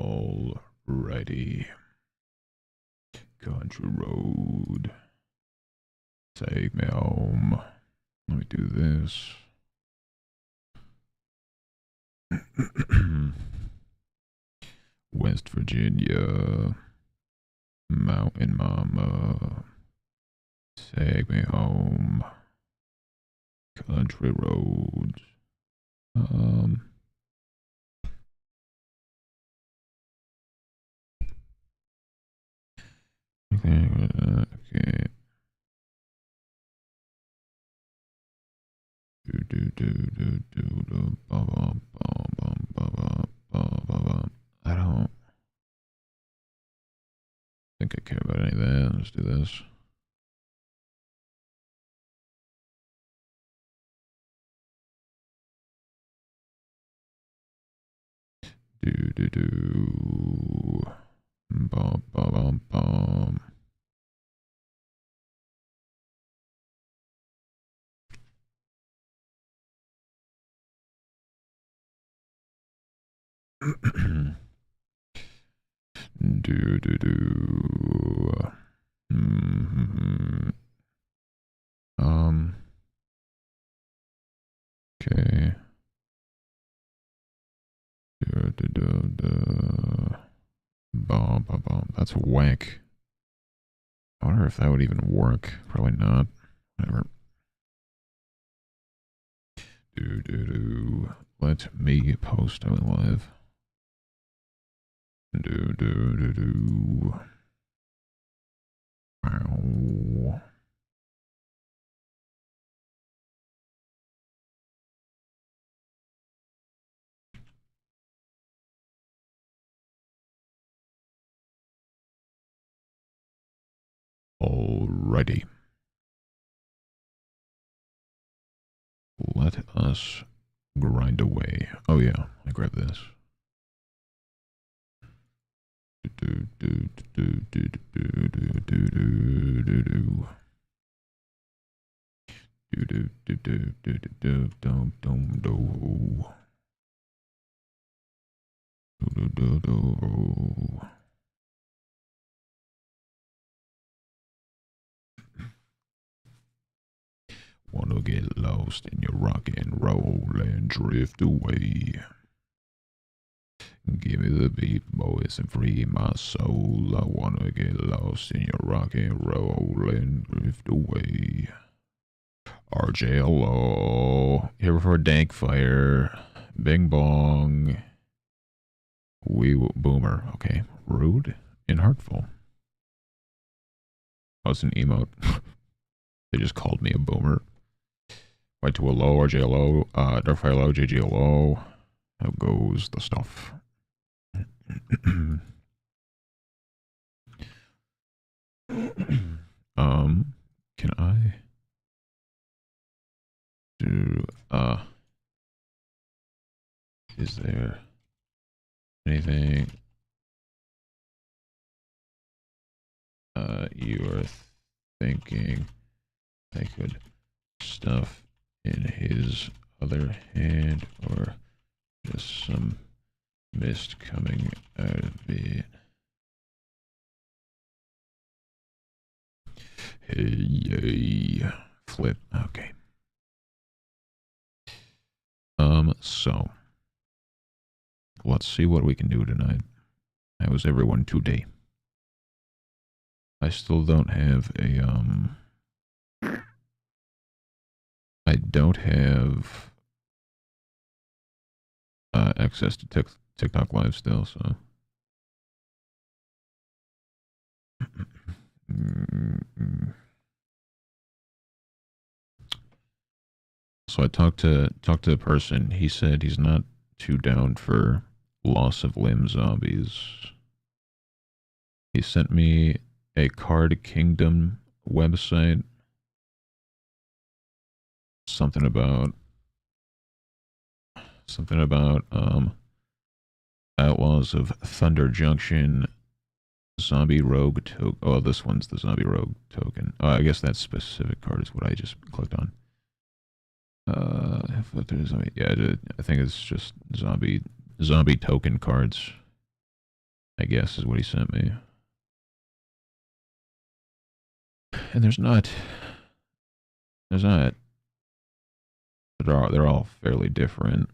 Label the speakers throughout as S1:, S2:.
S1: Alrighty. Country road. Take me home. Let me do this. West Virginia. Mountain Mama. Take me home. Country roads. Okay. I don't think I care about any of that. Let's do this. Bum, bum, bum, bum. Mm-hmm. Okay. Bum, bum, bum. That's whack. I wonder if that would even work. Probably not. Whatever. Let me post on live. Wow. Alrighty. Let us grind away. Oh yeah, I grab this. Wanna get lost in your rock and roll and drift away. Give me the beat, boys, and free my soul. I wanna get lost in your rock and roll and drift away. RJLO, here for Dank Fire. Bing bong. We boomer. Okay. Rude and hurtful. Oh, it's an emote. They just called me a boomer. White to a low, RJLO, Darkfire low, JGLO. How goes the stuff? Can I do, is there anything, you are thinking I could stuff in his other hand, or just some mist coming out of it? Hey, yay. Flip. Okay. So let's see what we can do tonight. How was everyone today? I still don't have a, I don't have access to TikTok Live still, so. So I talked to a person. He said he's not too down for loss of limb zombies. He sent me a Card Kingdom website. Something about Outlaws of Thunder Junction zombie rogue token. Oh, this one's the zombie rogue token. Oh, I guess that specific card is what I just clicked on. Yeah, I think it's just zombie token cards. I guess is what he sent me. And there's not. They're all fairly different,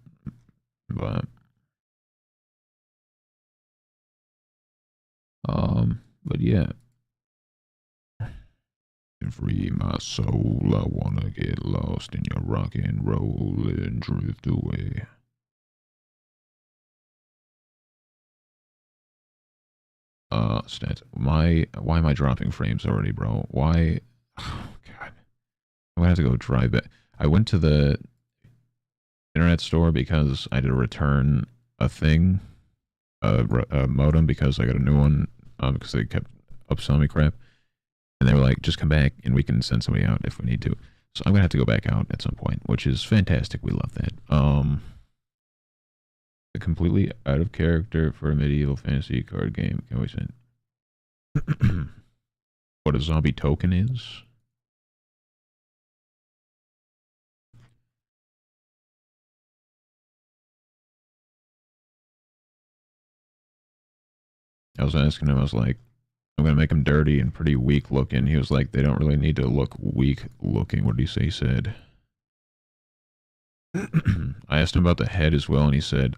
S1: but but yeah. Free my soul, I wanna get lost in your rock and roll and drift away. Stats. Why am I dropping frames already, bro? Why? Oh, God. I'm gonna have to go drive back. I went to the internet store because I had to return a thing, a modem, because I got a new one, because they kept upselling me crap. And they were like, just come back and we can send somebody out if we need to. So I'm gonna have to go back out at some point, which is fantastic. We love that. Completely out of character for a medieval fantasy card game. Can we send what a zombie token is? I was asking him, I was like, I'm gonna make him dirty and pretty weak looking. He was like, they don't really need to look weak looking. What did he say? He said, I asked him about the head as well, and he said,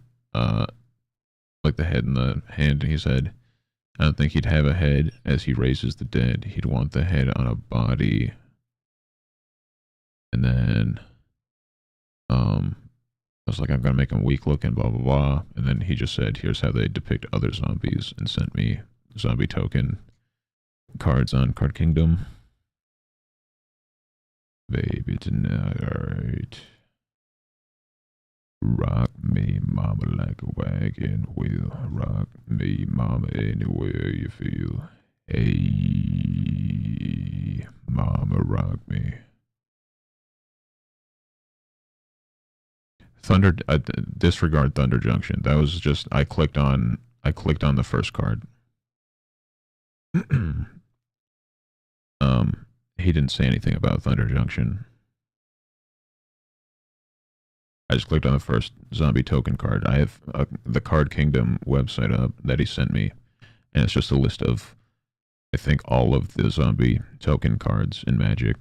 S1: like the head and the hand, and he said, I don't think he'd have a head as he raises the dead. He'd want the head on a body. And then, I was like, I'm gonna make him weak looking, blah, blah, blah. And then he just said, here's how they depict other zombies, and sent me zombie token cards on Card Kingdom. Baby tonight. Rock me, mama, like a wagon wheel. Rock me, mama, anywhere you feel. Hey, mama, rock me. Thunder, disregard Thunder Junction. That was just I clicked on the first card. He didn't say anything about Thunder Junction. I just clicked on the first zombie token card. I have the Card Kingdom website up that he sent me, and it's just a list of, I think, all of the zombie token cards in Magic.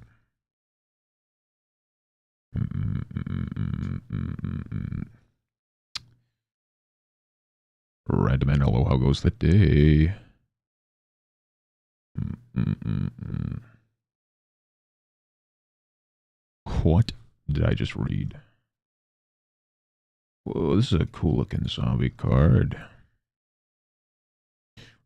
S1: Redman, hello, how goes the day? What did I just read? Whoa, this is a cool looking zombie card.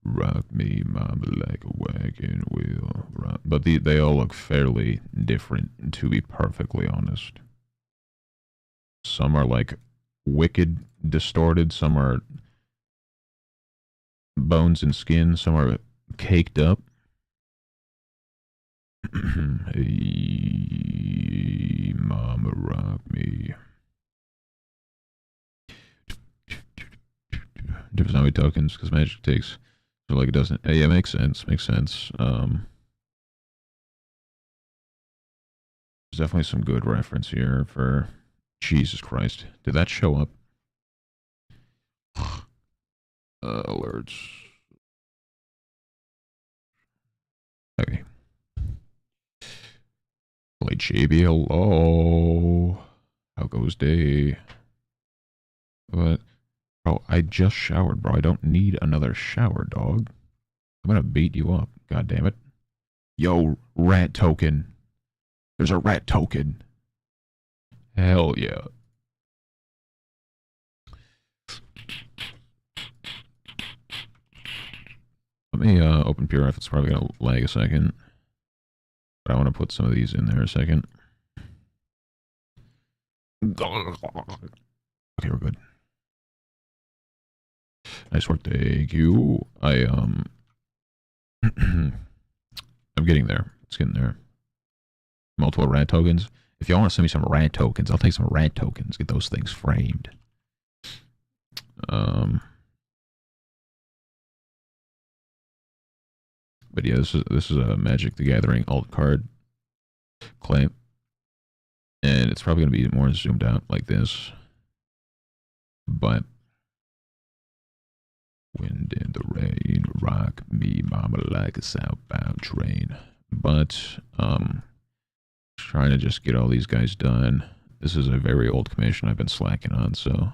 S1: Rock me, mama, like a wagon wheel. Rock. But they all look fairly different, to be perfectly honest. Some are like wicked distorted, some are bones and skin, some are caked up. Hey, mama, rock me. Different zombie tokens, because Magic takes, so like it doesn't. Yeah, makes sense. Makes sense. There's definitely some good reference here for Jesus Christ. Did that show up? Alerts. Okay. Play JB, hello. How goes day? What? Bro, I just showered, bro. I don't need another shower, dog. I'm gonna beat you up. God damn it. Yo, rat token. There's a rat token. Hell yeah. Let me open PureF. It's probably gonna lag a second. But I want to put some of these in there a second. Okay, we're good. Nice work, thank you. I'm getting there. It's getting there. Multiple rat tokens. If y'all want to send me some rat tokens, I'll take some rat tokens. Get those things framed. But yeah, this is a Magic the Gathering alt card claim, and it's probably gonna be more zoomed out like this. But Wind in the rain, rock me, mama, like a southbound train. But, trying to just get all these guys done. This is a very old commission I've been slacking on, so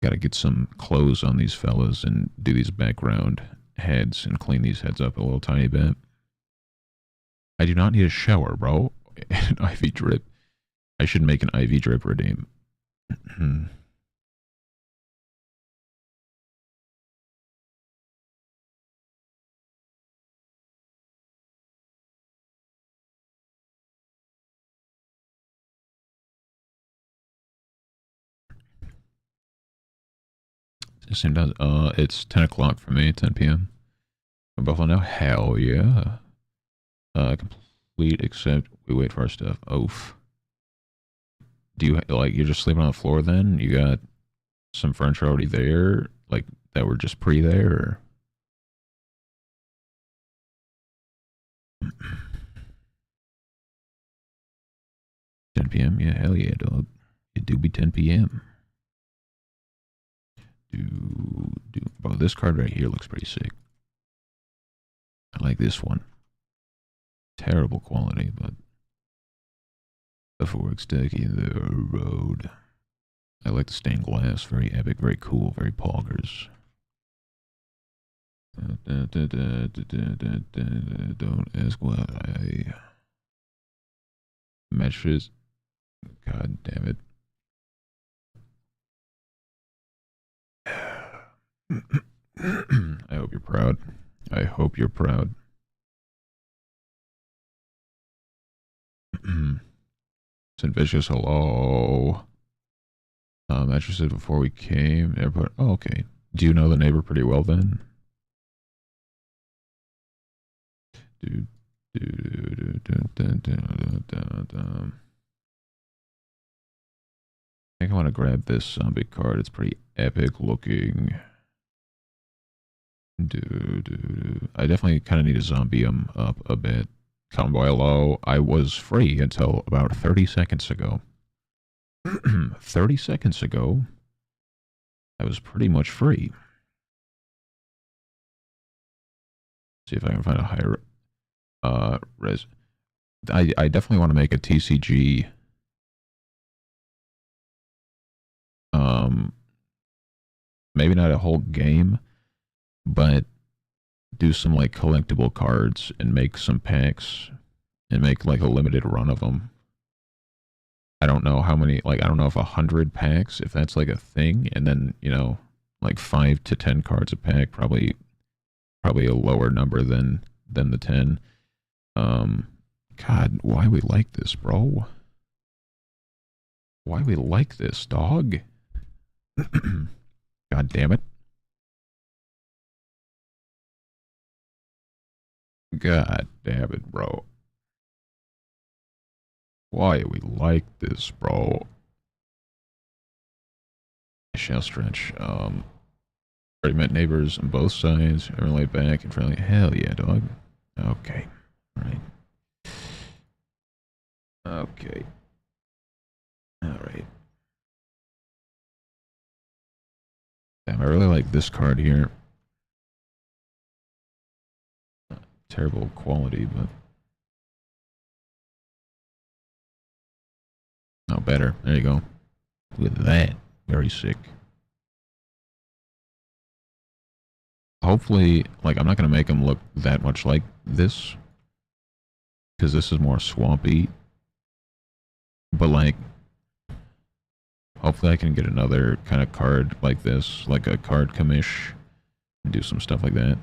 S1: gotta get some clothes on these fellas and do these background heads and clean these heads up a little tiny bit. I do not need a shower, bro. An IV drip. I should make an IV drip redeem. 's 10 o'clock for me, 10 p.m. Buffalo now? Hell yeah. Complete except we wait for our stuff. Oof. Do you, like, you're just sleeping on the floor then? You got some furniture already there? Like, that were just pre-there? 10 p.m.? Yeah, hell yeah, dog. It do be 10 p.m. Bro, this card right here looks pretty sick. I like this one. Terrible quality, but before it's taking the road. I like the stained glass. Very epic, very cool, very poggers. Don't ask why. Matches. God damn it. I hope you're proud. I hope you're proud. St. Vicious, hello. Mattresses before we came. Airport. Oh, okay. Do you know the neighbor pretty well then? I think I want to grab this zombie card. It's pretty epic looking. I definitely kind of need to zombie him up a bit. Convoy hello. I was free until about 30 seconds ago. 30 seconds ago, I was pretty much free. See if I can find a higher res. I definitely want to make a TCG. Maybe not a whole game, but do some like collectible cards and make some packs and make like a limited run of them. I don't know how many, like, I don't know if 100 packs, if that's like a thing, and then, you know, like 5 to 10 cards a pack, probably a lower number than the 10. God, why we like this, bro? Why we like this, dog? God damn it. God damn it, bro. Why we like this, bro? I shall stretch. Already met neighbors on both sides. Everyone laid back and friendly. Hell yeah, dog. Okay. Alright. Okay. Alright. Damn, I really like this card here. Terrible quality, but... Oh, better. There you go. Look at that. Very sick. Hopefully, like, I'm not going to make them look that much like this. Because this is more swampy. But, like, hopefully I can get another kind of card like this. Like a card commish. And do some stuff like that.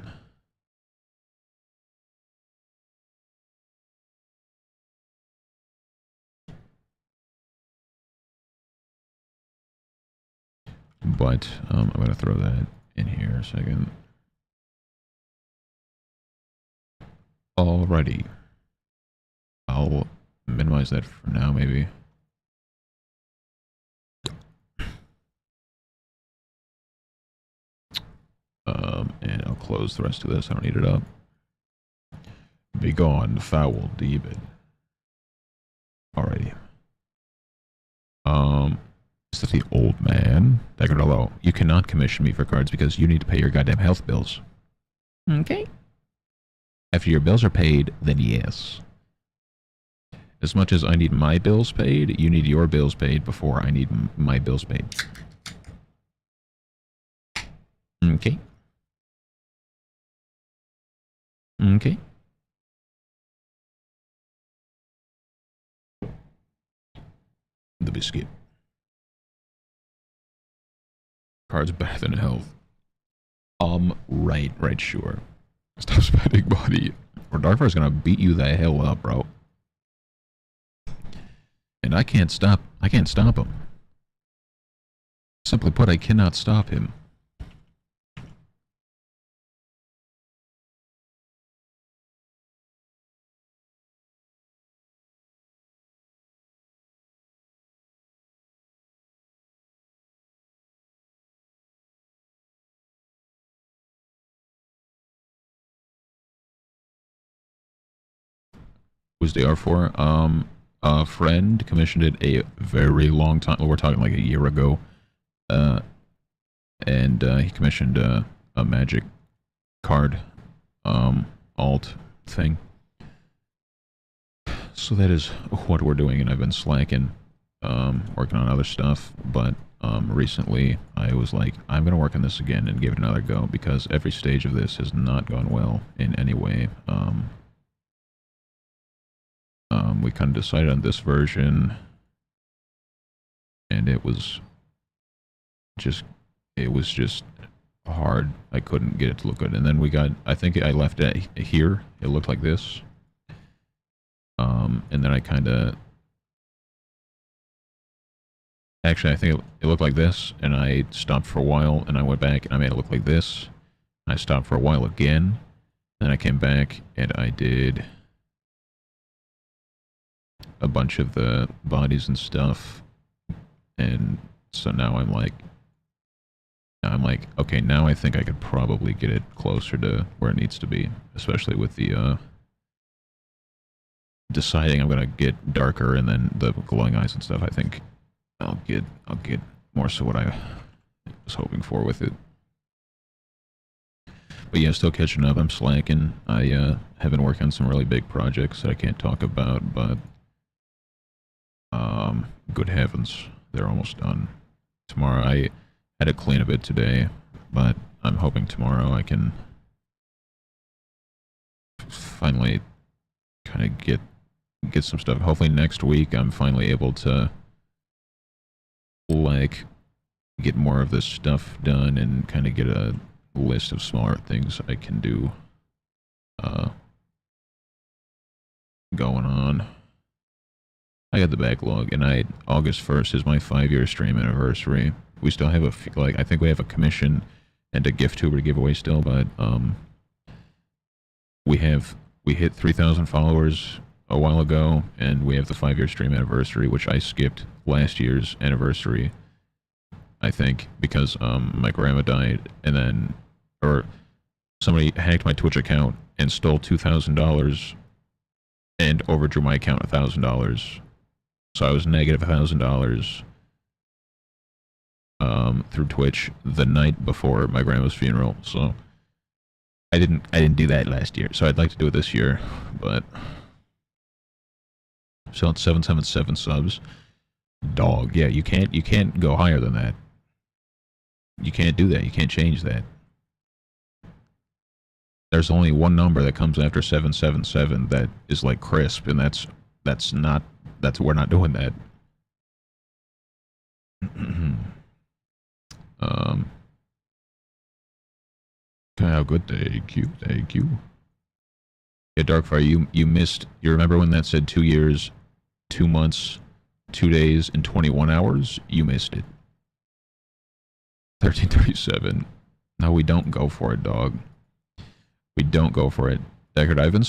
S1: But, I'm going to throw that in here a second. Alrighty. I'll minimize that for now, maybe. And I'll close the rest of this. I don't need it up. Be gone, foul demon. Alrighty. Is that the old man? Deckard, hello. You cannot commission me for cards because you need to pay your goddamn health bills. Okay. After your bills are paid, then yes. As much as I need my bills paid, you need your bills paid before I need my bills paid. Okay. Okay. The biscuit. Cards better than health. Right, sure. Stop spending money. Or Darkfire's gonna beat you the hell up, bro. And I can't stop him. Simply put, I cannot stop him. Was the R4? A friend commissioned it a very long time. We're talking like a year ago. And he commissioned a magic card, alt thing. So that is what we're doing, and I've been slacking, working on other stuff. But recently, I was like, I'm gonna work on this again and give it another go because every stage of this has not gone well in any way. We kind of decided on this version, and it was just hard. I couldn't get it to look good. And then we got, I think I left it here. It looked like this. And then I kind of, actually I think it looked like this, and I stopped for a while, and I went back and I made it look like this. I stopped for a while again, then I came back and I did a bunch of the bodies and stuff, and so now I'm like, okay, now I think I could probably get it closer to where it needs to be, especially with the deciding I'm gonna get darker and then the glowing eyes and stuff. I think I'll get more so what I was hoping for with it. But yeah, still catching up. I'm slacking. I have been working on some really big projects that I can't talk about, but good heavens, they're almost done. Tomorrow, I had to clean a bit today, but I'm hoping tomorrow I can finally kind of get some stuff. Hopefully next week I'm finally able to like get more of this stuff done and kind of get a list of smaller things I can do going on. I got the backlog, and August 1st is my 5-year stream anniversary. We still have I think we have a commission and a gift tuber to give away still, but we hit 3,000 followers a while ago, and we have the 5-year stream anniversary, which I skipped last year's anniversary, I think, because my grandma died, and then, or somebody hacked my Twitch account and stole $2,000 and overdrew my account $1,000. So I was negative $1,000 through Twitch the night before my grandma's funeral. So I didn't do that last year. So I'd like to do it this year, but still at 777 subs. Dog, yeah, you can't go higher than that. You can't do that. You can't change that. There's only one number that comes after 777 that is like crisp, and we're not doing that. Okay, how good. Thank you. Yeah, Darkfire, you missed. You remember when that said 2 years, 2 months, 2 days, and 21 hours? You missed it. 1337. No, we don't go for it, dog. We don't go for it. Deckard, I've been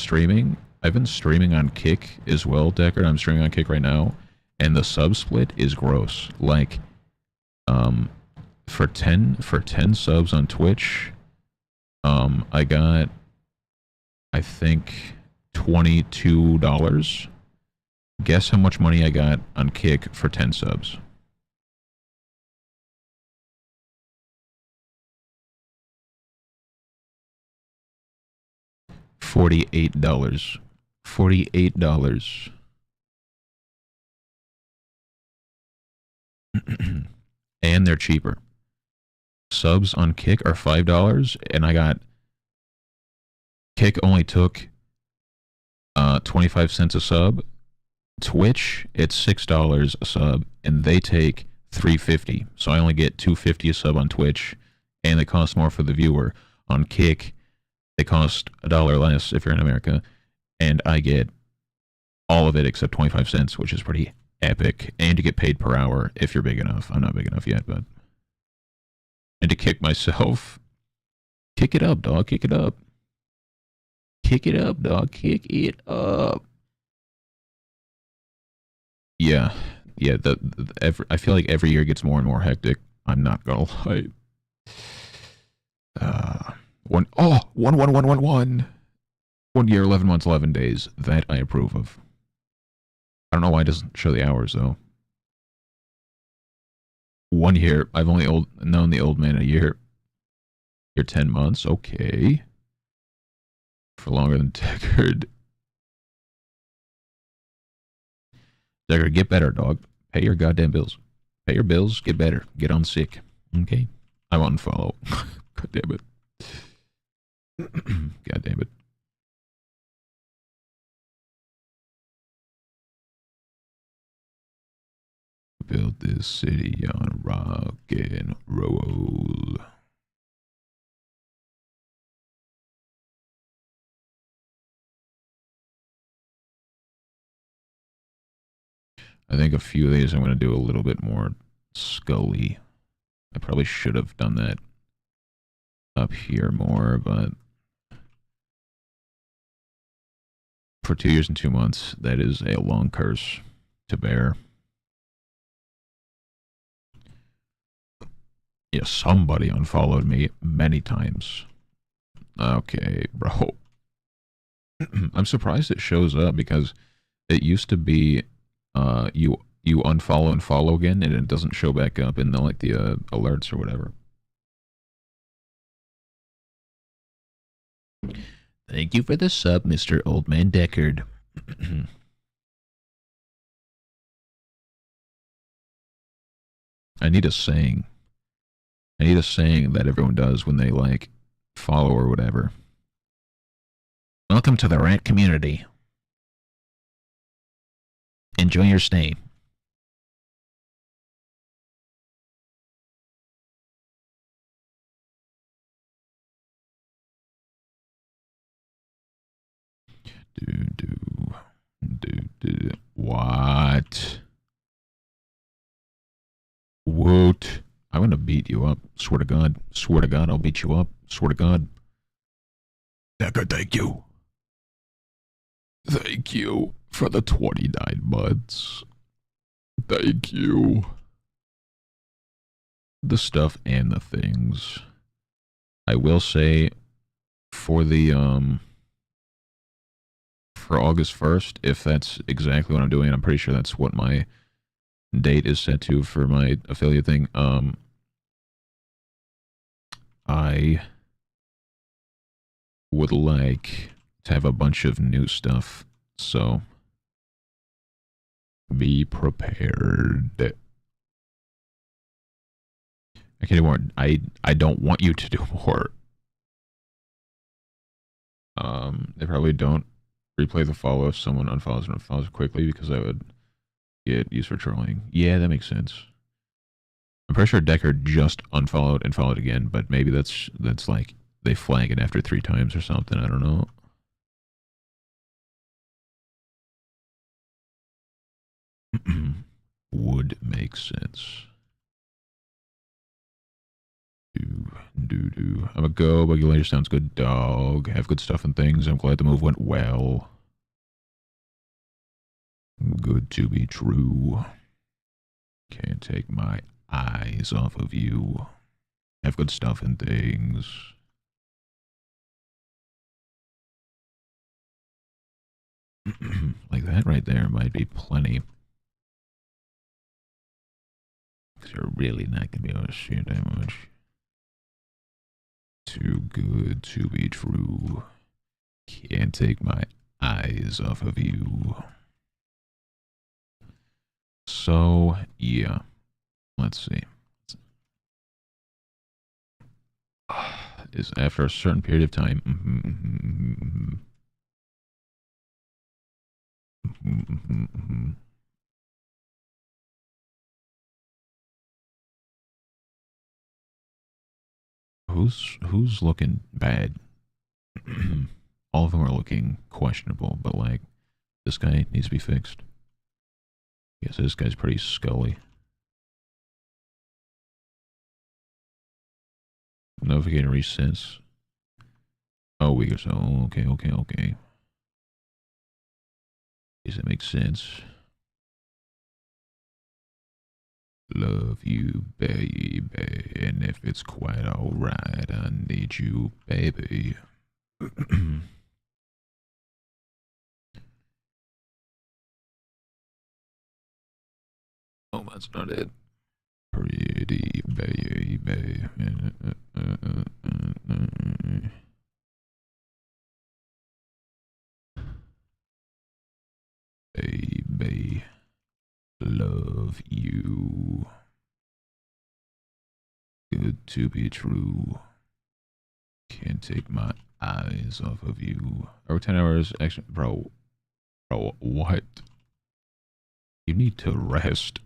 S1: streaming on Kick as well, Deckard. I'm streaming on Kick right now, and the sub split is gross. Like, for 10 subs on Twitch, I got, I think, $22. Guess how much money I got on Kick for 10 subs? $48. $48. And they're cheaper. Subs on Kick are $5, and I got Kick only took 25 cents a sub. Twitch, it's $6 a sub, and they take $3.50. So I only get $2.50 a sub on Twitch, and they cost more for the viewer. On Kick, they cost $1 less if you're in America, and I get all of it except 25 cents, which is pretty epic. And you get paid per hour if you're big enough. I'm not big enough yet, but. And to kick myself, kick it up, dog. Kick it up. Kick it up, dog. Kick it up. Yeah, yeah. I feel like every year gets more and more hectic. I'm not gonna lie. One year, 11 months, 11 days. That I approve of. I don't know why it doesn't show the hours though. 1 year. I've only known the old man a year. You're 10 months. Okay. For longer than Deckard. Deckard, get better, dog. Pay your goddamn bills. Pay your bills. Get better. Get on sick. Okay. I won't follow. God damn it. God damn it. Build this city on rock and roll. I think a few of these I'm going to do a little bit more Scully. I probably should have done that up here more, but for 2 years and 2 months, that is a long curse to bear. Yeah, somebody unfollowed me many times. Okay, bro. I'm surprised it shows up because it used to be you unfollow and follow again, and it doesn't show back up in the alerts or whatever. Thank you for the sub, Mr. Old Man Deckard. I need a saying. I need a saying that everyone does when they like follow or whatever. Welcome to the rat community. Enjoy your stay. What? Woot. I'm gonna beat you up. Swear to God. Swear to God, I'll beat you up. Swear to God. Decker, thank you. Thank you for the 29 months. Thank you. The stuff and the things. I will say for the for August 1st, if that's exactly what I'm doing, I'm pretty sure that's what my date is set to for my affiliate thing. I would like to have a bunch of new stuff, so be prepared. I can't do more. I don't want you to do more. They probably don't replay the follow if someone unfollows and unfollows quickly because I would get used for trolling. Yeah, that makes sense. I'm pretty sure Deckard just unfollowed and followed again, but maybe that's like they flag it after 3 times or something. I don't know. Would make sense. I'm a go. Buggy later sounds good, dog. Have good stuff and things. I'm glad the move went well. Good to be true. Can't take my eyes off of you. Have good stuff and things. Like that right there might be plenty. Because you're really not going to be able to shoot that much. Too good to be true. Can't take my eyes off of you. So, yeah. Let's see. Is after a certain period of time. Who's looking bad? All of them are looking questionable, but like this guy needs to be fixed. Yes, this guy's pretty scully. Navigator resets. Oh, week or so. Okay. Guess that makes sense. Love you, baby. And if it's quite alright, I need you, baby. Oh, that's not it. Pretty baby. Baby. Love you. Good to be true. Can't take my eyes off of you. Over 10 hours, actually, bro, what? You need to rest.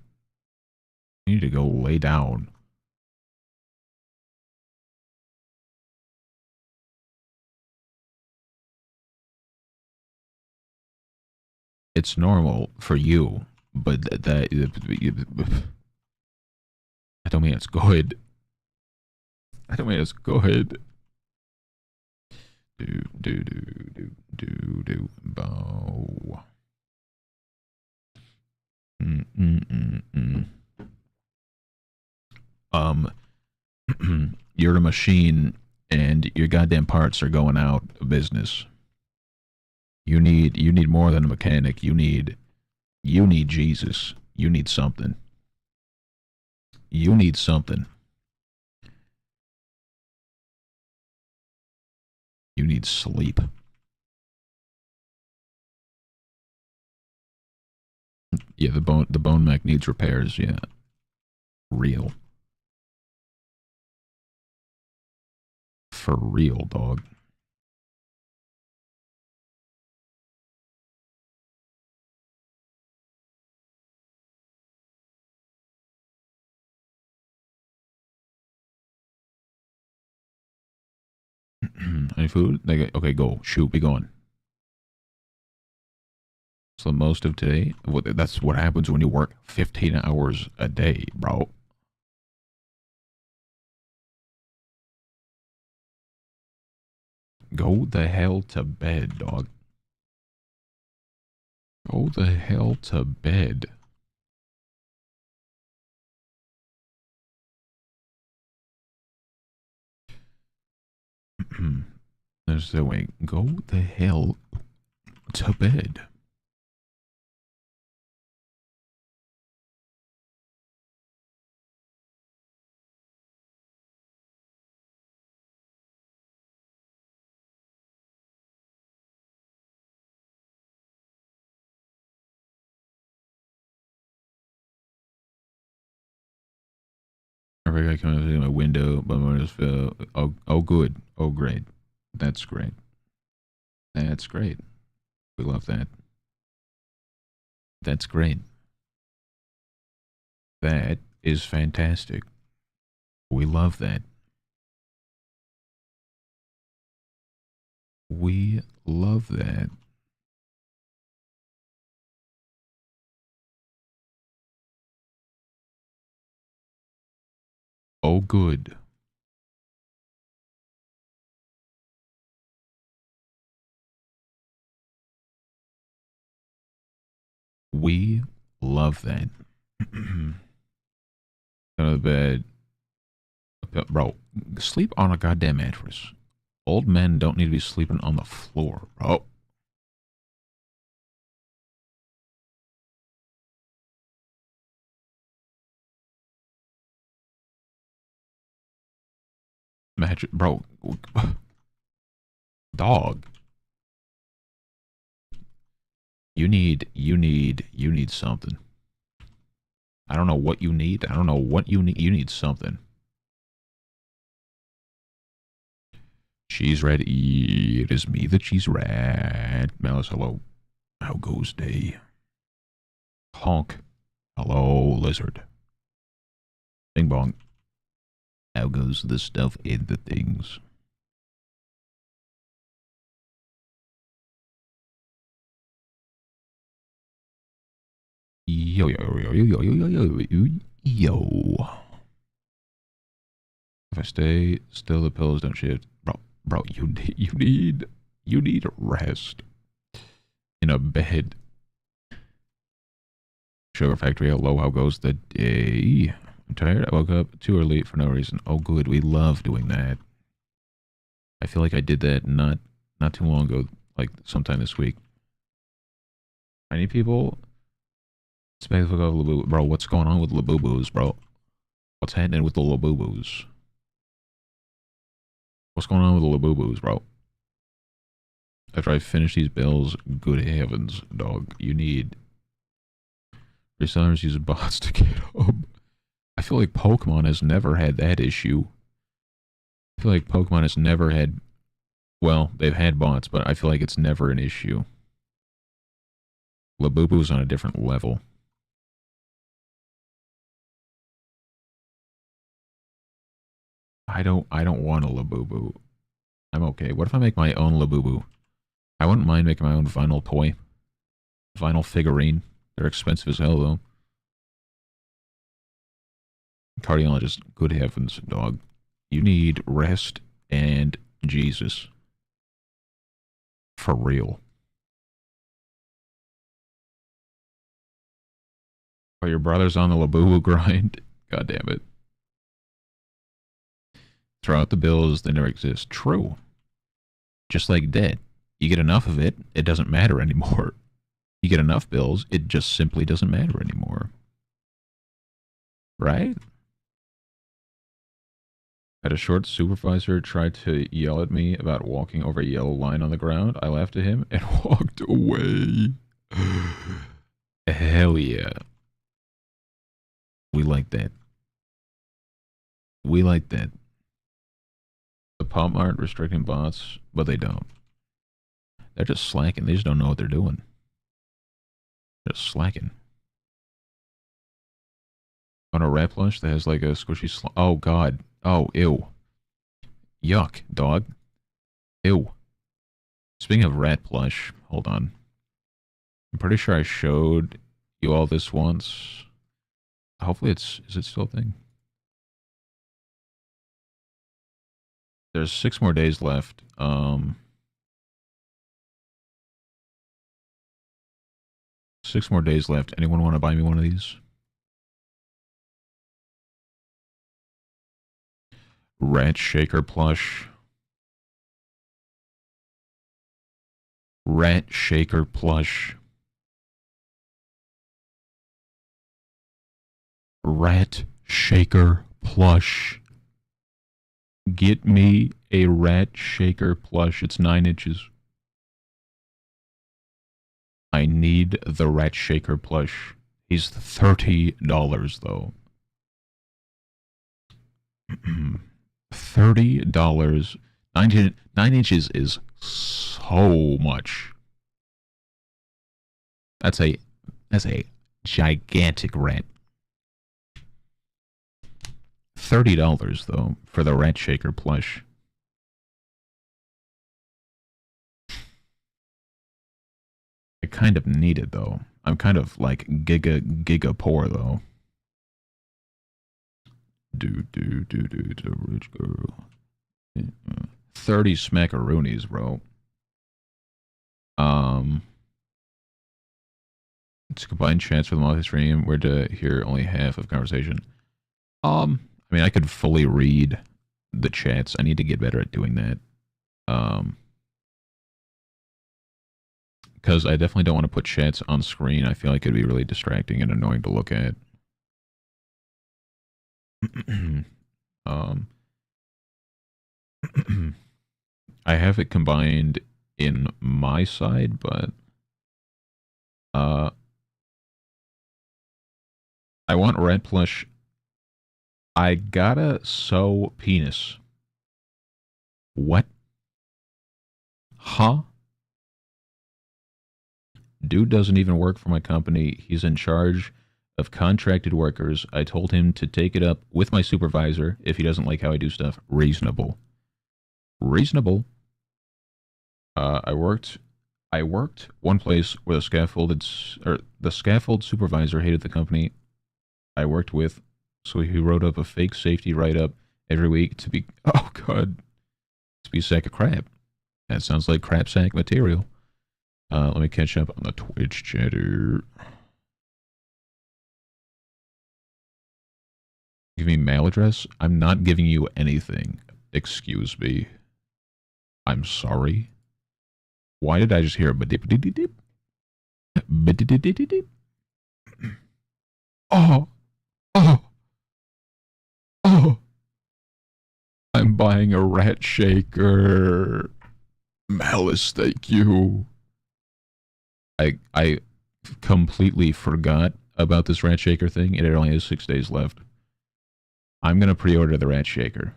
S1: You need to go lay down. It's normal for you, but that I don't mean it's good. I don't mean it's good. Bow. Um, you're a machine, and your goddamn parts are going out of business. You need more than a mechanic. You need Jesus. You need something. You need something. You need sleep. Yeah, the bone mech needs repairs. Yeah, real. For real, dog. Any food? Okay, go. Shoot, be going. So most of today, that's what happens when you work 15 hours a day, bro. Go the hell to bed, dog. Go the hell to bed. There's the way. Go the hell to bed. Every guy coming through my window, but my windows fell. Oh, good. Oh, great. That's great. That's great. We love that. That's great. That is fantastic. We love that. We love that. Oh, good. We love that. Go to bed. Bro, sleep on a goddamn mattress. Old men don't need to be sleeping on the floor, bro. Mattress, bro. Dog. You need something. I don't know what you need. I don't know what you need. You need something. Cheese rat, it is me, the cheese rat. Malice, hello. How goes day? Honk. Hello, lizard. Bing bong. How goes the stuff in the things? Yo, yo, yo, yo, yo, yo, yo, yo, yo. If I stay still, the pillows don't shift. Bro, you need rest in a bed. Sugar Factory, hello, how goes the day? I'm tired. I woke up too early for no reason. Oh, good. We love doing that. I feel like I did that not too long ago, like sometime this week. I need people. Bro, what's going on with Labubus, bro? What's happening with the Labubus? What's going on with the Labubus, bro? After I finish these bills, good heavens, dog. You need resellers use bots to get up. I feel like Pokemon has never had that issue. I feel like Pokemon has never had. Well, they've had bots, but I feel like it's never an issue. Labubu's on a different level. I don't want a Labubu. I'm okay. What if I make my own Labubu? I wouldn't mind making my own vinyl toy. Vinyl figurine. They're expensive as hell, though. Cardiologist, good heavens, dog. You need rest and Jesus. For real. Are your brothers on the Labubu grind? God damn it. Throw out the bills, they never exist. True. Just like debt. You get enough of it, it doesn't matter anymore. You get enough bills, it just simply doesn't matter anymore. Right? Had a short supervisor try to yell at me about walking over a yellow line on the ground. I laughed at him and walked away. Hell yeah. We like that. We like that. The Pop Mart restricting bots, but they don't. They're just slacking. They just don't know what they're doing. They're just slacking. On a rat plush that has like a squishy oh god. Oh, ew. Yuck, dog. Ew. Speaking of rat plush, hold on. I'm pretty sure I showed you all this once. Hopefully is it still a thing? There's 6 more days left. 6 more days left. Anyone want to buy me one of these? Rat Shaker plush. Rat Shaker plush. Rat Shaker plush. Get me a Rat Shaker plush. It's 9 inches. I need the Rat Shaker plush. He's $30 though. $30. 9 inches is so much. That's a gigantic rat. $30 though for the Rat Shaker plush. I kind of need it though. I'm kind of like giga poor though. Do the rich girl. 30 smackaroonies, bro. It's a combined chance for the multi-stream. We're to hear only half of conversation. I mean, I could fully read the chats. I need to get better at doing that. Because I definitely don't want to put chats on screen. I feel like it'd be really distracting and annoying to look at. I have it combined in my side, but I want rat plush. I gotta sew penis. What? Huh? Dude doesn't even work for my company. He's in charge of contracted workers. I told him to take it up with my supervisor if he doesn't like how I do stuff. Reasonable. Reasonable. I worked one place where the scaffold supervisor hated the company I worked with, so he wrote up a fake safety write up every week to be oh god, to be a sack of crap. That sounds like crap sack material. Let me catch up on the Twitch chatter. Give me mail address? I'm not giving you anything. Excuse me. I'm sorry. Why did I just hear a dip dip dip dip? Dip? Oh, oh, oh. I'm buying a rat shaker. Malice, thank you. I completely forgot about this rat shaker thing, and it only has 6 days left. I'm gonna pre-order the rat shaker.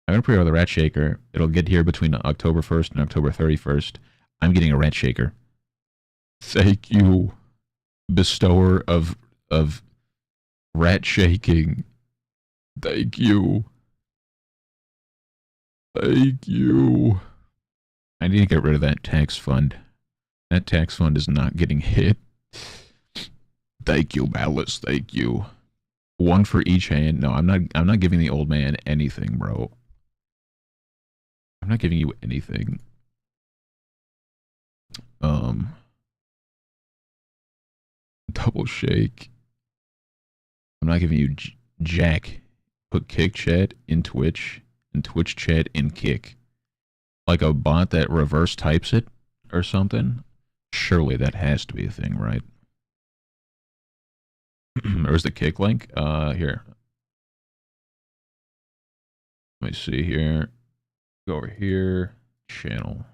S1: I'm gonna pre-order the rat shaker. It'll get here between October 1st and October 31st. I'm getting a rat shaker. Thank you, bestower of rat shaking. Thank you. Thank you. I need to get rid of that tax fund. That tax fund is not getting hit. Thank you, Malice. Thank you. One for each hand. No, I'm not giving the old man anything, bro. I'm not giving you anything. Double shake. I'm not giving you jack. Put kick chat in Twitch and Twitch chat in kick. Like a bot that reverse types it or something. Surely that has to be a thing, right? Where's the kick link? Here. Let me see here. Go over here. Channel.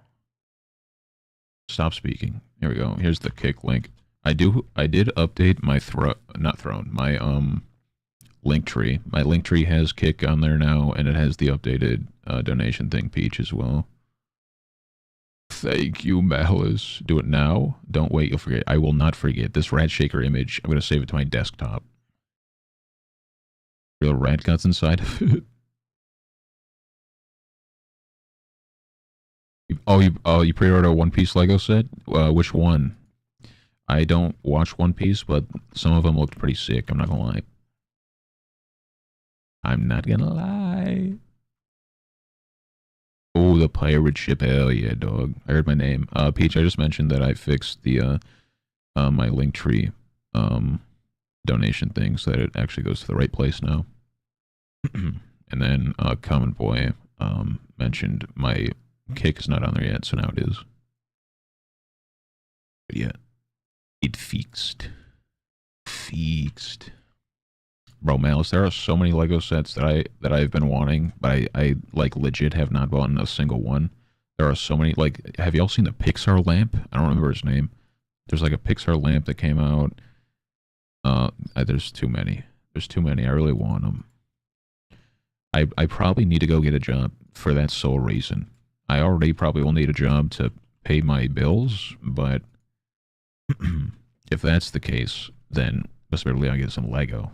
S1: Stop speaking. Here we go. Here's the kick link. I did update my my link tree. My link tree has kick on there now, and it has the updated donation thing, Peach, as well. Thank you, Malice. Do it now. Don't wait, you'll forget. I will not forget. This rat shaker image, I'm going to save it to my desktop. Real rat guts inside of it. You pre-ordered a One Piece Lego set? Which one? I don't watch One Piece, but some of them looked pretty sick, I'm not gonna lie. I'm not gonna lie. Oh, the pirate ship. Hell yeah, dog. I heard my name. Peach, I just mentioned that I fixed the, my Linktree, donation thing so that it actually goes to the right place now. And then, Common Boy, mentioned my kick is not on there yet, so now it is. But yeah. It fixed. Fixed. Bro, Malice, there are so many Lego sets that I've been wanting, but I like legit have not bought a single one. There are so many, like, have y'all seen the Pixar lamp? I don't remember his name. There's like a Pixar lamp that came out. There's too many. There's too many. I really want them. I probably need to go get a job for that sole reason. I already probably will need a job to pay my bills, but if that's the case, then best better I'll get some Lego.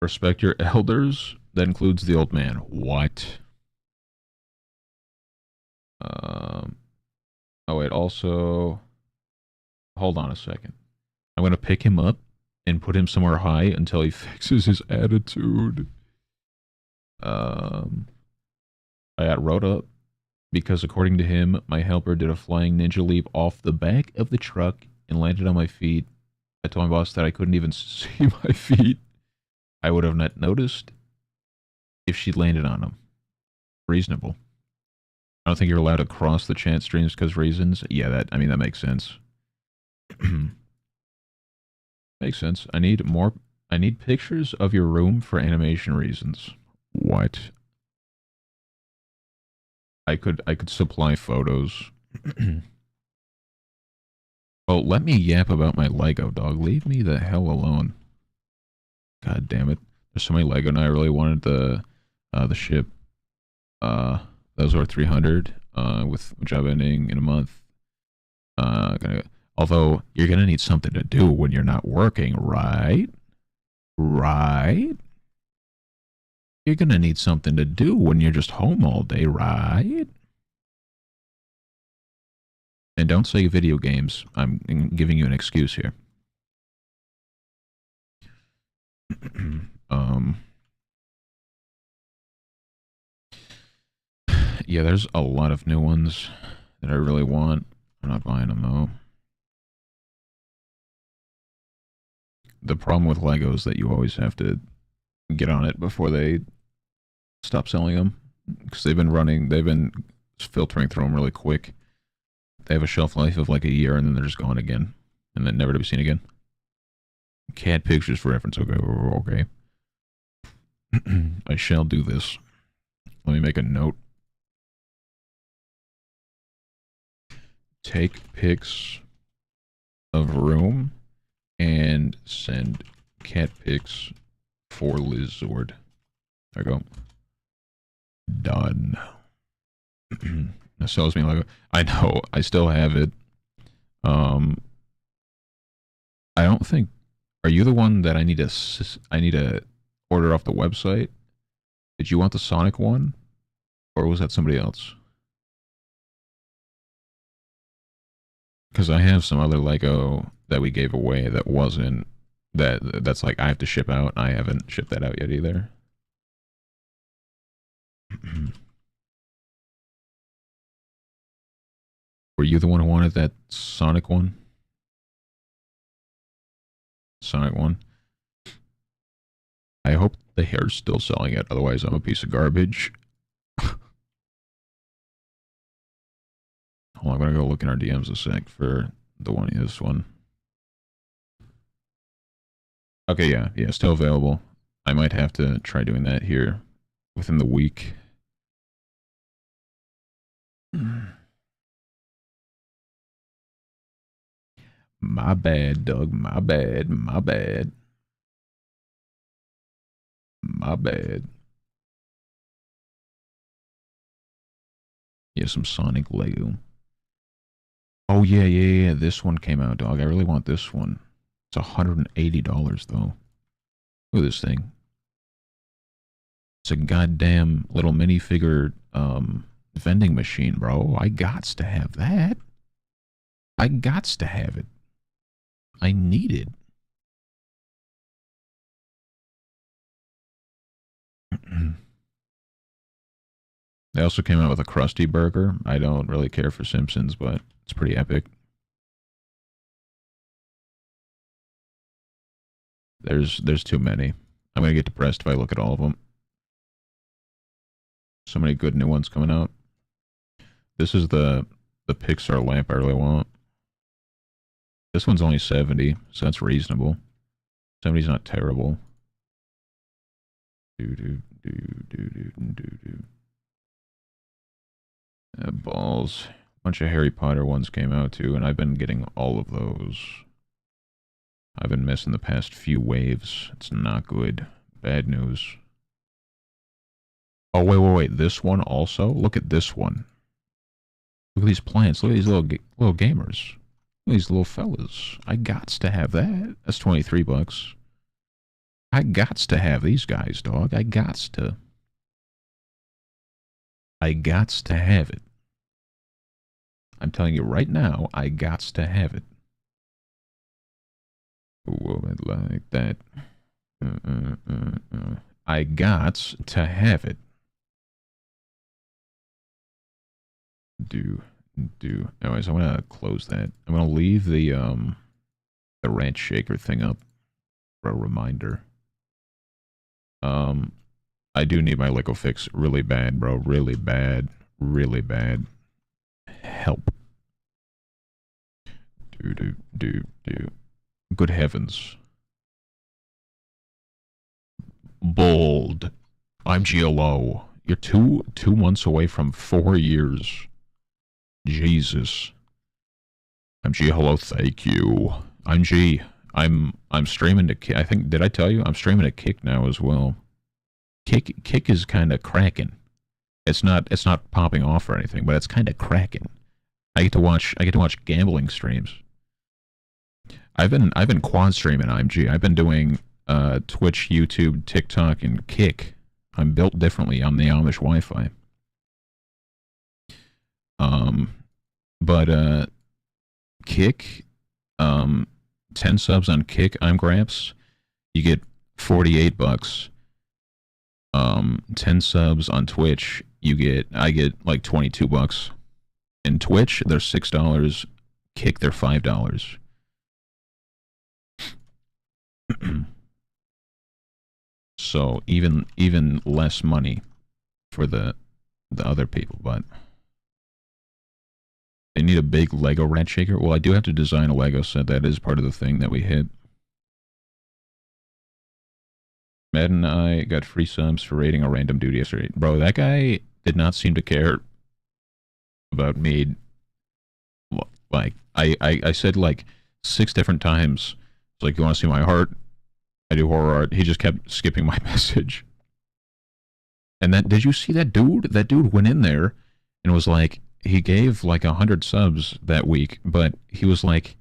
S1: Respect your elders. That includes the old man. What? Oh wait, also, hold on a second. I'm gonna pick him up and put him somewhere high until he fixes his attitude. I got wrote up because according to him, my helper did a flying ninja leap off the back of the truck and landed on my feet. I told my boss that I couldn't even see my feet. I would have not noticed if she landed on them. Reasonable. I don't think you're allowed to cross the chat streams because reasons. Yeah, that makes sense. Makes sense. I need pictures of your room for animation reasons. What? I could supply photos. Oh, let me yap about my Lego, dog. Leave me the hell alone. God damn it. There's so many Lego and I really wanted the ship. Those are 300, with job ending in a month. Although you're gonna need something to do when you're not working, right? Right? You're gonna need something to do when you're just home all day, right? And don't say video games. I'm giving you an excuse here. um, yeah, there's a lot of new ones that I really want. I'm not buying them though. The problem with Lego is that you always have to get on it before they stop selling them because they've been filtering through them really quick. They have a shelf life of like a year and then they're just gone again and then never to be seen again. Cat pictures for reference. Okay. I shall do this. Let me make a note. Take pics of room and send cat pics for Lizord. There we go. Done. That sells me like I know. I still have it. I don't think. Are you the one that I need to order off the website? Did you want the Sonic one, or was that somebody else? Because I have some other Lego that we gave away that wasn't that's like I have to ship out. I haven't shipped that out yet either. Were you the one who wanted that Sonic one? Sonic one. I hope the hair's still selling it. Otherwise, I'm a piece of garbage. Hold on, I'm gonna go look in our DMs a sec for this one. Okay, yeah, still available. I might have to try doing that here within the week. My bad, Doug. My bad. My bad. My bad. Yeah, some Sonic Lego. Oh, yeah. This one came out, dog. I really want this one. It's $180, though. Look at this thing. It's a goddamn little minifigure vending machine, bro. I gots to have that. I gots to have it. I need it. They also came out with a Krusty Burger. I don't really care for Simpsons, but it's pretty epic. There's too many. I'm gonna get depressed if I look at all of them. So many good new ones coming out. This is the Pixar lamp I really want. This one's only 70, so that's reasonable. 70's not terrible. Do. Balls. A bunch of Harry Potter ones came out too, and I've been getting all of those. I've been missing the past few waves. It's not good. Bad news. Oh, wait. This one also? Look at this one. Look at these plants. Look at these little gamers. Look at these little fellas. I gots to have that. That's 23 bucks. I gots to have these guys, dog. I gots to have it. I'm telling you right now, I gots to have it. Woman like that. I gots to have it. Anyways, I'm gonna close that. I'm gonna leave the ranch shaker thing up for a reminder. I do need my Lego fix really bad, bro. Really bad. Really bad. Help. Do. Good heavens. Bold. I'm GLO. You're two months away from 4 years. Jesus. I'm G. Hello, thank you. I'm G. I'm streaming to Kick. I think did I tell you I'm streaming to Kick now as well. Kick is kind of cracking. It's not popping off or anything, but it's kind of cracking. I get to watch gambling streams. I've been quad streaming IMG. I've been doing Twitch, YouTube, TikTok, and Kick. I'm built differently on the Amish Wi-Fi. Um, but Kick, 10 subs on Kick. I'm Gramps. You get $48. 10 subs on Twitch. I get like $22. In Twitch, they're $6. Kick, they're $5. So even less money for the other people, but they need a big Lego rat shaker. Well, I do have to design a Lego set. That is part of the thing that we hit. Matt and I got free subs for raiding a random dude yesterday. Bro, that guy did not seem to care about me. Like, I said like 6 different times. It's like, you want to see my heart? I do horror art. He just kept skipping my message. And then, did you see that dude? That dude went in there and was like, he gave like 100 subs that week, but he was like,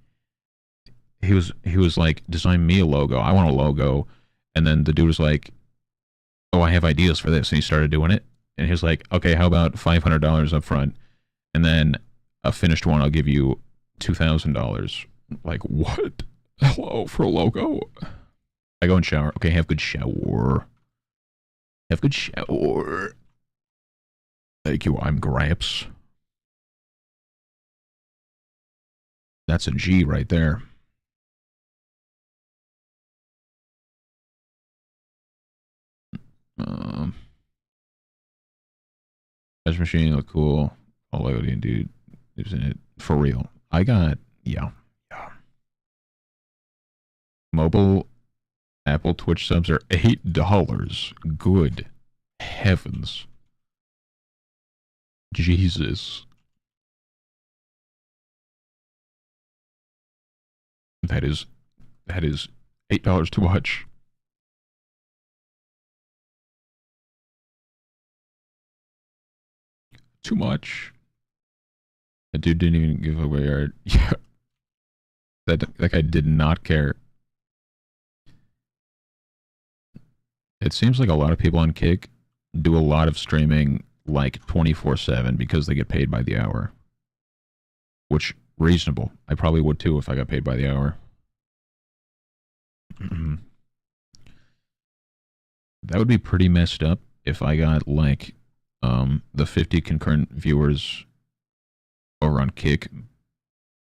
S1: design me a logo. I want a logo. And then the dude was like, oh, I have ideas for this. And he started doing it. And he was like, okay, how about $500 up front? And then a finished one, I'll give you $2,000. Like, what? Hello, for a logo? I go and shower. Okay, have good shower. Have good shower. Thank you, I'm Gramps. That's a G right there. Touch machine look cool. All I would do is in it for real. Yeah. Mobile Apple Twitch subs are $8. Good heavens. Jesus. That is $8 too much. Too much. That dude didn't even give away art. Yeah. That guy did not care. It seems like a lot of people on Kick do a lot of streaming like 24/7 because they get paid by the hour. Which, reasonable. I probably would too if I got paid by the hour. That would be pretty messed up if I got like the 50 concurrent viewers over on Kick.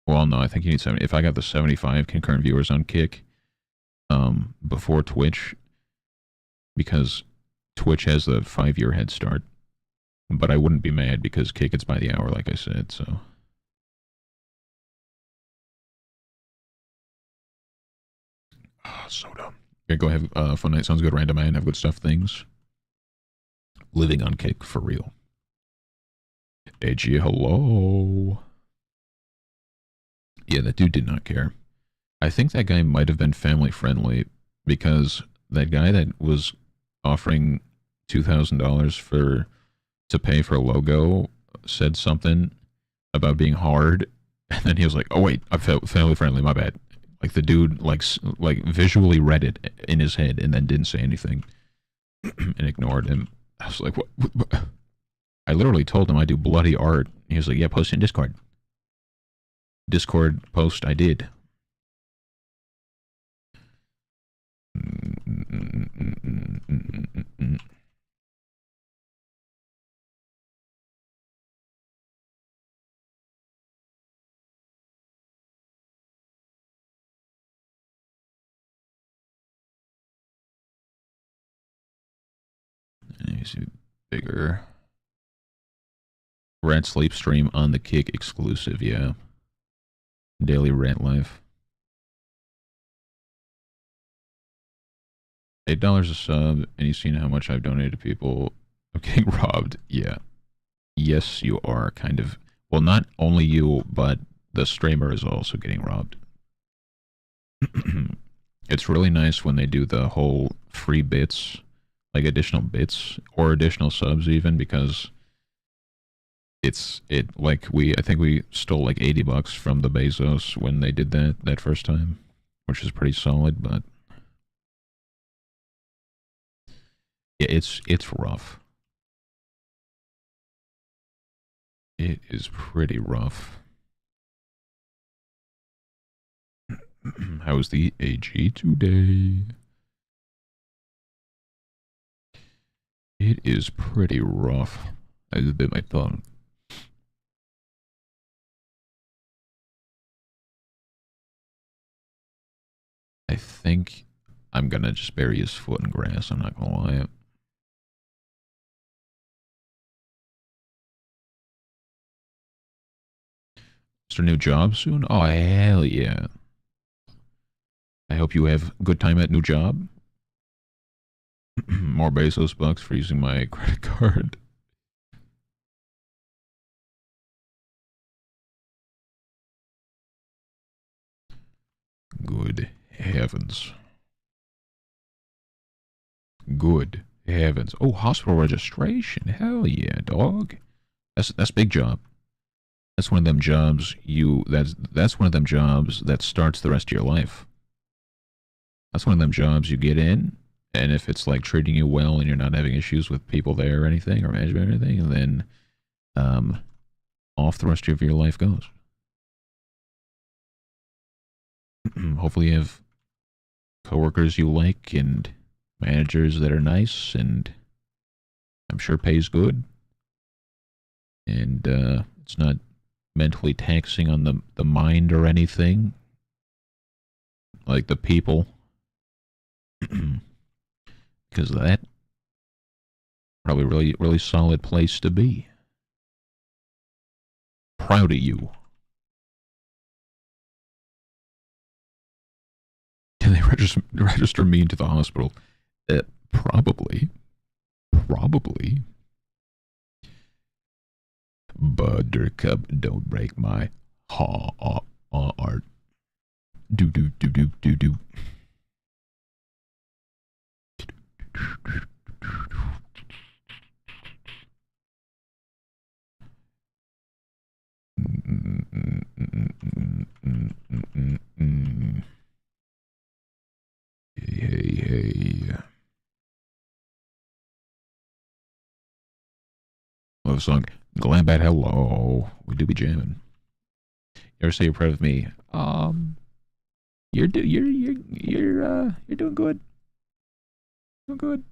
S1: Well, no, I think you need 70. If I got the 75 concurrent viewers on Kick before Twitch, because Twitch has the 5-year head start. But I wouldn't be mad because Kick it's by the hour, like I said, so. Soda. Okay, go have fun night. Sounds good. Random man. Have good stuff. Things. Living on Kick for real. AG, hello. Yeah, that dude did not care. I think that guy might have been family friendly because that guy that was offering $2,000 to pay for a logo said something about being hard, and then he was like, "Oh wait, I'm family friendly. My bad." Like the dude like visually read it in his head and then didn't say anything and ignored him. I was like, what? I literally told him I do bloody art. He was like, yeah, post it in Discord. Discord post I did. Let me see bigger. Rat Sleep stream on the Kick exclusive, yeah. Daily Rat Life. $8 a sub, and you've seen how much I've donated to people. I'm getting robbed. Yeah. Yes, you are kind of. Well, not only you, but the streamer is also getting robbed. It's really nice when they do the whole free bits, like additional bits or additional subs even, because it like I think we stole like $80 from the Bezos when they did that first time, which is pretty solid, but yeah, it's rough. It is pretty rough. How was the AG today? It is pretty rough. I just bit my tongue. I think I'm gonna just bury his foot in grass, I'm not gonna lie. Is there a new job soon? Oh, hell yeah. I hope you have good time at new job. More Bezos bucks for using my credit card. Good heavens. Good heavens. Oh, hospital registration. Hell yeah, dog. That's a big job. That's one of them jobs that's one of them jobs that starts the rest of your life. That's one of them jobs you get in, and if it's like treating you well and you're not having issues with people there or anything or management or anything, then um off the rest of your life goes. Hopefully you have coworkers you like and managers that are nice, and I'm sure pays good, and it's not mentally taxing on the mind or anything like the people. Because that probably really solid place to be. Proud of you. Can they register me into the hospital? Probably. Probably. Buttercup, don't break my heart. Do do do do do do. Hey. Love song. Glam Bad Hello. We do be jamming. You ever say you're proud of me? You're doing good. Doing good.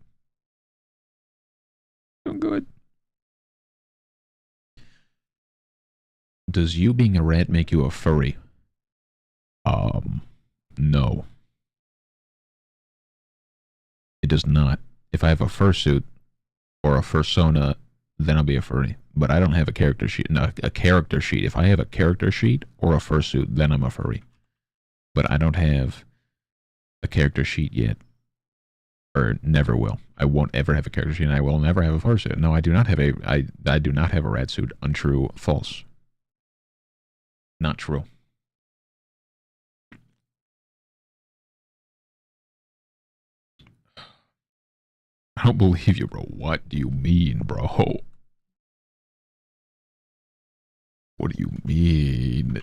S1: Doing good. Does you being a rat make you a furry? No. It does not. If I have a fursuit or a fursona, then I'll be a furry. But I don't have a character sheet. No, a character sheet. If I have a character sheet or a fursuit, then I'm a furry. But I don't have a character sheet yet. Or never will. I won't ever have a character sheet, and I will never have a fursuit. No, I do not have I do not have a rat suit. Untrue. False. Not true. I don't believe you, bro. What do you mean, bro? What do you mean?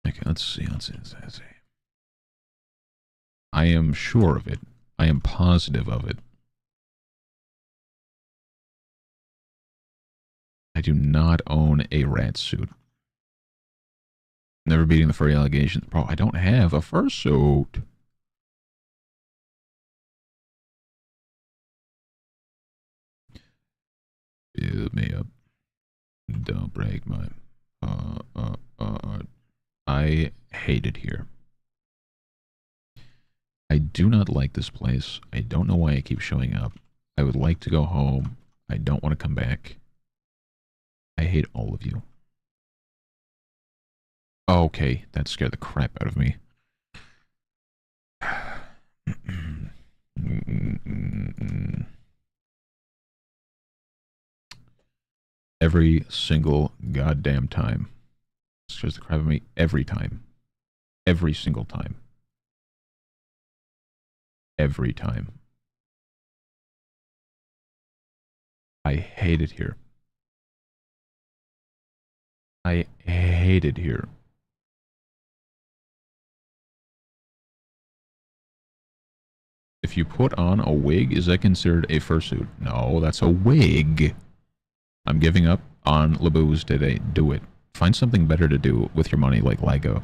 S1: Okay, let's see. I am sure of it. I am positive of it. I do not own a rat suit. Never beating the furry allegations. Bro, I don't have a fursuit. Fill me up. Don't break my... I hate it here. I do not like this place. I don't know why I keep showing up. I would like to go home. I don't want to come back. I hate all of you. Oh, okay, that scared the crap out of me. Every single goddamn time. Scares the crap out of me every time. Every single time. Every time. I hate it here. I hate it here. If you put on a wig, is that considered a fursuit? No, that's a wig. I'm giving up on Labu's today. Do it. Find something better to do with your money, like Lego.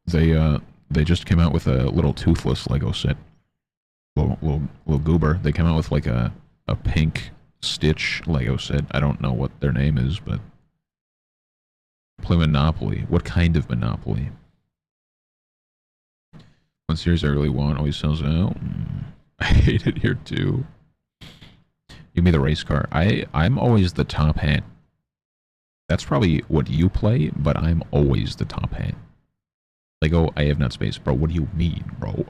S1: They just came out with a little toothless Lego set. Little goober. They came out with like a pink Stitch Lego set. I don't know what their name is, but play Monopoly. What kind of Monopoly? One series I really want always sells out. I hate it here too. Give me the race car. I'm always the top hat. That's probably what you play, but I'm always the top hat. Lego, I have not space. Bro, what do you mean, bro?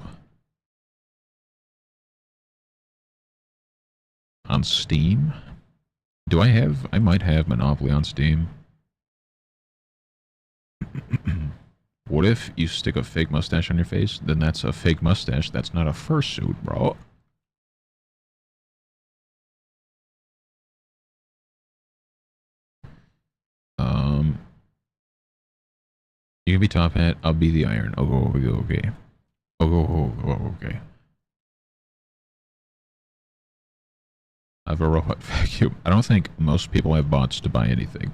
S1: On Steam? Do I have... I might have Monopoly on Steam. What if you stick a fake mustache on your face? Then that's a fake mustache. That's not a fursuit, bro. You can be top hat. I'll be the iron. Oh, okay. Oh, okay. I have a robot vacuum. I don't think most people have bots to buy anything.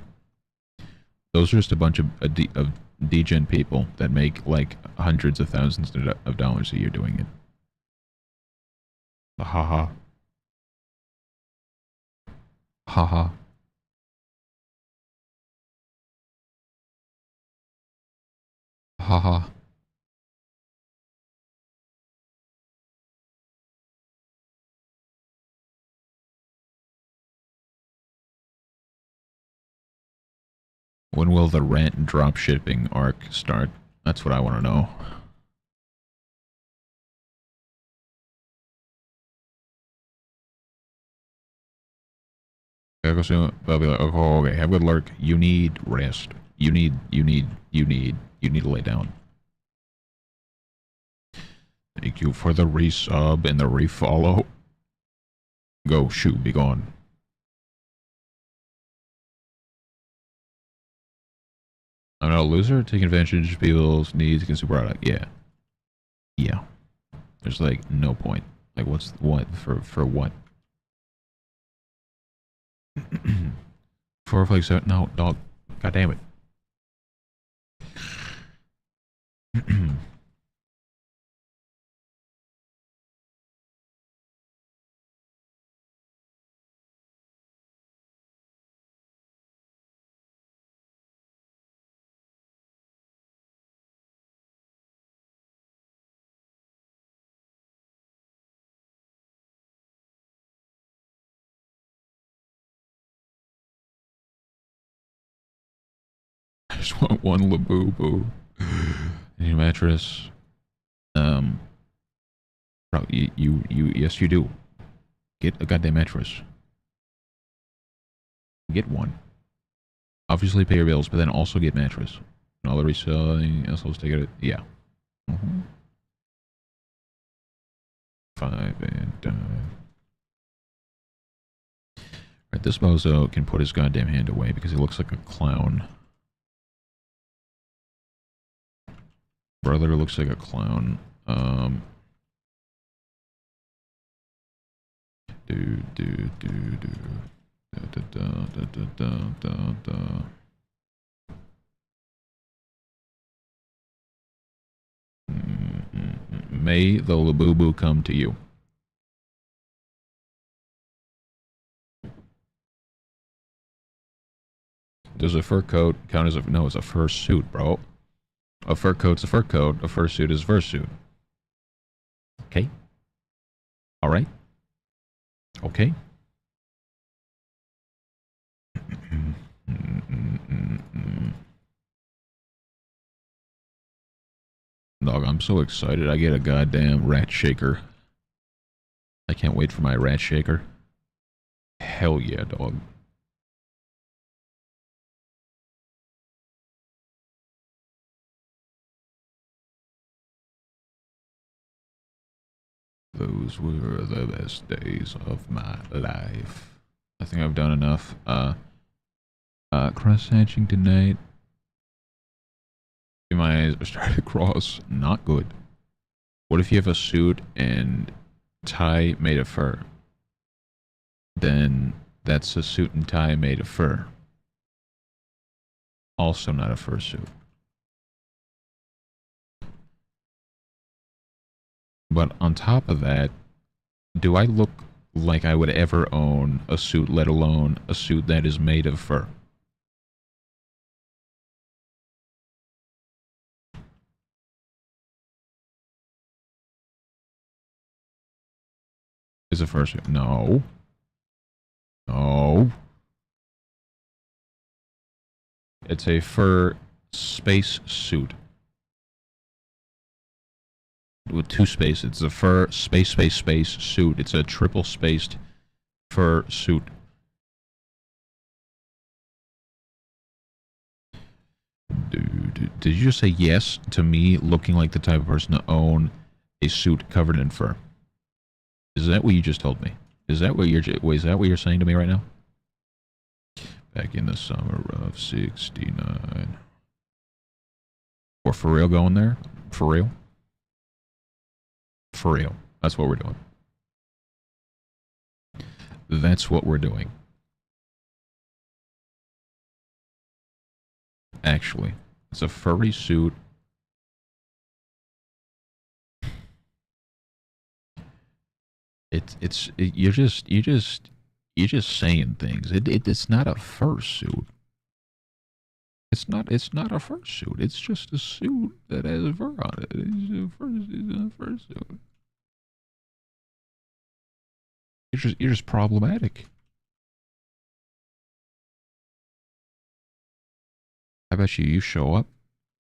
S1: Those are just a bunch of degen people that make like hundreds of thousands of dollars a year doing it. Haha. Haha. Haha. When will the rent drop shipping arc start? That's what I want to know. I'll be like, oh, okay, have a good lurk. You need rest. You need to lay down. Thank you for the resub and the refollow. Go, shoot, be gone. I'm not a loser. Taking advantage of people's needs against a product. Yeah. Yeah. There's like no point. Like what's what for what? 4 flakes out. No, dog. God damn it. I just want one Labubu. Need a mattress. Bro, yes, you do. Get a goddamn mattress. Get one. Obviously, pay your bills, but then also get mattress. And all the reselling, assholes take it. Yeah. 5 and Alright, this bozo can put his goddamn hand away because he looks like a clown. Brother looks like a clown. May the Labubu come to you. Does a fur coat count as a... No, it's a fur suit, bro. A fur coat's a fur coat. A fursuit is a fursuit. Okay. Alright. Okay. Dog, I'm so excited. I get a goddamn rat shaker. I can't wait for my rat shaker. hell yeah, dog. Those were the best days of my life. I think I've done enough. Cross-hatching tonight. My eyes are starting to cross. Not good. What if you have a suit and tie made of fur? Then that's a suit and tie made of fur. Also not a fursuit. But on top of that, do I look like I would ever own a suit, let alone a suit that is made of fur? Is a fursuit? No. No. It's a fur space suit. With two spaces. It's a fur space suit. It's a triple spaced fur suit. Dude, did you just say yes to me looking like the type of person to own a suit covered in fur? Is that what you just told me? Is that what you're saying to me right now? Back in the summer of '69. We're for real going there? For real? For real. That's what we're doing. That's what we're doing. Actually, it's a furry suit. You're just saying things. It's not a fursuit. It's not a fursuit. It's just a suit that has fur on it. It's a fursuit. You're just problematic. How about you show up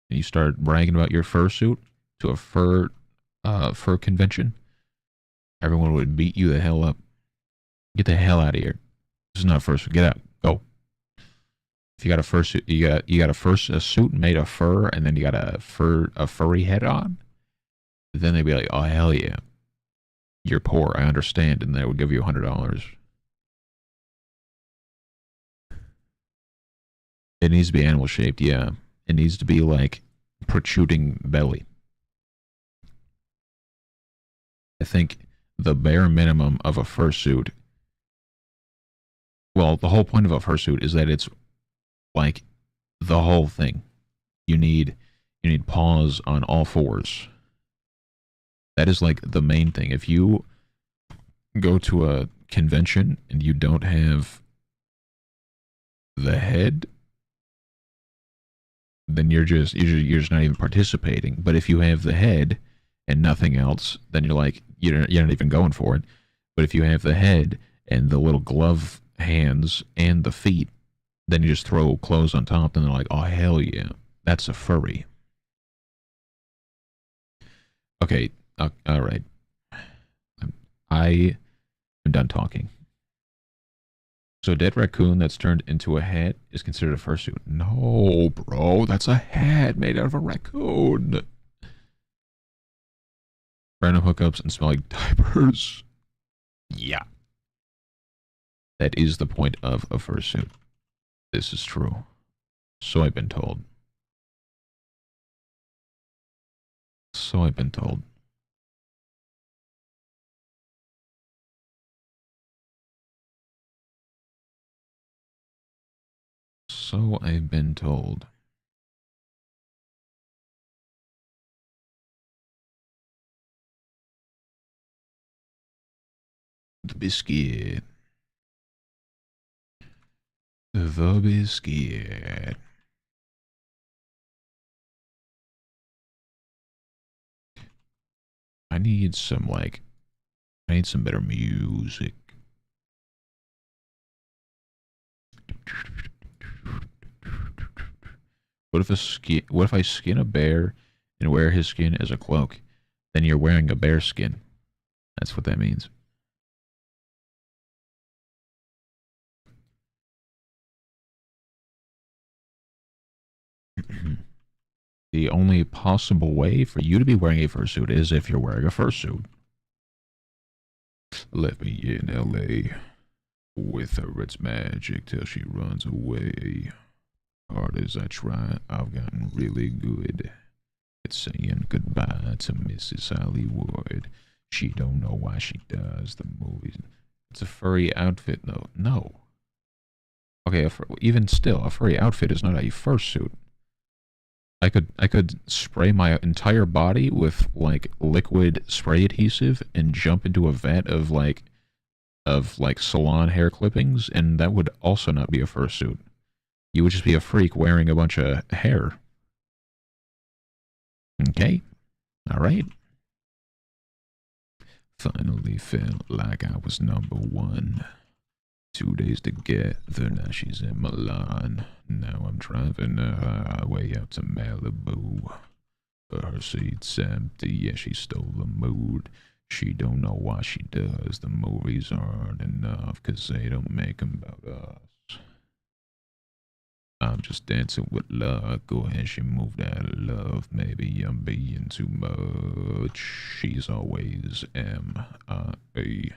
S1: and you start bragging about your fursuit to a fur convention? Everyone would beat you the hell up. Get the hell out of here. This is not a fursuit. Get out. Go. If you got a fursuit, you got a suit made of fur, and then you got a furry head on. Then they'd be like, "Oh hell yeah, you're poor. I understand," and they would give you $100. It needs to be animal shaped. Yeah, it needs to be like protruding belly. I think the bare minimum of a fursuit. Well, the whole point of a fursuit is that it's like the whole thing. You need paws on all fours. That is like the main thing. If you go to a convention and you don't have the head, then you're just not even participating. But if you have the head and nothing else, then you're not even going for it. But if you have the head and the little glove hands and the feet, then you just throw clothes on top, and they're like, "Oh hell yeah, that's a furry." Okay, all right. I am done talking. So, a dead raccoon that's turned into a hat is considered a fursuit. No, bro, that's a hat made out of a raccoon. Random hookups and smelling diapers. Yeah, that is the point of a fursuit. This is true. So I've been told. So I've been told. So I've been told. The biscuit. The biscuit. I need some better music. What if I skin a bear and wear his skin as a cloak? Then you're wearing a bear skin. That's what that means. The only possible way for you to be wearing a fursuit is if you're wearing a fursuit. Let me in, L.A. With her, it's magic till she runs away. Hard as I try, I've gotten really good at saying goodbye to Mrs. Hollywood. She don't know why she does the movies. It's a furry outfit, though. No. Okay, even still, a furry outfit is not a fursuit. I could spray my entire body with like liquid spray adhesive and jump into a vat of like salon hair clippings, and that would also not be a fursuit. You would just be a freak wearing a bunch of hair. Okay, all right. Finally felt like I was #1. 2 days together, now she's in Milan. Now I'm driving her highway out to Malibu. Her seat's empty, yeah, she stole the mood. She don't know why she does. The movies aren't enough, 'cause they don't make 'em about us. I'm just dancing with luck. Go ahead, she moved out of love. Maybe I'm being too much. She's always M-I-A.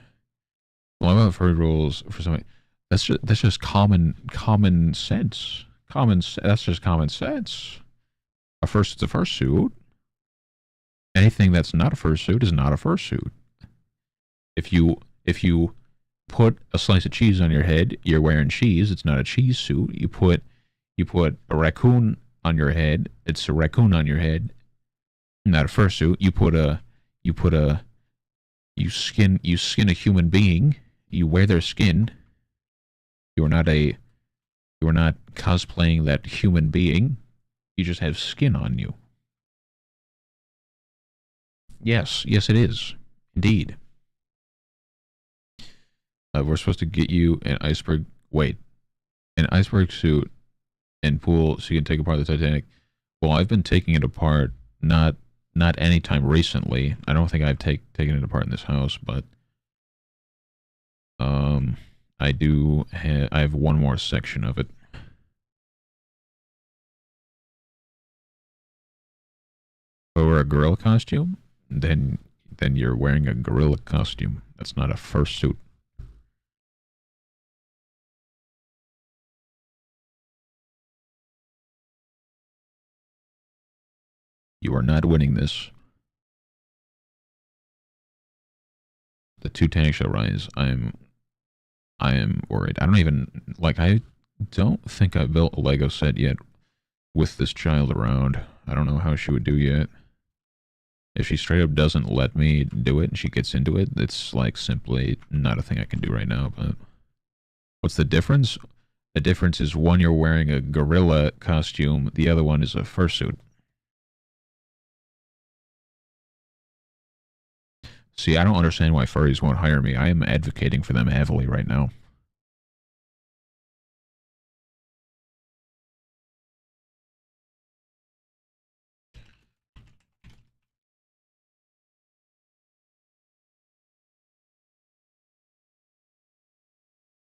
S1: Well, I've heard rules for somebody. That's just common sense. That's just common sense. A fursuit's a fursuit. Anything that's not a fursuit is not a fursuit. If you put a slice of cheese on your head, you're wearing cheese. It's not a cheese suit. You put a raccoon on your head. It's a raccoon on your head. Not a fursuit. You skin a human being. You wear their skin. You are not cosplaying that human being. You just have skin on you. Yes, it is. Indeed. We're supposed to get you an iceberg suit and pool so you can take apart the Titanic. Well, I've been taking it apart, not any time recently. I don't think I've taken it apart in this house, but I have one more section of it. Or a gorilla costume, then you're wearing a gorilla costume. That's not a fursuit. You are not winning this. The Titanic shall rise. I am worried. I don't think I built a Lego set yet with this child around. I don't know how she would do yet. If she straight up doesn't let me do it and she gets into it, it's like simply not a thing I can do right now. But what's the difference? The difference is one you're wearing a gorilla costume, the other one is a fursuit. See, I don't understand why furries won't hire me. I am advocating for them heavily right now.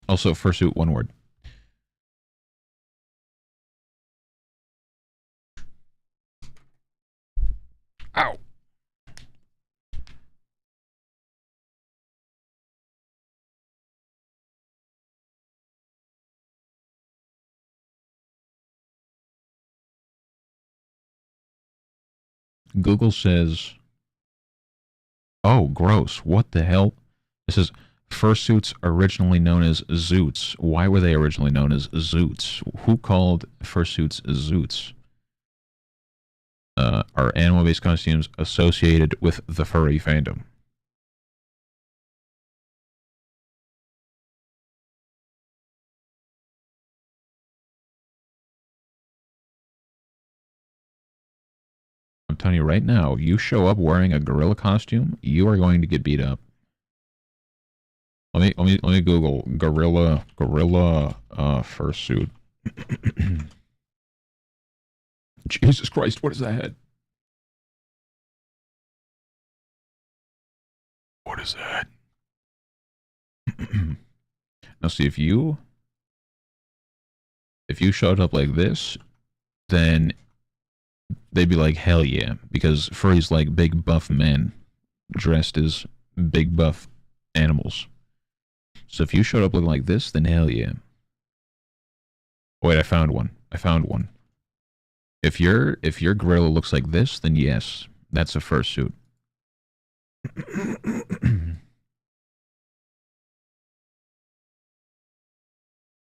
S1: Also, fursuit, one word. Ow! Google says, oh, gross. What the hell? This is fursuits originally known as zoots. Why were they originally known as zoots? Who called fursuits zoots? Are animal-based costumes associated with the furry fandom? I'm telling you right now, you show up wearing a gorilla costume, you are going to get beat up. Let me Google gorilla fursuit. Jesus Christ, what is that? What is that? Now see, if you showed up like this, then they'd be like, hell yeah, because furries like big buff men dressed as big buff animals. So if you showed up looking like this, then hell yeah. Wait, I found one. I found one. If your gorilla looks like this, then yes, that's a fursuit.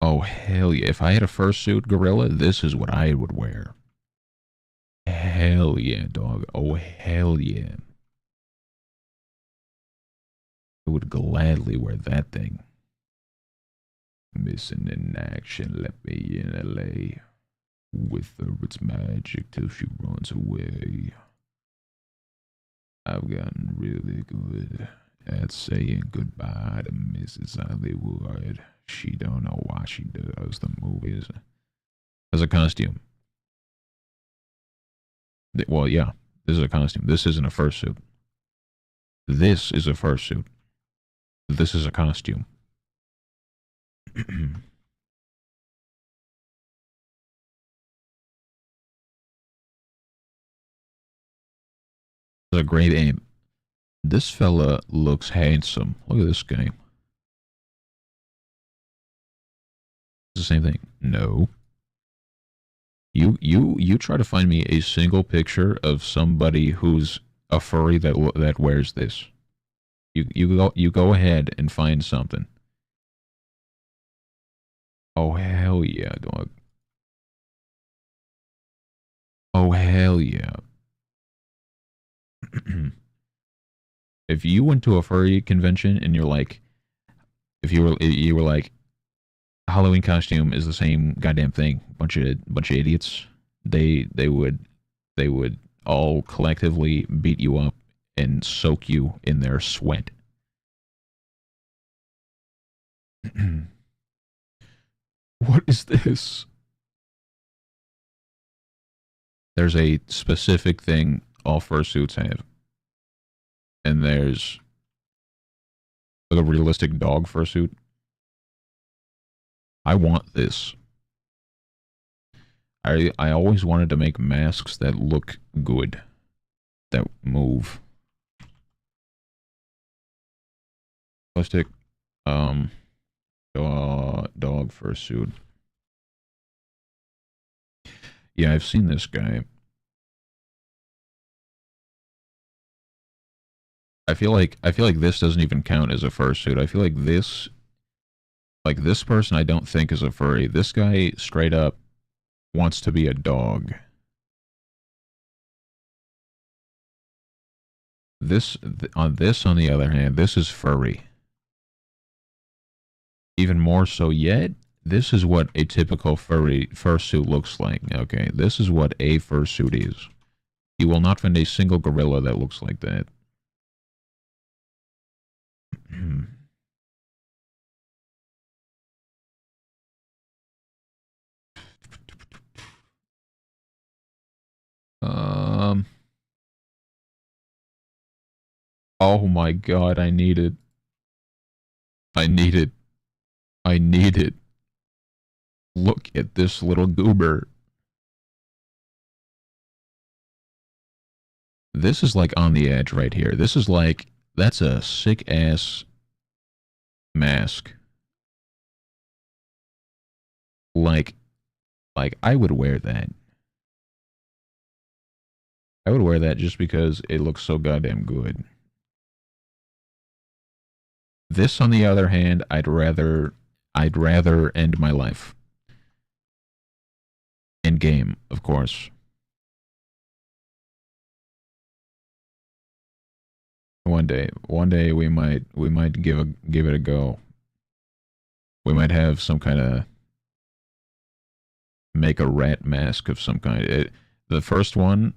S1: Oh hell yeah! If I had a fursuit gorilla, this is what I would wear. Hell yeah, dog. Oh hell yeah! I would gladly wear that thing. Missing in action, let me in LA. With her, it's magic till she runs away. I've gotten really good at saying goodbye to Mrs. Hollywood. She don't know why she does the movies. As a costume. Well, yeah, this is a costume. This isn't a fursuit. This is a fursuit. This is a costume. It's a great aim. This fella looks handsome. Look at this guy. It's the same thing. No. You try to find me a single picture of somebody who's a furry that wears this. You go ahead and find something. Oh hell yeah, dog. Oh hell yeah. If you went to a furry convention and you're like, if you were like, Halloween costume is the same goddamn thing. Bunch of idiots. They would all collectively beat you up and soak you in their sweat. What is this? There's a specific thing all fursuits have, and there's like a realistic dog fursuit. I want this. I always wanted to make masks that look good, that move. Plastic, um, dog fursuit. Yeah, I've seen this guy. I feel like this doesn't even count as a fursuit. I feel like this person I don't think is a furry. This guy straight up wants to be a dog. On the other hand, this is furry. Even more so yet, this is what a typical furry fursuit looks like. Okay, this is what a fursuit is. You will not find a single gorilla that looks like that. um. Oh my god, I need it. I need it. I need it. Look at this little goober. This is like on the edge right here. This is like, that's a sick ass mask. Like, like I would wear that. I would wear that just because it looks so goddamn good. This, on the other hand, I'd rather end my life. In game, of course. One day we might give it a go. We might have some kind of make a rat mask of some kind. The first one,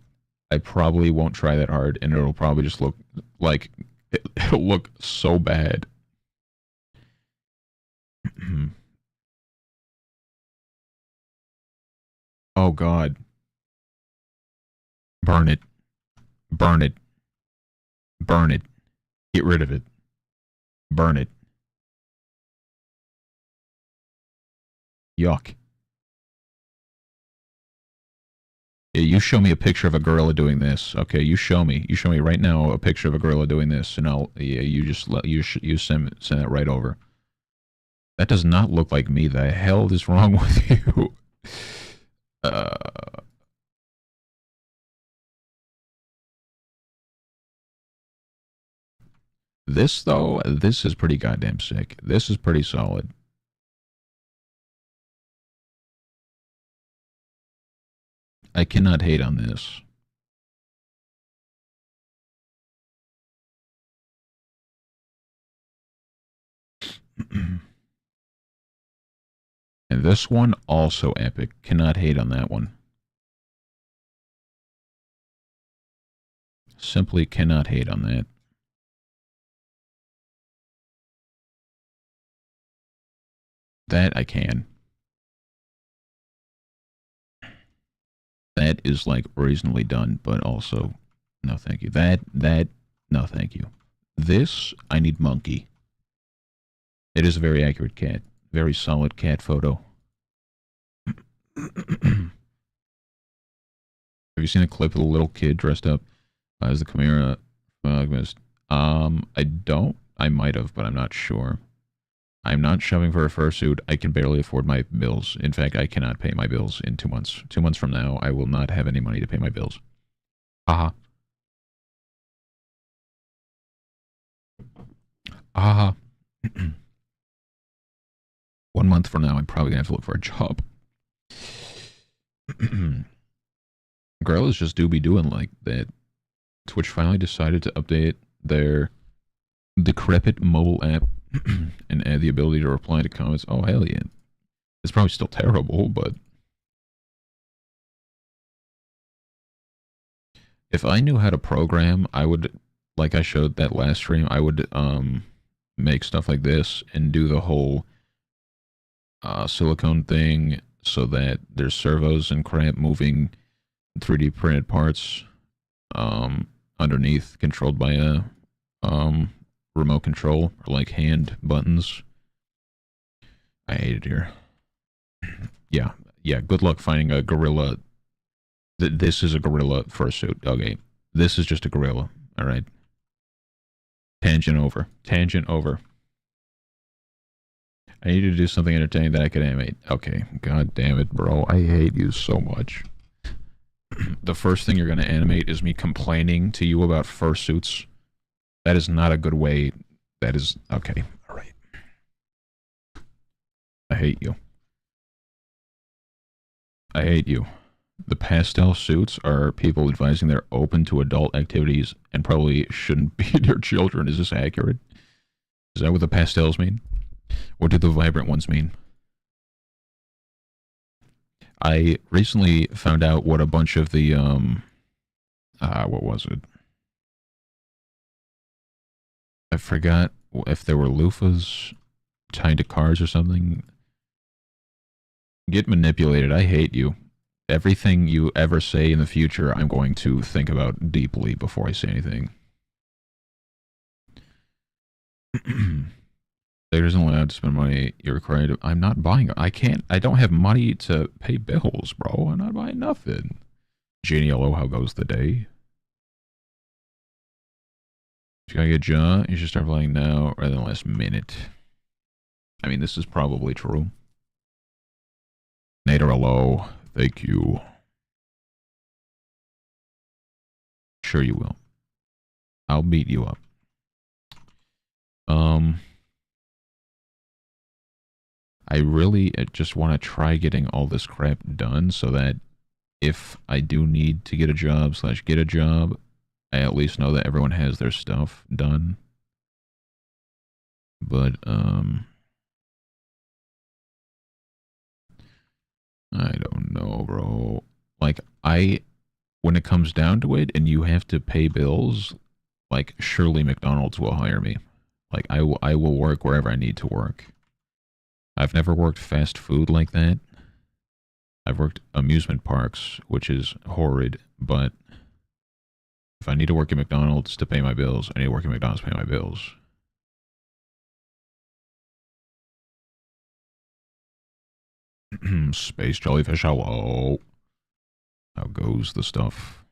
S1: I probably won't try that hard, and it'll probably just look like it'll look so bad. Oh God, burn it, burn it, burn it, get rid of it, burn it. Yuck. Yeah, you show me a picture of a gorilla doing this. Okay, you show me. You show me right now a picture of a gorilla doing this, and I'll. Yeah, you just let you send it right over. That does not look like me. The hell is wrong with you? Uh, this though, this is pretty goddamn sick. This is pretty solid. I cannot hate on this. And this one also epic. Cannot hate on that one. Simply cannot hate on that. That I can. That is like reasonably done, but also no thank you. That no thank you. This I need monkey. It is a very accurate cat. Very solid cat photo. Have you seen a clip of the little kid dressed up as the Chimera Phagmist? I don't. I might have, but I'm not sure. I'm not shopping for a fursuit. I can barely afford my bills. In fact, I cannot pay my bills in 2 months. 2 months from now, I will not have any money to pay my bills. Haha. Haha. 1 month from now, I'm probably gonna have to look for a job. Girl is just do be doing like that. Twitch finally decided to update their decrepit mobile app and add the ability to reply to comments. Oh, hell yeah. It's probably still terrible, but if I knew how to program, I would, like I showed that last stream, I would make stuff like this and do the whole silicone thing so that there's servos and crap moving 3D printed parts underneath, controlled by a remote control or like hand buttons. I hate it here. Yeah, yeah. Good luck finding a gorilla. This is a gorilla fursuit. Okay, this is just a gorilla. All right. Tangent over. Tangent over. I need to do something entertaining that I can animate. Okay. God damn it, bro. I hate you so much. The first thing you're going to animate is me complaining to you about fursuits. That is not a good way. That is... Okay. All right. I hate you. I hate you. The pastel suits are people advising they're open to adult activities and probably shouldn't be their children. Is this accurate? Is that what the pastels mean? What do the vibrant ones mean? I recently found out what a bunch of the, what was it? I forgot if there were loofahs tied to cars or something. Get manipulated. I hate you. Everything you ever say in the future, I'm going to think about deeply before I say anything. There isn't allowed to spend money you're required to. I'm not buying. I can't. I don't have money to pay bills, bro. I'm not buying nothing. Genial, how goes the day? If you gotta get a job, you should start playing now rather than last minute. I mean, this is probably true. Nader, hello. Thank you. Sure you will. I'll beat you up. I really just want to try getting all this crap done so that if I do need to get a job / get a job, I at least know that everyone has their stuff done. But, I don't know, bro. Like, when it comes down to it and you have to pay bills, like, surely McDonald's will hire me. Like, I will work wherever I need to work. I've never worked fast food like that. I've worked amusement parks, which is horrid, but if I need to work at McDonald's to pay my bills, I need to work at McDonald's to pay my bills. Space jellyfish, hello. How goes the stuff?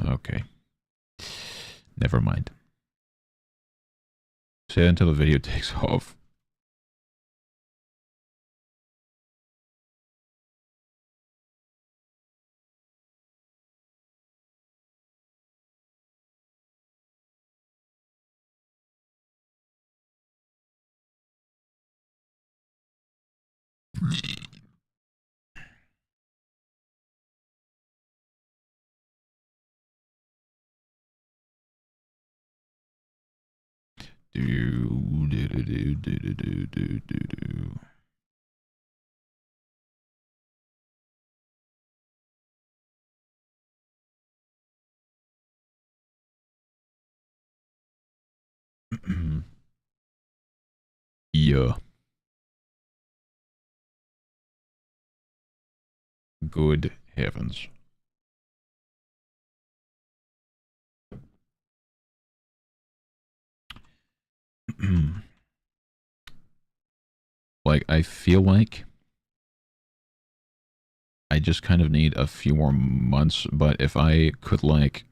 S1: Okay. Never mind. Say until the video takes off. Do do do do do do do do. Yeah. Good heavens. Like, I feel like I just kind of need a few more months, but if I could, like,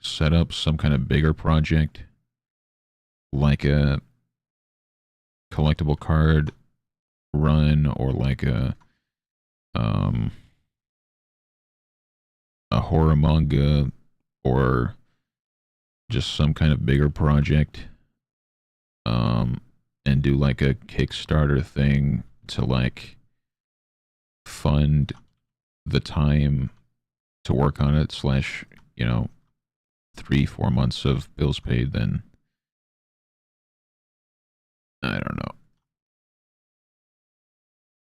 S1: set up some kind of bigger project, like a collectible card run or like um a horror manga or just some kind of bigger project, um and do like a Kickstarter thing to like fund the time to work on it slash, you know, 3-4 months of bills paid, then I don't know.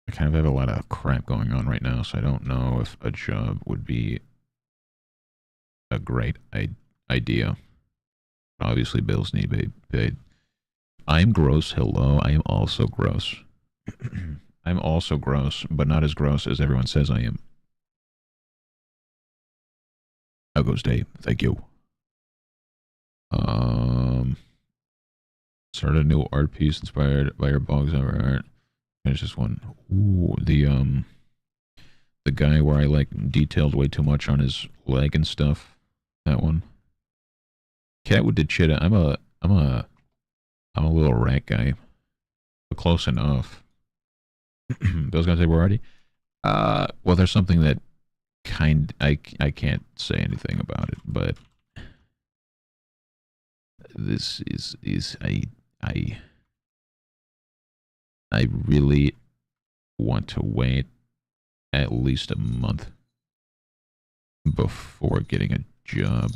S1: I kind of have a lot of crap going on right now, so I don't know if a job would be a great idea. Obviously, bills need to be paid. I'm gross. Hello, I am also gross. I'm also gross, but not as gross as everyone says I am. How goes Dave? Thank you. Um, Start a new art piece inspired by your bogs over art. Finish this one. Ooh, the guy where I like detailed way too much on his leg and stuff. That one. Catwood did shit. I'm a little rat guy. But close enough. Bill's gonna say we're already. Well, there's something that I can't say anything about it, but this is I I really want to wait at least a month before getting a job.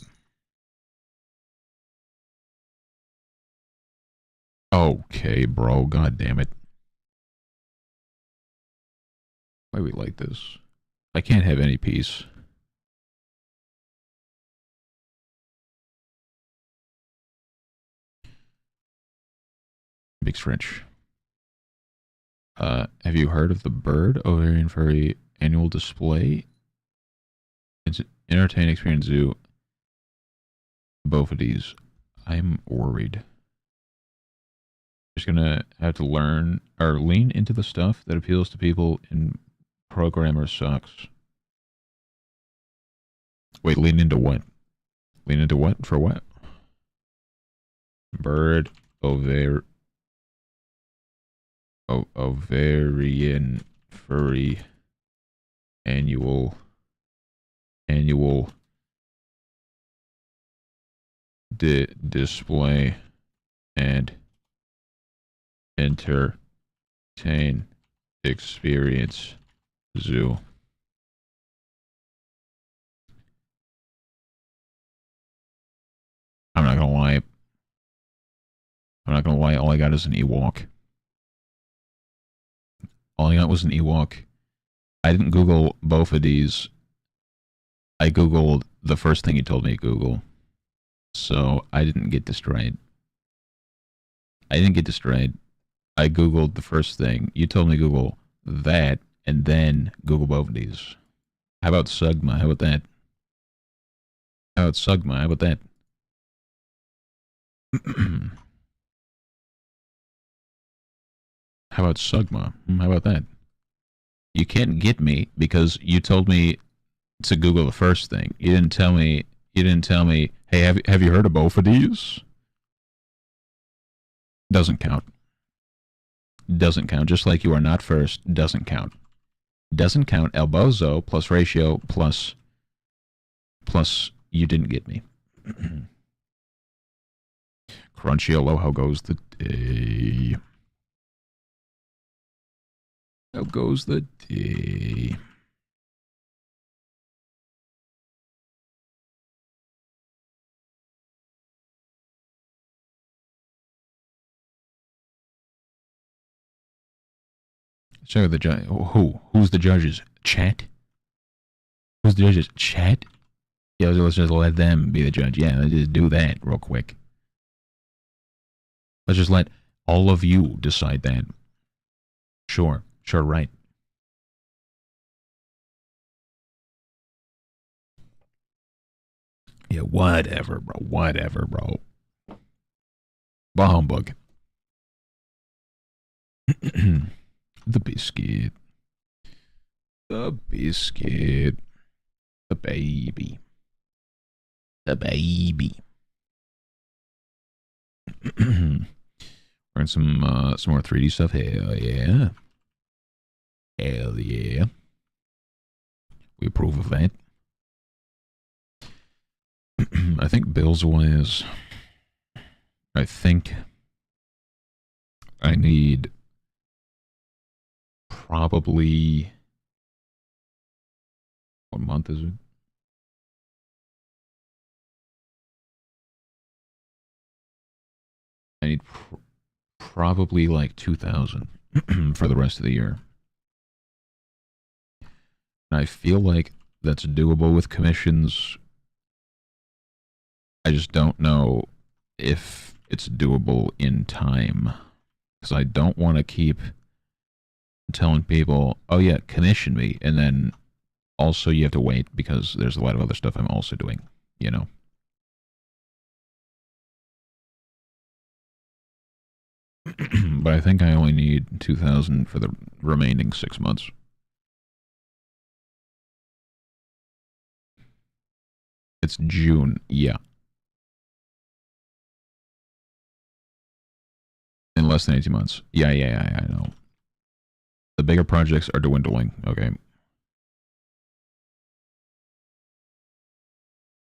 S1: Okay, bro. God damn it. Why we like this? I can't have any peace. Big stretch. Have you heard of the Bird Ovarian Furry annual display? It's an entertaining experience zoo. Both of these. I'm worried. Just gonna have to learn or lean into the stuff that appeals to people in programmer sucks. Wait, lean into what? Lean into what? For what? Bird over ovarian furry annual display and entertain experience zoo. I'm not gonna lie. I'm not gonna lie. All I got is an Ewok. All I got was an Ewok. I didn't Google both of these. I Googled the first thing you told me to Google. So I didn't get distrayed. I didn't get distrayed. I Googled the first thing. You told me to Google that and then Google both of these. How about Sugma? How about that? How about Sugma? How about that? How about Sugma? How about that? You can't get me because you told me to Google the first thing. You didn't tell me. You didn't tell me. Hey, have you heard of both of these? Doesn't count. Doesn't count. Just like you are not first. Doesn't count. Doesn't count. Elbozo plus ratio plus you didn't get me. Crunchy, hello. How goes the day? How goes the day? So the judge. Who's the judges? Chat. Who's the judges? Chat. Yeah, let's just let them be the judge. Yeah, let's just do that real quick. Let's just let all of you decide that. Sure, right. Yeah, whatever, bro. Whatever, bro. Bah humbug. The biscuit. The biscuit. The baby. The baby. Learn some more 3D stuff. Hell yeah. Hell yeah. We approve of that. I think bills wise, I think I need probably, what month is it? I need probably like 2,000 for the rest of the year. And I feel like that's doable with commissions. I just don't know if it's doable in time. Because I don't want to keep telling people, oh yeah, commission me. And then also you have to wait because there's a lot of other stuff I'm also doing, you know? But I think I only need 2,000 for the remaining 6 months. It's June, yeah. In less than 18 months. Yeah, I know. The bigger projects are dwindling, okay?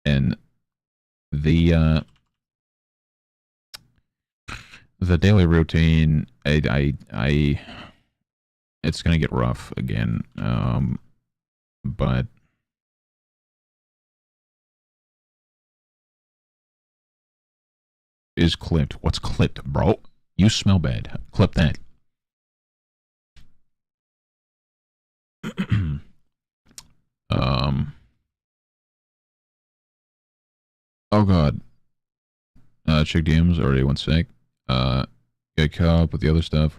S1: And the daily routine, I it's gonna get rough again. But is clipped. What's clipped, bro? You smell bad. Clip that. Oh god. Check DMs already 1 sec. Get caught up with the other stuff.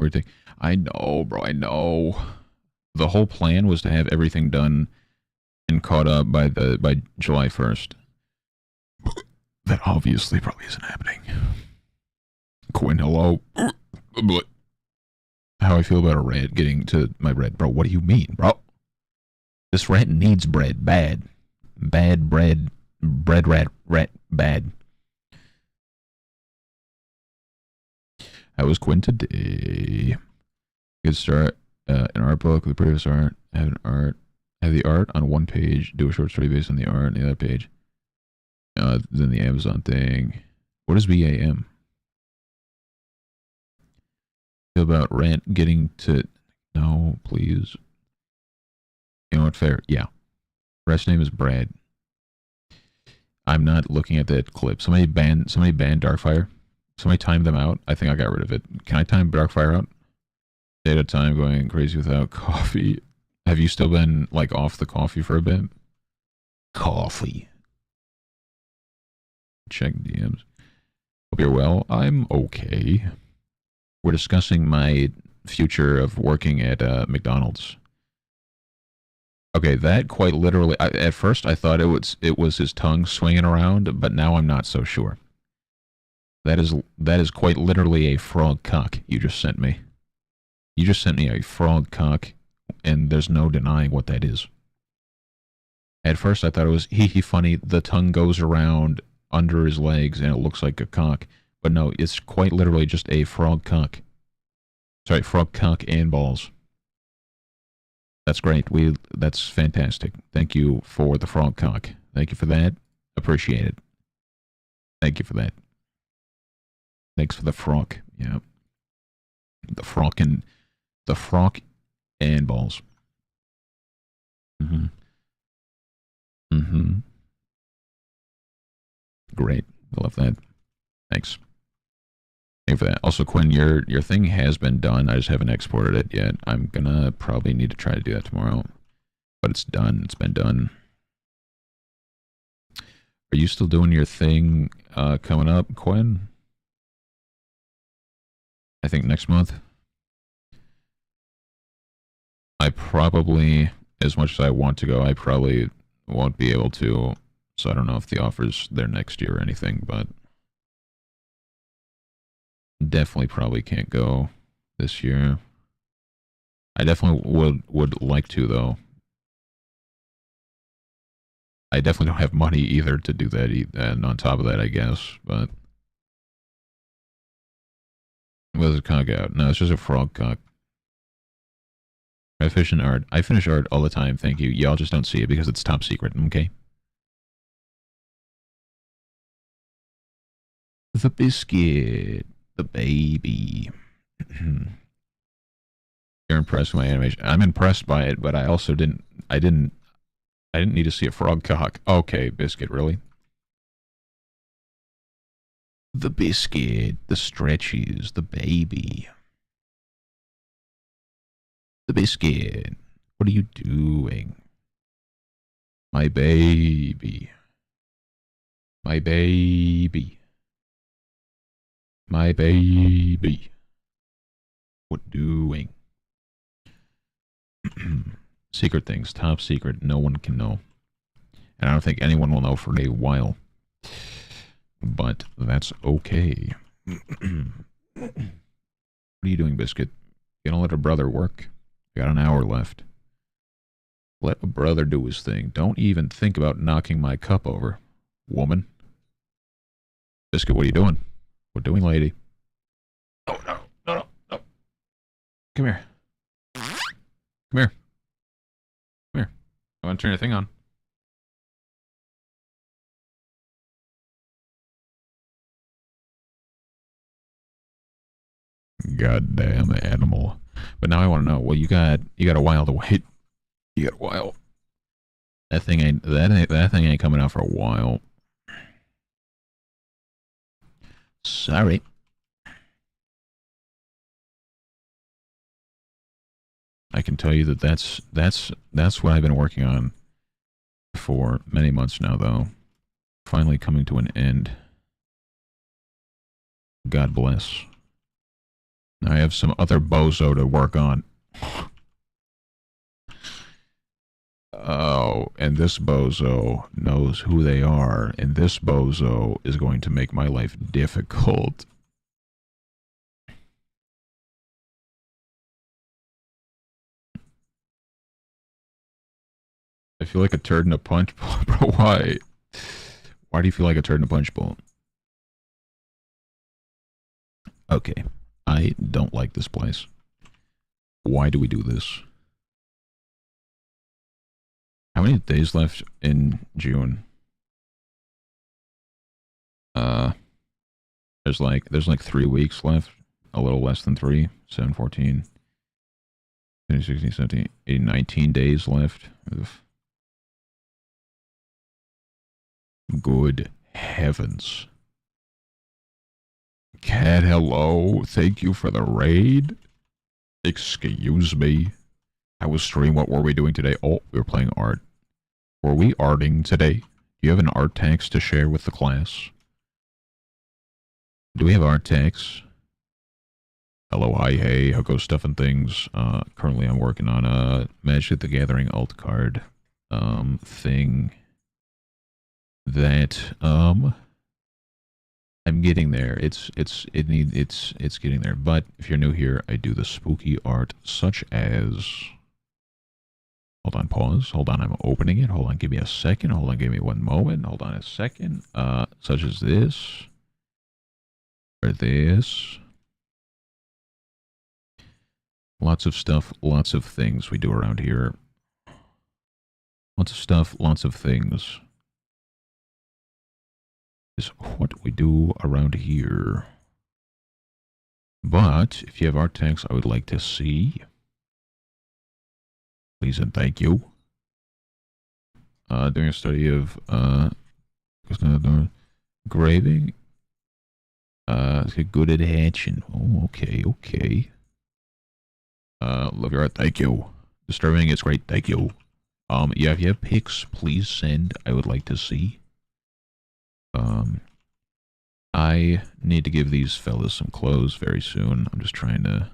S1: I know, bro. I know. The whole plan was to have everything done and caught up by July 1st. That obviously probably isn't happening. Quinn, hello. How I feel about a rat getting to my bread, bro? What do you mean, bro? This rat needs bread, bad, bad bread, rat, bad. How was Quinn today? Good start. An art book with the previous art. Have the art on one page. Do a short story based on the art on the other page. Then the Amazon thing. What is BAM? Feel about rant getting to. No, please. You know what? Fair. Yeah. Rest name is Brad. I'm not looking at that clip. Somebody banned Darkfire. Somebody timed them out. I think I got rid of it. Can I time Darkfire out? Day at a time, going crazy without coffee. Have you still been like off the coffee for a bit? Coffee. Check DMs. Hope you're well. I'm okay. We're discussing my future of working at McDonald's. Okay, that quite literally. At first, I thought it was his tongue swinging around, but now I'm not so sure. That is quite literally a frog cock you just sent me. You just sent me a frog cock, and there's no denying what that is. At first, I thought it was hee hee funny. The tongue goes around under his legs, and it looks like a cock. But no, it's quite literally just a frog cock. Sorry, frog cock and balls. That's great. That's fantastic. Thank you for the frog cock. Thank you for that. Appreciate it. Thank you for that. Thanks for the frock. Yeah. The frock and balls. Mm-hmm. Mm-hmm. Great. I love that. Thanks. Thank you for that. Also, Quinn, your thing has been done. I just haven't exported it yet. I'm gonna probably need to try to do that tomorrow. But it's done. It's been done. Are you still doing your thing coming up, Quinn? I think next month. I probably, as much as I want to go, I probably won't be able to. So I don't know if the offer's there next year or anything, but definitely probably can't go this year. I definitely would like to, though. I definitely don't have money either to do that, and on top of that, I guess, but what does a cock out? No, it's just a frog cock. I finish art. I finish art all the time, thank you. Y'all just don't see it because it's top secret, okay? The biscuit. The baby. You're impressed with my animation. I'm impressed by it, but I also didn't need to see a frog cock. Okay, biscuit, really? The biscuit, the stretches, the baby. The biscuit. What are you doing? My baby. My baby. My baby. What doing? Secret things, top secret, no one can know. And I don't think anyone will know for a while. But that's okay. What are you doing, Biscuit? You gonna let a brother work? You got an hour left. Let a brother do his thing. Don't even think about knocking my cup over, woman. Biscuit, what are you doing? What doing, lady? Oh, no, no, no, no. Come here. Come here. Come here. I want to turn your thing on. Goddamn animal. But now I want to know. Well, you got a while to wait. You got a while. That thing ain't coming out for a while. Sorry. I can tell you that that's what I've been working on for many months now, though. Finally coming to an end. God bless. Now I have some other bozo to work on. Oh, and this bozo knows who they are, and this bozo is going to make my life difficult. I feel like a turd in a punch bowl, bro. Why? Why do you feel like a turd in a punch bowl? Okay, I don't like this place. Why do we do this? How many days left in June? There's like 3 weeks left. A little less than 3. 7, 14, 15, 16, 17, 18, 19 days left. Oof. Good heavens. Cat, hello. Thank you for the raid. Excuse me. I was streaming. What were we doing today? Oh, we were playing art. Were we arting today? Do you have an art text to share with the class? Do we have art text? Hello, hi, hey, how goes stuff and things? Currently I'm working on a Magic the Gathering alt card, thing that, I'm getting there. It's getting there. But if you're new here, I do the spooky art such as. Hold on, pause. Hold on, I'm opening it. Hold on, give me a second. Hold on, give me one moment. Hold on a second. Such as this. Or this. Lots of stuff, lots of things we do around here. Lots of stuff, lots of things. Is what we do around here. But if you have art text I would like to see, please and thank you. Doing a study of graving. Good at hatching. Oh, okay, okay. Love your art, thank you. Disturbing, it's great, thank you. Yeah, if you have pics, please send. I would like to see. I need to give these fellas some clothes very soon. I'm just trying to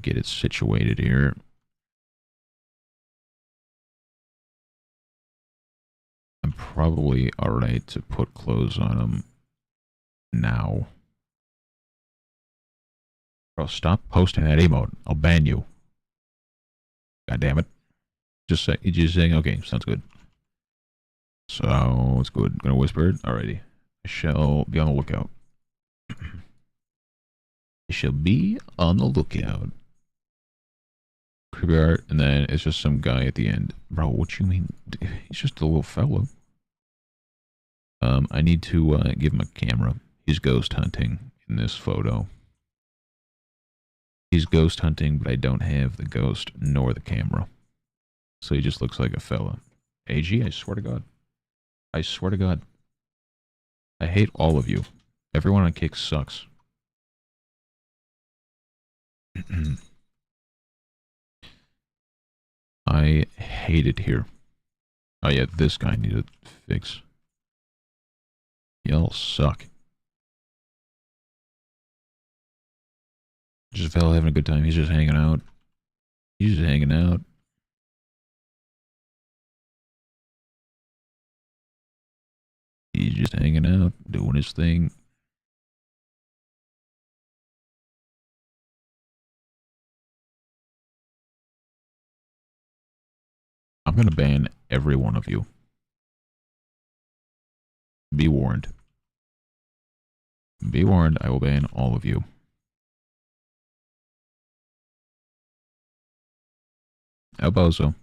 S1: get it situated here. I'm probably alright to put clothes on them now. Bro, stop posting that emote. I'll ban you. God damn it. Just saying, okay, sounds good. So, it's good. Gonna whisper it? Alrighty. I shall be on the lookout. I shall be on the lookout. Creepy art, and then it's just some guy at the end. Bro, what you mean? He's just a little fellow. I need to give him a camera. He's ghost hunting in this photo. He's ghost hunting, but I don't have the ghost nor the camera. So he just looks like a fella. AG, I swear to God. I swear to God. I hate all of you. Everyone on Kick sucks. I hate it here. Oh yeah, this guy needed to fix. Y'all suck. Just a fella having a good time. He's just hanging out. He's just hanging out. He's just hanging out, doing his thing. I'm gonna ban every one of you. Be warned. Be warned, I will ban all of you. El Bozo.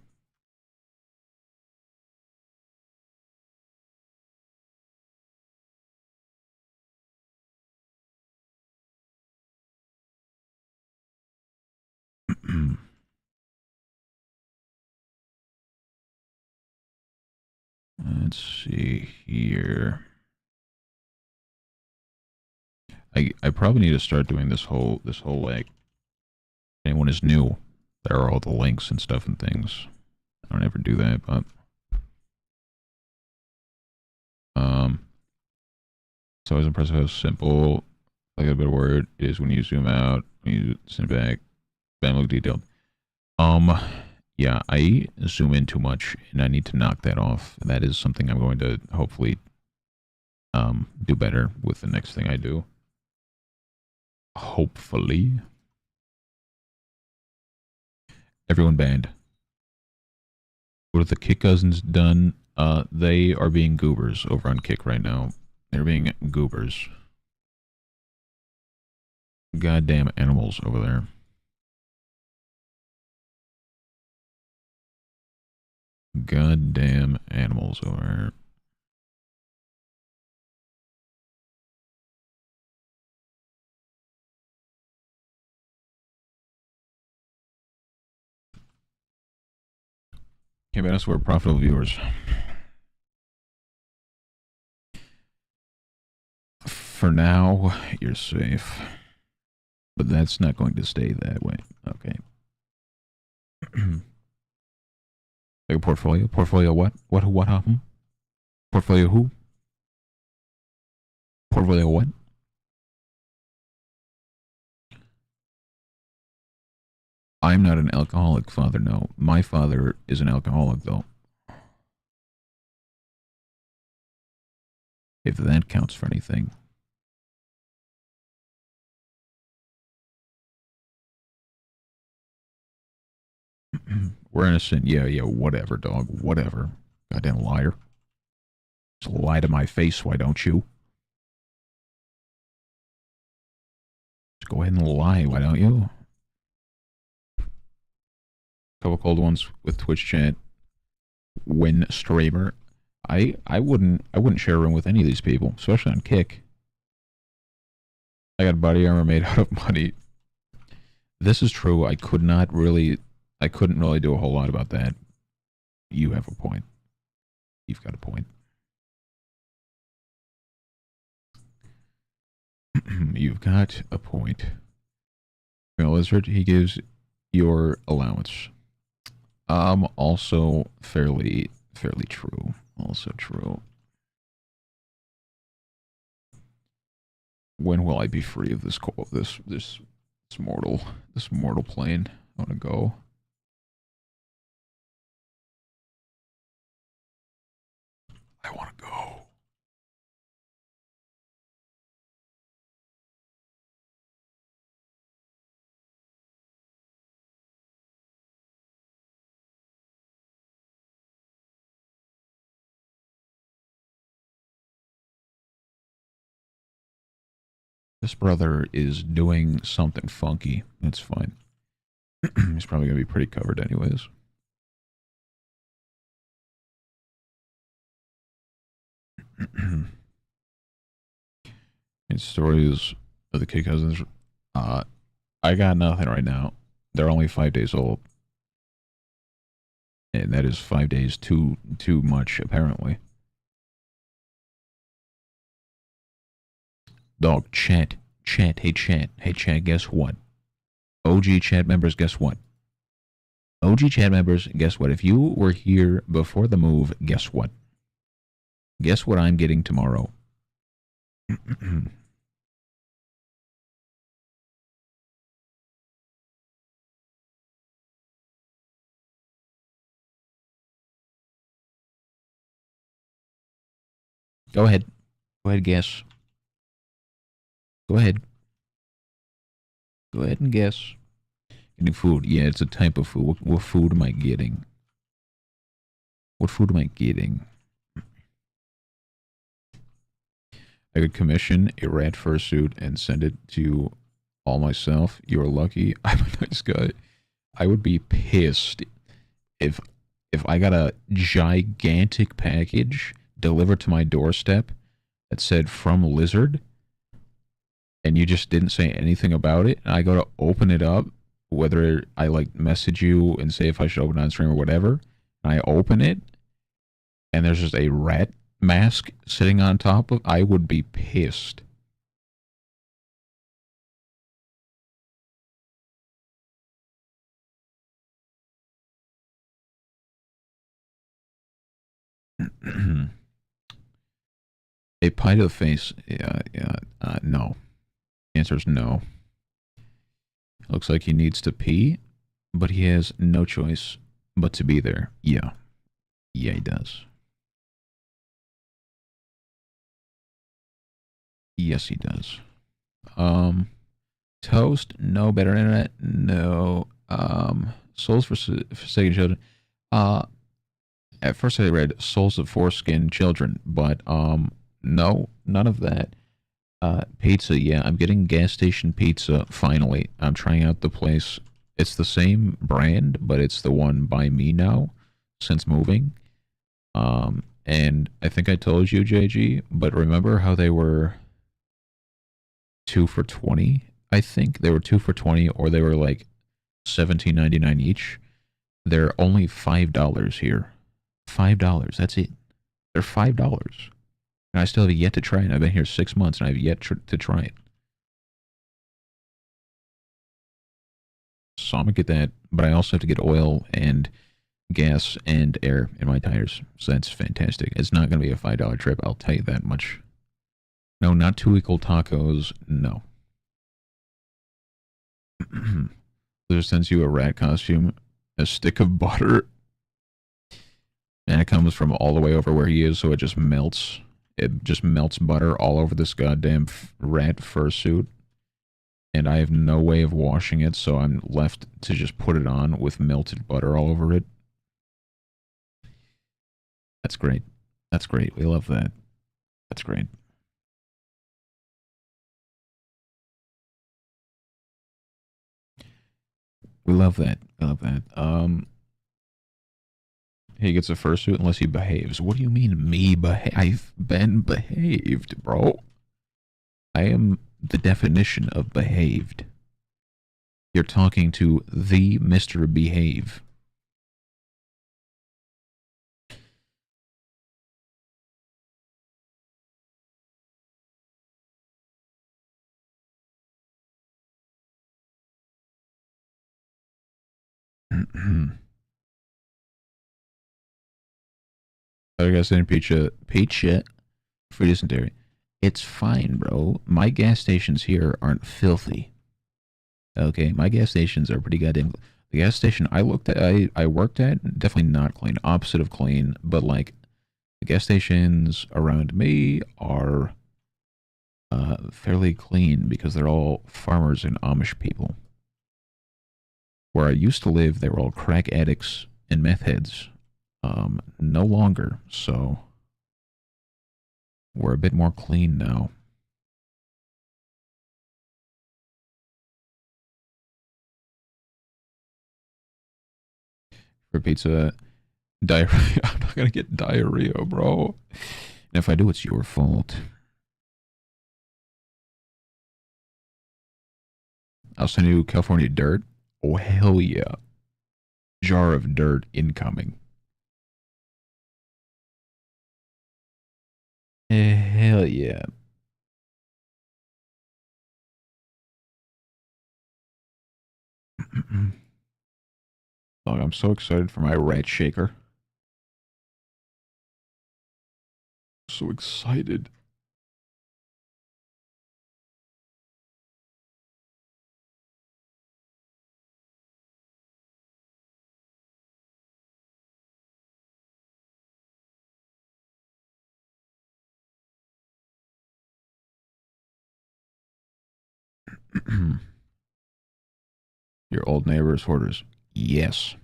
S1: Let's see here. I probably need to start doing this whole like, anyone is new, there are all the links and stuff and things. I don't ever do that, but it's always impressive how simple, like a bit of word is when you zoom out, when you send back, bam, look detailed. Yeah, I zoom in too much, and I need to knock that off. That is something I'm going to hopefully do better with the next thing I do. Hopefully. Everyone banned. What have the Kick Cousins done? They are being goobers over on Kick right now. They're being goobers. Goddamn animals over there. Goddamn animals over there. Can't bet us we're profitable viewers. For now, you're safe. But that's not going to stay that way. Okay. Like a portfolio? Portfolio what? What happened? Portfolio who? Portfolio what? I'm not an alcoholic father, no. My father is an alcoholic, though. If that counts for anything. We're innocent. Yeah, yeah, whatever, dog. Whatever. Goddamn liar. Just lie to my face, why don't you? Just go ahead and lie, why don't you? Couple cold ones with Twitch chat. Win streamer. I wouldn't share a room with any of these people, especially on Kick. I got body armor made out of money. This is true. I couldn't really do a whole lot about that. You have a point. You've got a point. You've got a point. Lizard, he gives your allowance. Also fairly true. Also true. When will I be free of this mortal plane? I want to go. I want to go. This brother is doing something funky. That's fine. He's probably going to be pretty covered anyways. And stories of the Kid Cousins. I got nothing right now. They're only 5 days old. And that is 5 days too much, apparently. Dog, chat, hey chat, guess what? OG chat members, guess what? OG chat members, guess what? If you were here before the move, guess what? Guess what I'm getting tomorrow? Go ahead. Go ahead, guess. Go ahead. Go ahead and guess. Getting food. Yeah, it's a type of food. What food am I getting? What food am I getting? I could commission a rat fursuit and send it to all myself. You're lucky. I'm a nice guy. I would be pissed if I got a gigantic package delivered to my doorstep that said from Lizard and you just didn't say anything about it, and I go to open it up, whether I like message you and say if I should open it on stream or whatever, and I open it and there's just a rat mask sitting on top of, I would be pissed. A pie to the face, no. The answer is no. Looks like he needs to pee, but he has no choice but to be there. Yeah. Yeah, he does. Yes, he does. Toast, no. Better internet, no. Souls for Forsaken Children. At first I read Souls of Foreskin Children, but no, none of that. Pizza, yeah, I'm getting gas station pizza finally. I'm trying out the place. It's the same brand, but it's the one by me now since moving. And I think I told you, JG, but remember how they were 2 for $20? I think they were 2 for $20, or they were like $17.99 each. They're only $5 here. $5. That's it. They're $5. And I still have yet to try it. I've been here 6 months and I've yet to try it. So I'm going to get that, but I also have to get oil and gas and air in my tires. So that's fantastic. It's not going to be a $5 trip, I'll tell you that much. No, not 2 equal tacos. No. There sends you a rat costume, a stick of butter, and it comes from all the way over where he is, so it just melts. it just melts butter all over this goddamn rat fursuit, and I have no way of washing it, so I'm left to just put it on with melted butter all over it. That's great. That's great. We love that. That's great. We love that. I love that. He gets a fursuit unless he behaves. What do you mean, me behave? I've been behaved, bro. I am the definition of behaved. You're talking to the Mr. Behave. I guess in pizza for dysentery. It's fine, bro. My gas stations here aren't filthy. Okay, my gas stations are pretty goddamn. The gas station I worked at, definitely not clean. Opposite of clean, but like the gas stations around me are fairly clean because they're all farmers and Amish people. Where I used to live, they were all crack addicts and meth heads. No longer, so we're a bit more clean now. For pizza, diarrhea. I'm not gonna get diarrhea, bro. And if I do, it's your fault. I'll send you California dirt. Oh, hell yeah. Jar of dirt incoming. Hell yeah. Oh, I'm so excited for my rat shaker. So excited. Your old neighbor's hoarders. Yes.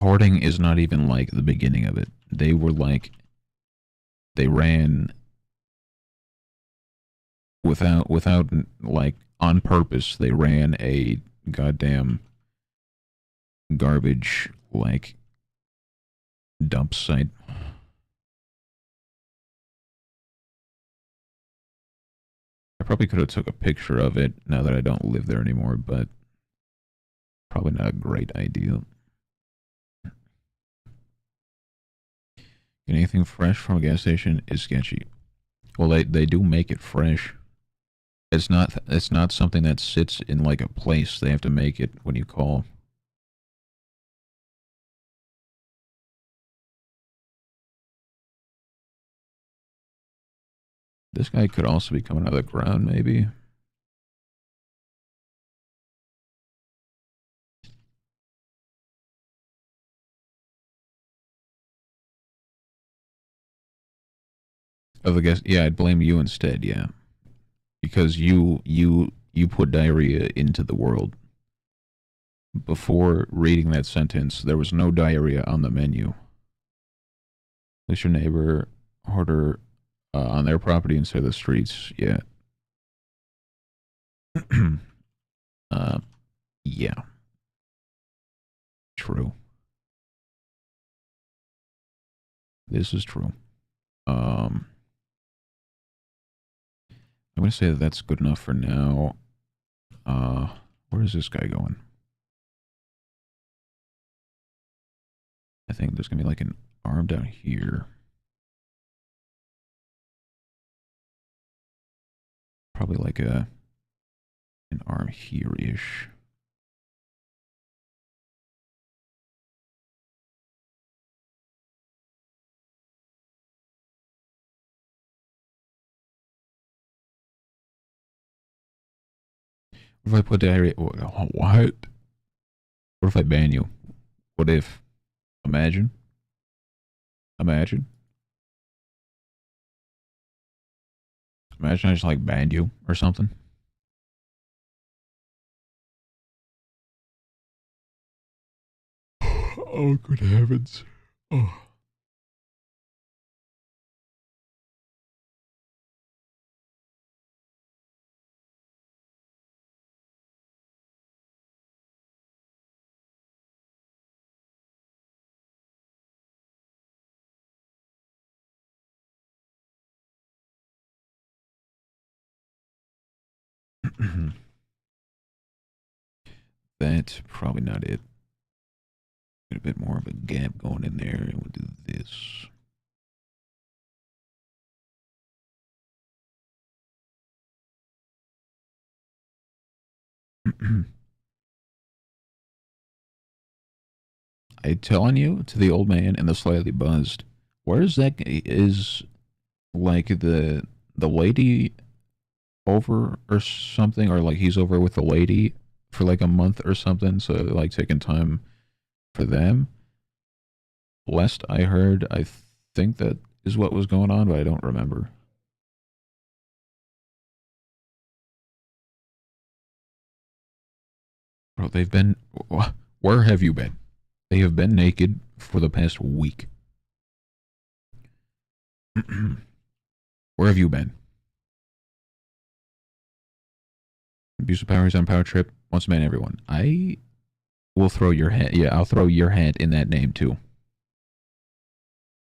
S1: Hoarding is not even like the beginning of it. They were like, they ran without like on purpose. They ran a goddamn garbage like dump site. I probably could have took a picture of it now that I don't live there anymore, but probably not a great idea. Anything fresh from a gas station is sketchy. Well, they do make it fresh. It's not something that sits in like a place. They have to make it when you call. This guy could also be coming out of the ground, maybe. Of the gas, yeah, I'd blame you instead. Yeah, because you put diarrhea into the world. Before reading that sentence, there was no diarrhea on the menu. At least your neighbor hoarder on their property instead of the streets. Yeah. uh, yeah, true. This is true. Um, I'm gonna say that that's good enough for now. Uh, where is this guy going? I think there's gonna be like an arm down here. Probably like an arm here-ish. What if I put diarrhea? What? What if I ban you? What if? Imagine. Imagine. Imagine I just like banned you or something. Oh, good heavens. Oh. That's probably not it. Get a bit more of a gap going in there, and we'll do this. I telling you to the old man and the slightly buzzed. Where is that? Is like the lady over or something, or like he's over with the lady for like a month or something. So like taking time for them. Lest I heard, I think that is what was going on, but I don't remember. Bro, they've been. Where have you been? They have been naked for the past week. Where have you been? Abuse of powers on power trip. Once man, everyone. I will throw your hat. Yeah, I'll throw your hat in that name too.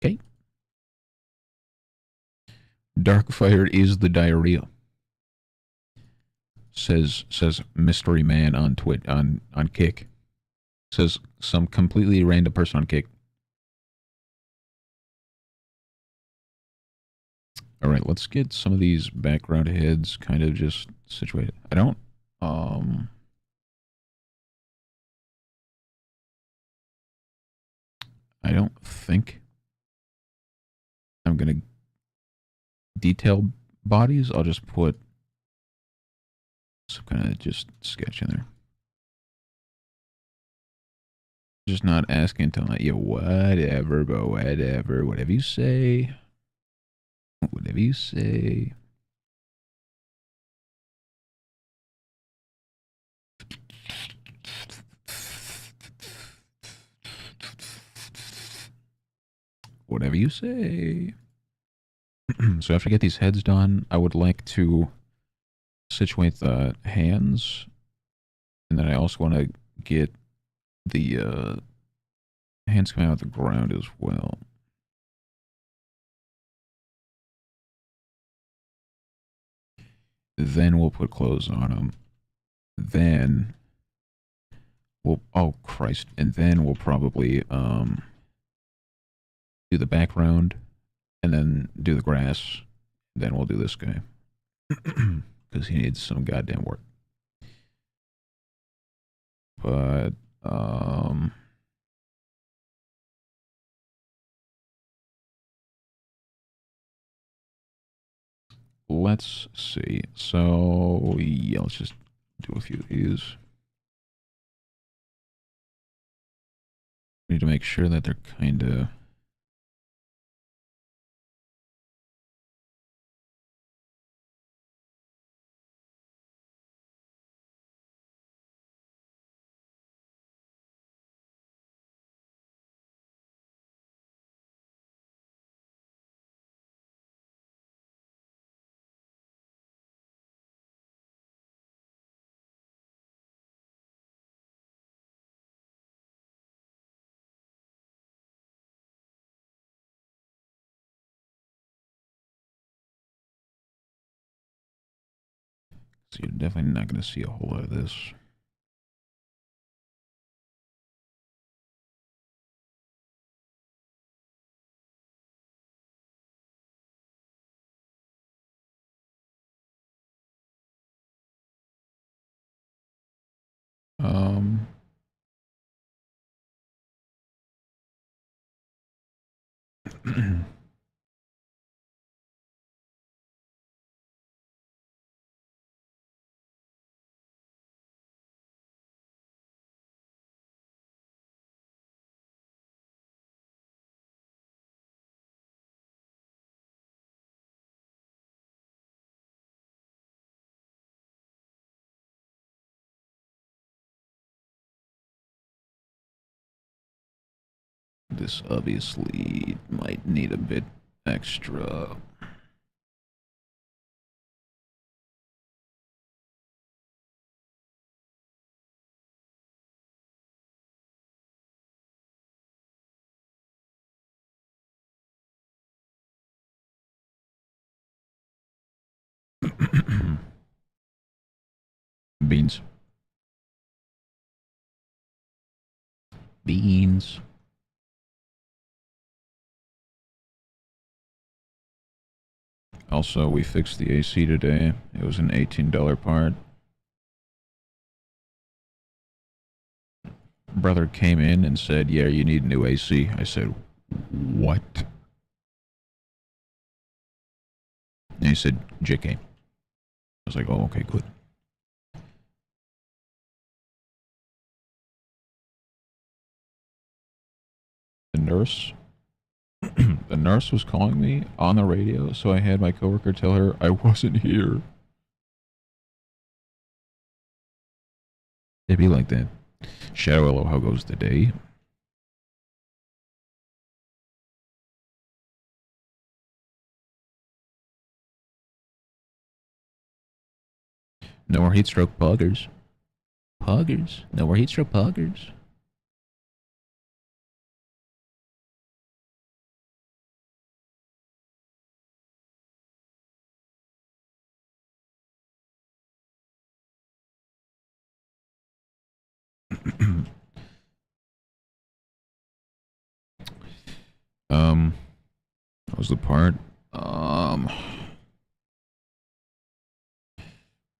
S1: Okay. Darkfire is the diarrhea. Says mystery man on on Kick. Says some completely random person on Kick. All right, let's get some of these background heads kind of just situated. Um I don't think I'm gonna detail bodies. I'll just put some kind of just sketch in there. Just not asking to like, yeah, whatever, but whatever you say, whatever you say. Whatever you say. So after I get these heads done, I would like to situate the hands, and then I also want to get the hands coming out of the ground as well. Then we'll put clothes on them. Then we'll, oh Christ, and then we'll probably do the background, and then do the grass. Then we'll do this guy because he needs some goddamn work. But let's see. So yeah, let's just do a few of these. We need to make sure that they're kind of. So you're definitely not going to see a whole lot of this. Um, This obviously might need a bit extra. Beans. Beans. Also, we fixed the AC today. It was an $18 part. Brother came in and said, "Yeah, you need a new AC." I said, "What?" And he said, "JK." I was like, "Oh, okay, good." The nurse, the nurse was calling me on the radio, so I had my coworker tell her I wasn't here. It'd be like that. Shadow Hello, how goes the day? No more heat stroke puggers. Puggers. No more heat stroke puggers. um, what was the part? Um,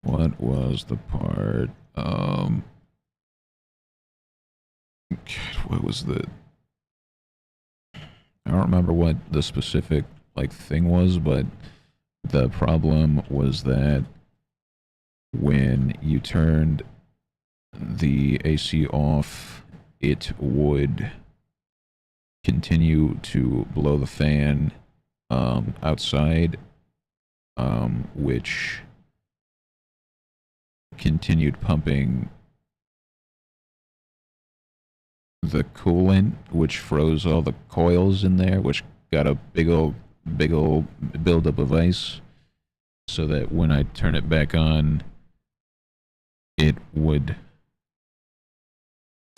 S1: what was the part? What was the? I don't remember what the specific like thing was, but the problem was that when you turned the AC off, it would continue to blow the fan outside, which continued pumping the coolant, which froze all the coils in there, which got a big old buildup of ice, so that when I turn it back on, it would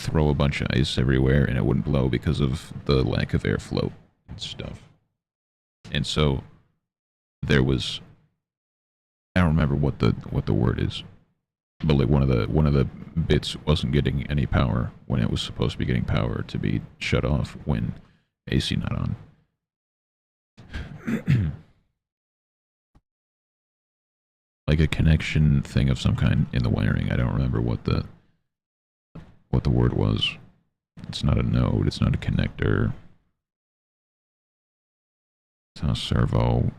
S1: throw a bunch of ice everywhere and it wouldn't blow because of the lack of airflow and stuff. And so there was, I don't remember what the word is, but like one of the bits wasn't getting any power when it was supposed to be getting power to be shut off when AC not on. Like a connection thing of some kind in the wiring. I don't remember what the word was. It's not a node. It's not a connector. It's not a servo.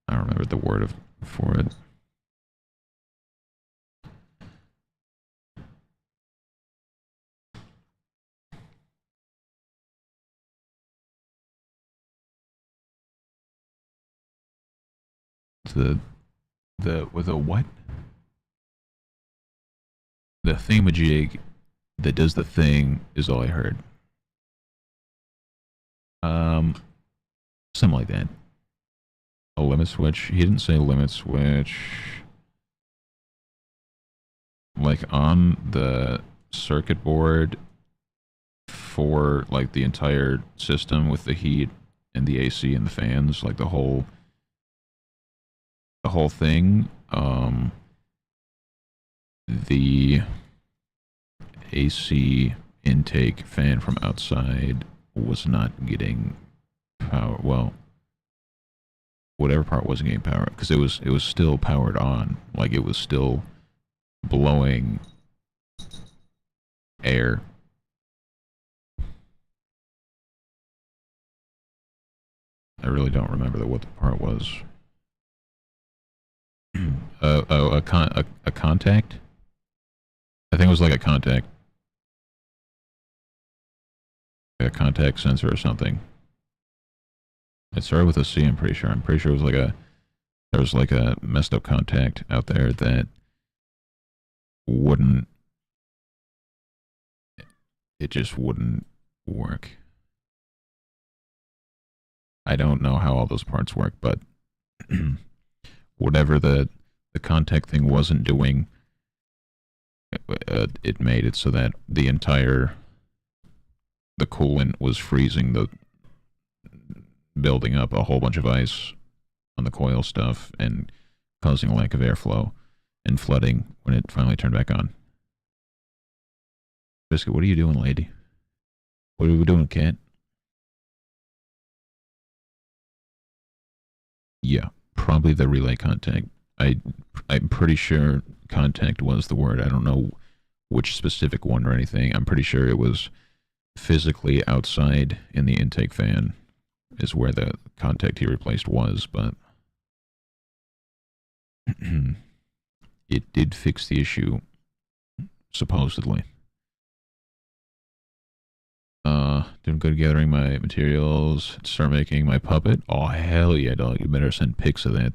S1: I don't remember the word for it. The with a what? The thingamajig that does the thing is all I heard. Um, something like that. A limit switch. He didn't say limit switch. Like on the circuit board for like the entire system with the heat and the AC and the fans, like the whole thing. The AC intake fan from outside was not getting power. Well, whatever part wasn't getting power because it was still powered on. Like it was still blowing air. I really don't remember what the part was. A contact. I think it was like a contact sensor or something. It started with a C. I'm pretty sure. I'm pretty sure it was like a there was like a messed up contact out there that wouldn't. It just wouldn't work. I don't know how all those parts work, but whatever the contact thing wasn't doing, it made it so that the coolant was freezing, the building up a whole bunch of ice on the coil stuff and causing a lack of airflow and flooding when it finally turned back on. Biscuit, what are you doing, lady? What are we doing, cat? Yeah, probably the relay contact. I'm pretty sure contact was the word. I don't know which specific one or anything. I'm pretty sure it was physically outside in the intake fan is where the contact he replaced was, but it did fix the issue, supposedly. Doing good gathering my materials. Start making my puppet. Oh, hell yeah, dog. You better send pics of that.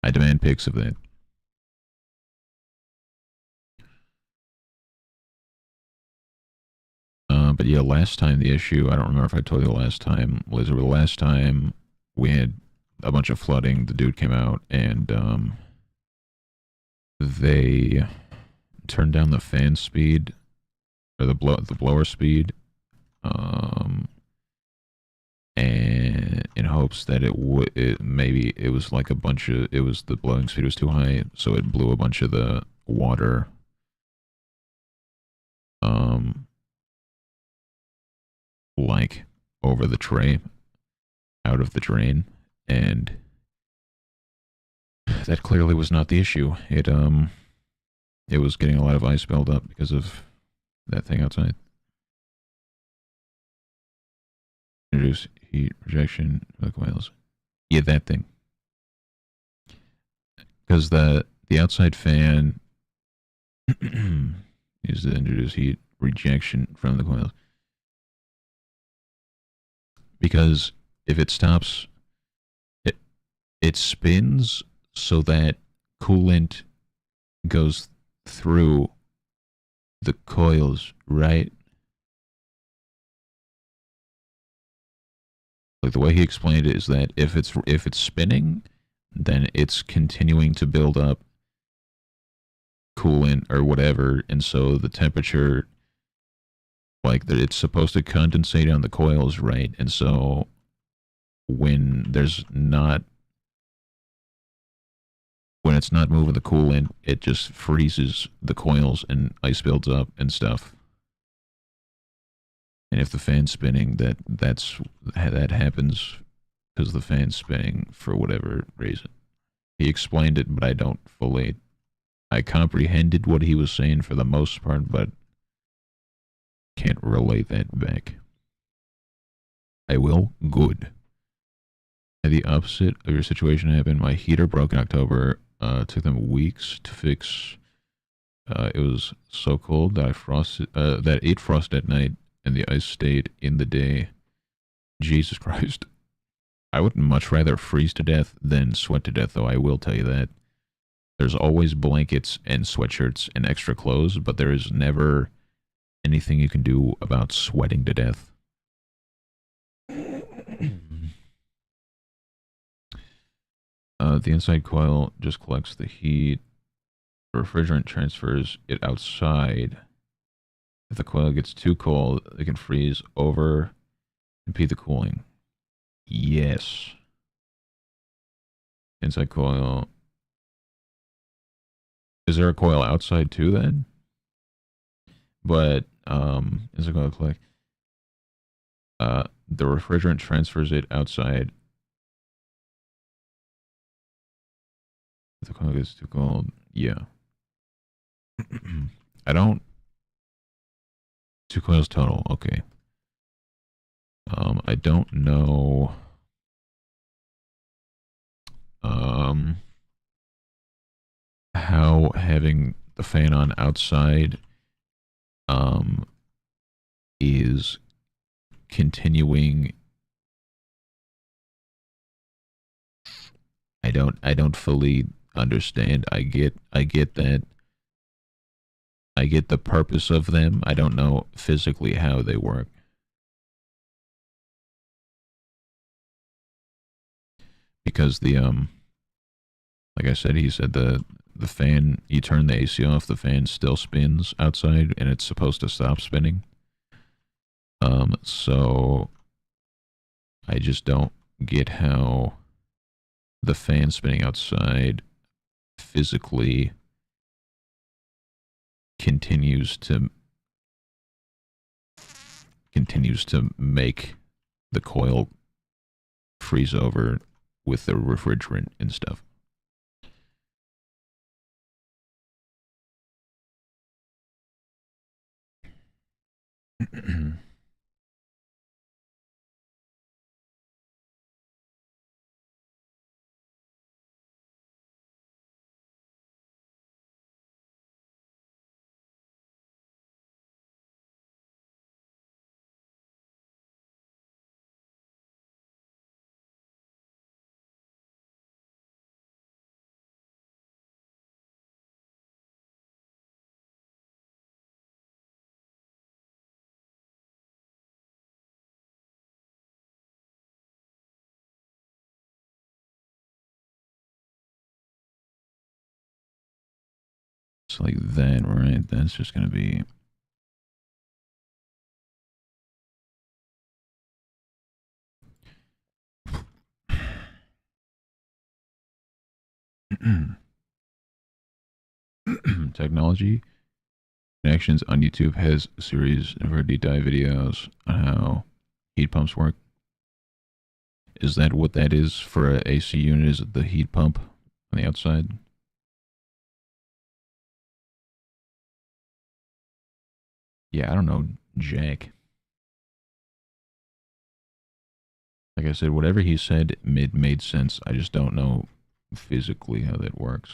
S1: I demand pics of that. But yeah, last time the issue, I don't remember if I told you the last time, Lizard, but the last time we had a bunch of flooding, the dude came out and they turned down the fan speed or the blower speed, and in hopes that maybe it was like a bunch of the blowing speed was too high, so it blew a bunch of the water like over the tray out of the drain, and that clearly was not the issue. It was getting a lot of ice buildup because of that thing outside. Introduce heat rejection of coils. Yeah, that thing. Because the outside fan is to introduce heat rejection from the coils. Because if it stops, it it spins so that coolant goes through the coils, right? Like the way he explained it is that if it's spinning, then it's continuing to build up coolant or whatever, and so the temperature, like that, it's supposed to condensate on the coils, right? And so when there's not when it's not moving the coolant, it just freezes the coils and ice builds up and stuff. And if the fan's spinning, that happens because the fan's spinning for whatever reason. He explained it, but I don't fully. I comprehended what he was saying for the most part, but can't relate that back. I will. Good. The opposite of your situation happened. My heater broke in October. Took them weeks to fix. It was so cold that that ate frost at night, and the ice stayed in the day. Jesus Christ. I would much rather freeze to death than sweat to death, though. I will tell you that. There's always blankets and sweatshirts and extra clothes, but there is never anything you can do about sweating to death. The inside coil just collects the heat. The refrigerant transfers it outside. If the coil gets too cold, it can freeze over, impede the cooling. Yes. Inside coil. Is there a coil outside too then? But inside coil collect. The refrigerant transfers it outside. If the coil gets too cold, yeah. I don't. 2 coils total. Okay. I don't know. How having the fan on outside is continuing. I don't fully understand. I get that. I get the purpose of them. I don't know physically how they work. because like I said, he said the fan, you turn the AC off, the fan still spins outside, and it's supposed to stop spinning. So I just don't get how the fan spinning outside physically continues to make the coil freeze over with the refrigerant and stuff. It's like that, right? That's just gonna be technology. Connections on YouTube has a series of deep dive videos on how heat pumps work. Is that what that is for a AC unit? Is it the heat pump on the outside? Yeah, I don't know, Jack. Like I said, whatever he said made sense. I just don't know physically how that works.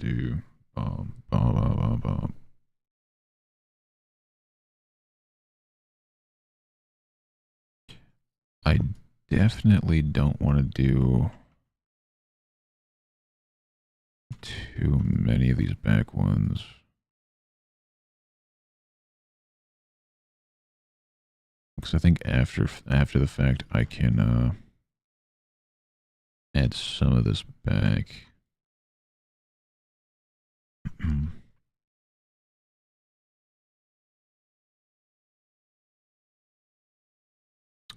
S1: Do. Bum, bum, bum, bum. I definitely don't want to do too many of these back ones. Because I think after the fact, I can add some of this back.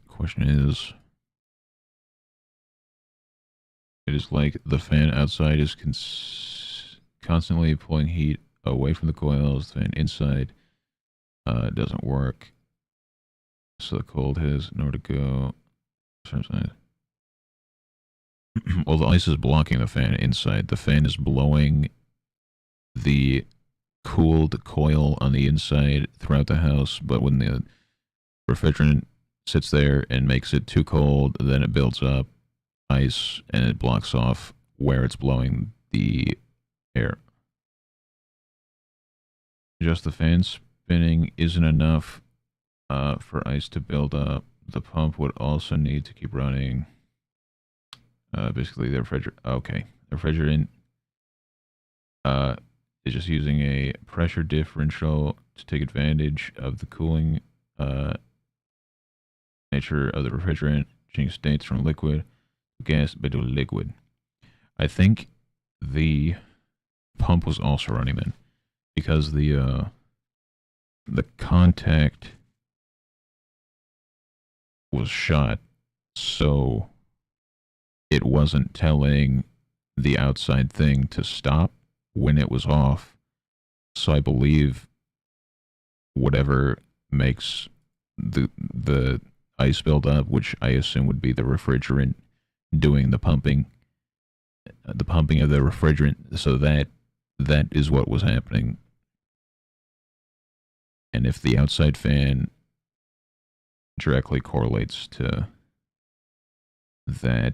S1: Question is, it is like the fan outside is constantly pulling heat away from the coils. The fan inside doesn't work, so the cold has nowhere to go. Well, the ice is blocking the fan inside. The fan is blowing the cooled coil on the inside throughout the house, but when the refrigerant sits there and makes it too cold, then it builds up ice and it blocks off where it's blowing the air. Just the fan spinning isn't enough for ice to build up. The pump would also need to keep running. Basically, the refrigerant. Okay, the refrigerant is just using a pressure differential to take advantage of the cooling nature of the refrigerant, changing states from liquid to gas but to liquid. I think the pump was also running then because the contact was shot, so it wasn't telling the outside thing to stop when it was off. So I believe whatever makes the ice build up, which I assume would be the refrigerant doing the pumping of the refrigerant, so that is what was happening. And if the outside fan directly correlates to that,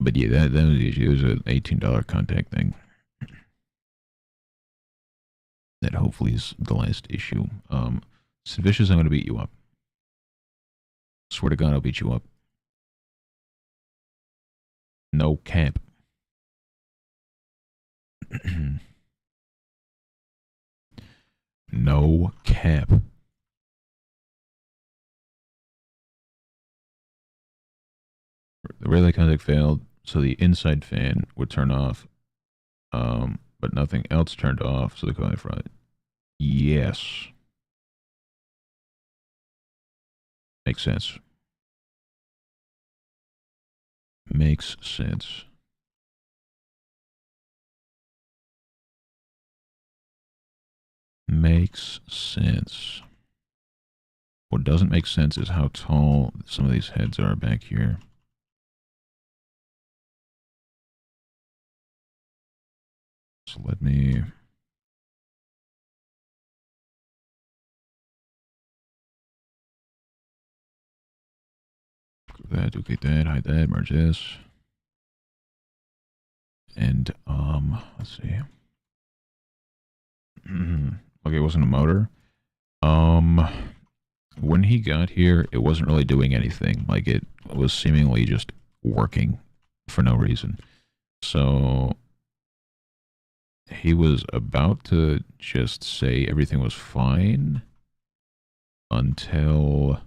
S1: But yeah, that was the issue. It was an $18 contact thing. That hopefully is the last issue. Sid Vicious, I'm gonna beat you up. Swear to God, I'll beat you up. No cap. No cap. The relay contact failed, so the inside fan would turn off, but nothing else turned off, so the coil fried. Yes. Makes sense. Makes sense. Makes sense. What doesn't make sense is how tall some of these heads are back here. So let me... duplicate that, hide that, merge this. And, let's see. Okay, it wasn't a motor. When he got here, it wasn't really doing anything. Like, it was seemingly just working for no reason. So, he was about to just say everything was fine until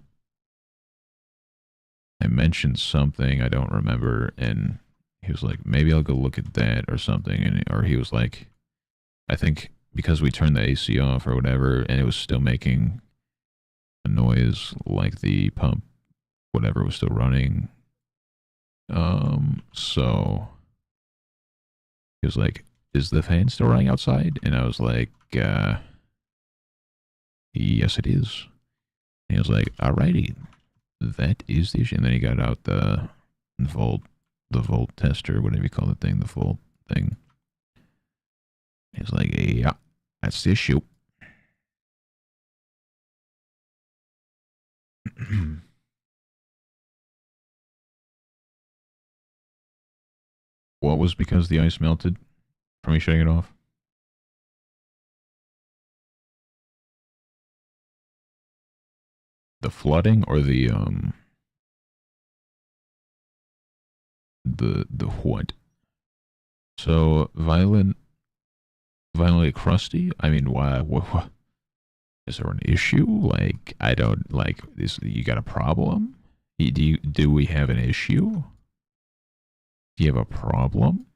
S1: I mentioned something I don't remember, and he was like, maybe I'll go look at that or something. And, or he was like, I think because we turned the AC off or whatever, and it was still making a noise like the pump, whatever, was still running. So he was like, is the fan still running outside? And I was like, yes, it is. And he was like, alrighty, that is the issue. And then he got out the volt tester, whatever you call the thing, the volt thing. He was like, yeah, that's the issue. What was because the ice melted from me shutting it off? The flooding or the what? So violently crusty? I mean, why? What? Is there an issue? Like, I don't like this. You got a problem? Do we have an issue? Do you have a problem?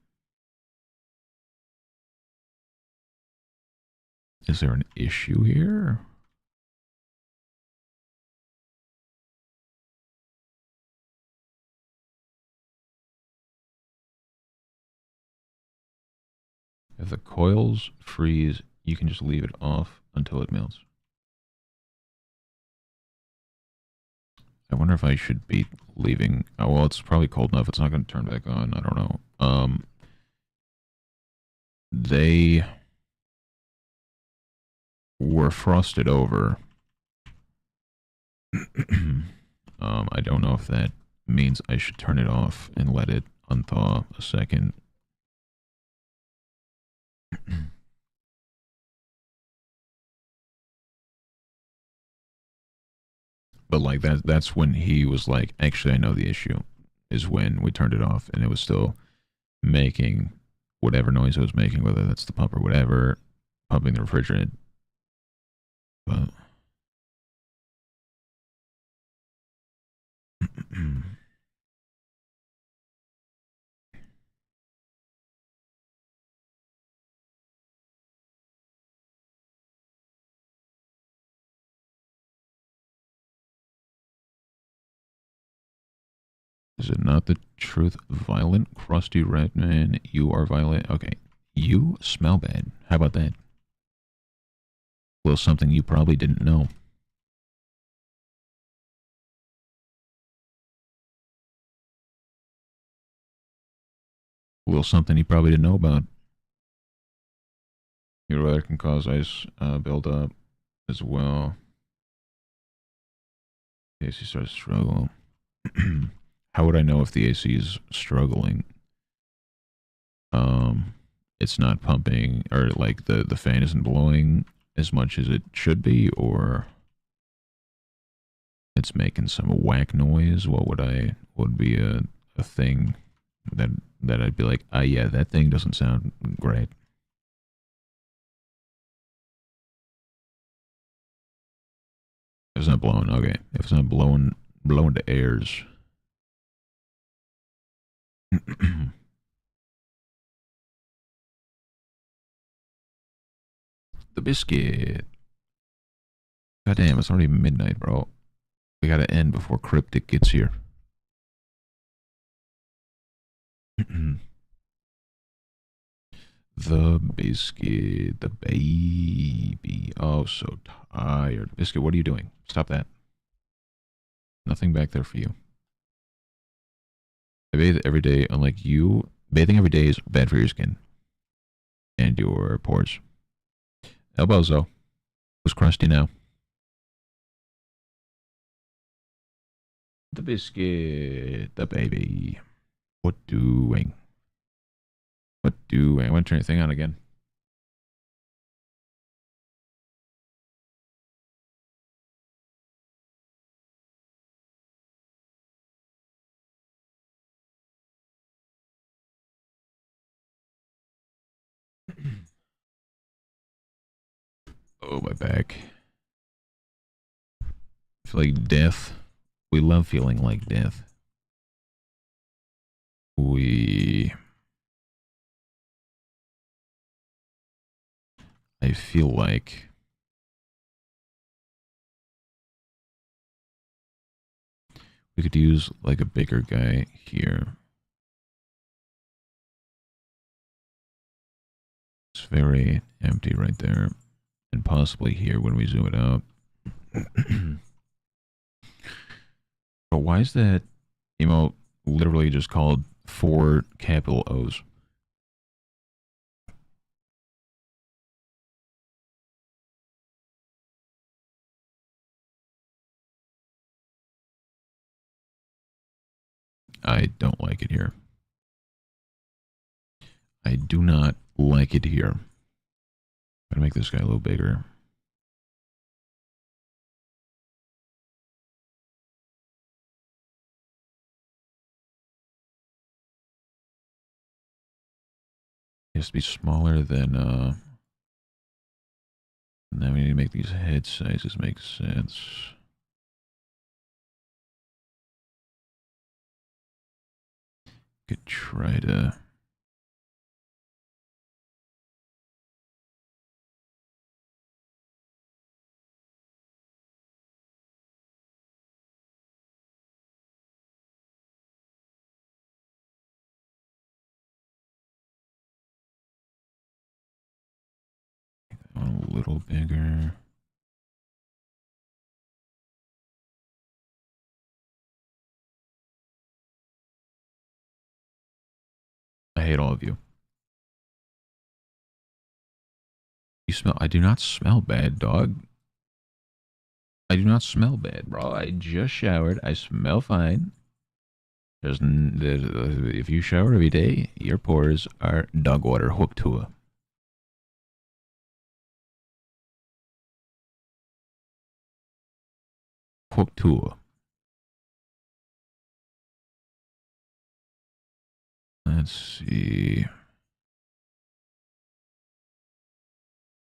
S1: Is there an issue here? If the coils freeze, you can just leave it off until it melts. I wonder if I should be leaving. Oh, well, it's probably cold enough. It's not going to turn back on. I don't know. They were frosted over. I don't know if that means I should turn it off and let it unthaw a second. But like that's when he was like, actually I know the issue is when we turned it off and it was still making whatever noise it was making, whether that's the pump or whatever, pumping the refrigerant. But is it not the truth? Violent, crusty red man, you are violent. Okay, you smell bad. How about that? Well, something you probably didn't know. Well, something you probably didn't know about. Your weather can cause ice buildup as well. In case you start to struggle. How would I know if the AC is struggling? Um, it's not pumping, or like the fan isn't blowing as much as it should be, or it's making some whack noise. What would be a thing that I'd be like, ah, yeah, that thing doesn't sound great. If it's not blowing, okay. If it's not blowing to airs. The biscuit. God damn, it's already midnight, bro. We gotta end before Cryptic gets here. The biscuit, the baby. Oh, so tired. Biscuit, what are you doing? Stop that. Nothing back there for you. I bathe every day, unlike you. Bathing every day is bad for your skin and your pores. Elbows, though. Who's crusty now? The biscuit, the baby. What doing? What doing? I want to turn your thing on again. Oh, my back. I feel like death. We love feeling like death. We. I feel like we could use like a bigger guy here. It's very empty right there. And possibly here when we zoom it out. But why is that emote literally just called 4 capital O's? I don't like it here. I do not like it here. I'm gonna make this guy a little bigger. It has to be smaller than now we need to make these head sizes make sense. Could try to. A little bigger. I hate all of you. You smell. I do not smell bad, dog. I do not smell bad, bro. I just showered. I smell fine. If you shower every day, your pores are dog water hooked to a hooked to a. Let's see.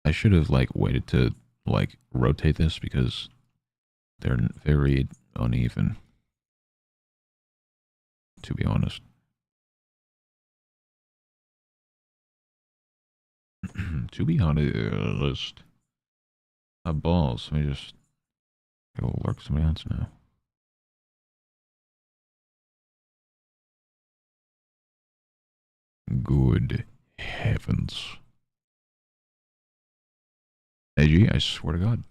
S1: I should have like waited to like rotate this because they're very uneven. To be honest. To be honest. Balls. Let me just go work somebody else now. Good heavens. AG, I swear to God.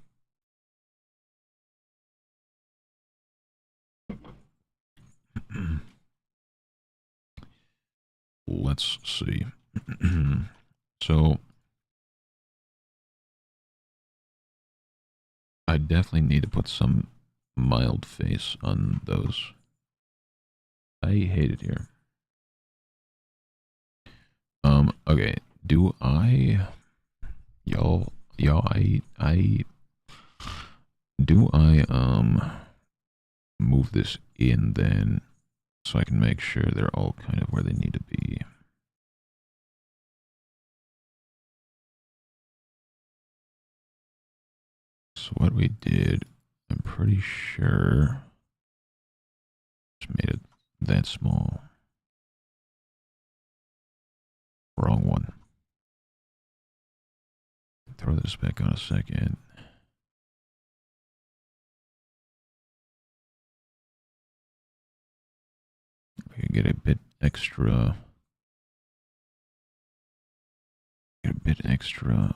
S1: Let's see. So, I definitely need to put some mild face on those. I hate it here. Okay. Do I, y'all, do I, move this in then so I can make sure they're all kind of where they need to be? So what we did, I'm pretty sure, just made it that small. Wrong one. Throw this back on a second. We can get a bit extra. Get a bit extra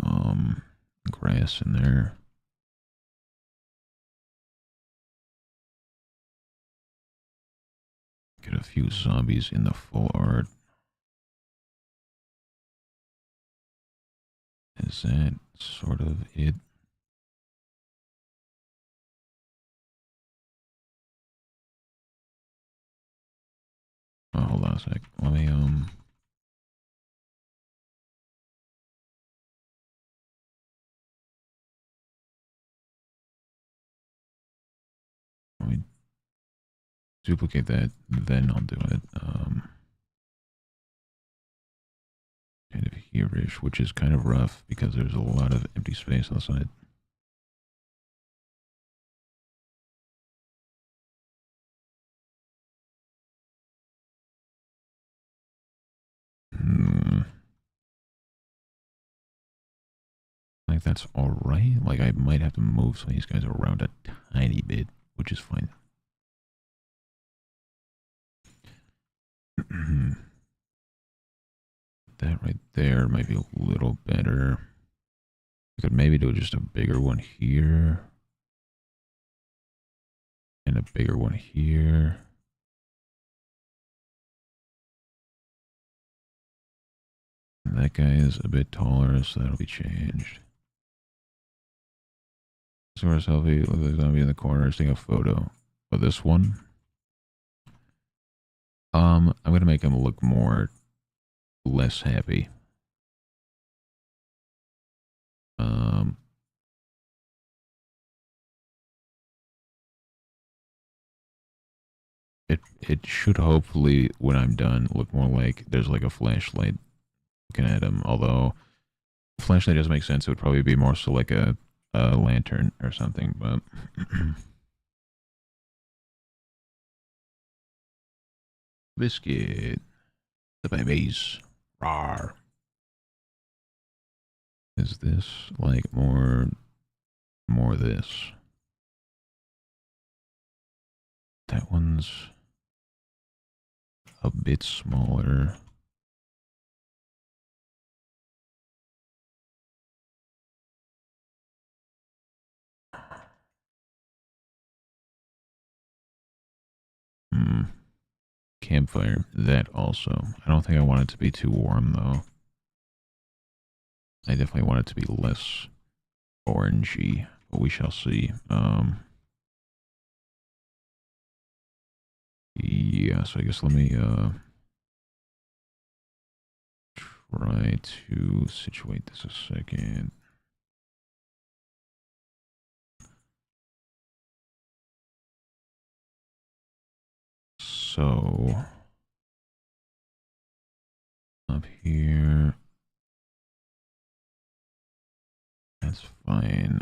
S1: grass in there. Get a few zombies in the full art. Is that sort of it? Oh, hold on a sec. Let me duplicate that, then I'll do it. Kind of here-ish, which is kind of rough because there's a lot of empty space on the side. Like that's all right. Like I might have to move some of these guys around a tiny bit, which is fine. That right there might be a little better. We could maybe do just a bigger one here. And a bigger one here. And that guy is a bit taller, so that'll be changed. Sort of selfie, look like a zombie in the corner, taking a photo. But this one, I'm gonna make him look less happy. Um, it should hopefully, when I'm done, look more like there's like a flashlight looking at him. Although flashlight doesn't make sense, it would probably be more so like a lantern or something. But biscuit, the babies, rar. Is this like more this? That one's a bit smaller. Hmm. Campfire. That also. I don't think I want it to be too warm though. I definitely want it to be less orangey, but we shall see. Yeah, so I guess let me try to situate this a second. So up here, that's fine.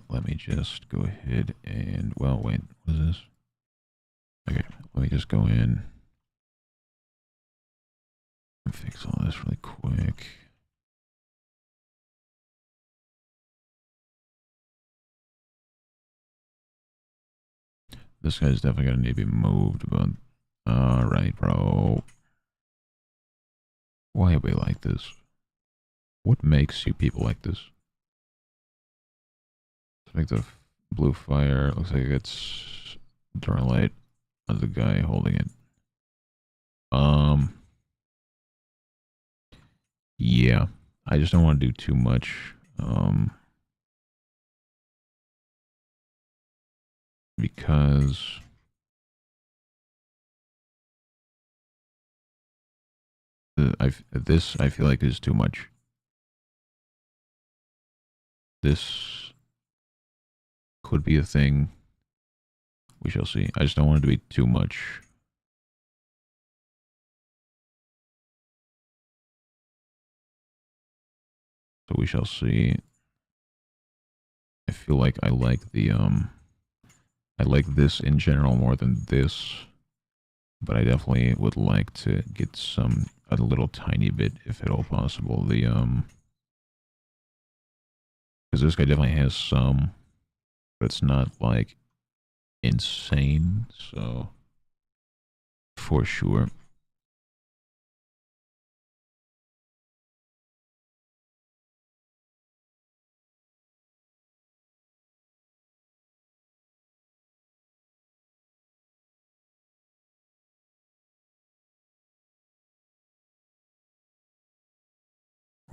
S1: Let me just go ahead and, well, wait, what is this? Okay, let me just go in and fix all this really quick. This guy's definitely gonna need to be moved, but alright, bro. Why are we like this? What makes you people like this? Let's make the blue fire. Looks like it's drawing light on the guy holding it. Yeah. I just don't want to do too much. Because This I feel like is too much. This could be a thing. We shall see. I just don't want it to be too much. So we shall see. I feel like I like this in general more than this, but I definitely would like to get a little tiny bit, if at all possible. Because this guy definitely has some, but it's not like insane. So for sure,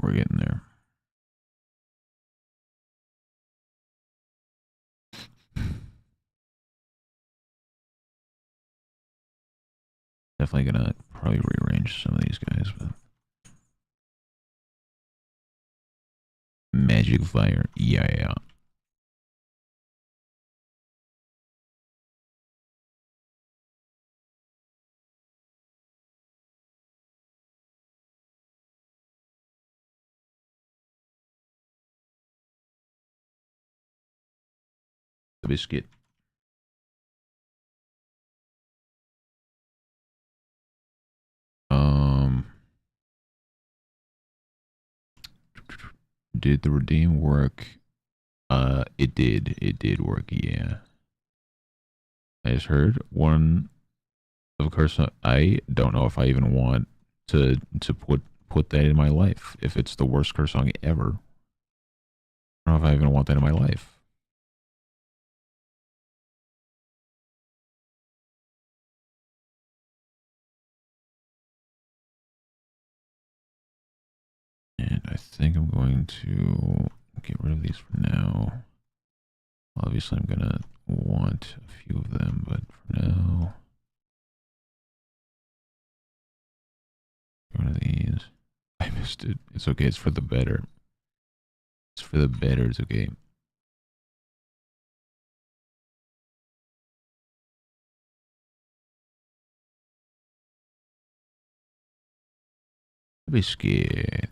S1: we're getting there. Definitely gonna probably rearrange some of these guys, but magic fire, yeah. The biscuit. Um, did the redeem work? It did. It did work. Yeah. I just heard one. Of course, I don't know if I even want to put that in my life. If it's the worst curse song ever, I don't know if I even want that in my life. And I think I'm going to get rid of these for now. Obviously, I'm gonna want a few of them, but for now, one of these. I missed it. It's okay. It's for the better. It's for the better. It's okay. I'd be scared.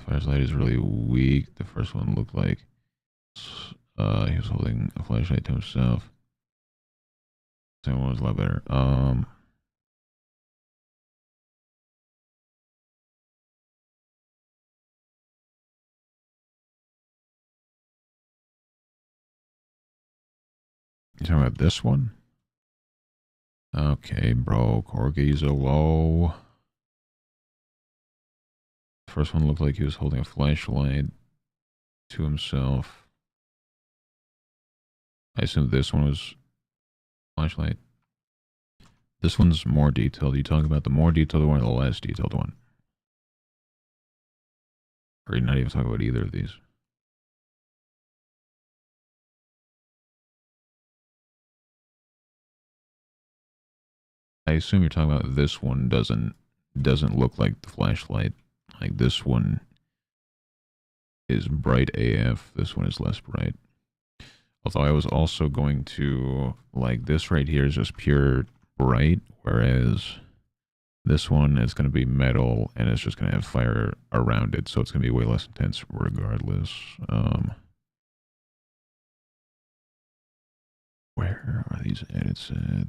S1: Flashlight is really weak. The first one looked like he was holding a flashlight to himself. Second one was a lot better. You talking about this one? Okay, bro. Corgis are low. First one looked like he was holding a flashlight to himself. I assume this one was flashlight. This one's more detailed. Are you talking about the more detailed one or the less detailed one? Or are you not even talking about either of these? I assume you're talking about this one doesn't look like the flashlight. Like this one is bright AF. This one is less bright. Although I was also going to like this right here is just pure bright, whereas this one is going to be metal and it's just going to have fire around it, so it's going to be way less intense regardless. Where are these edits at?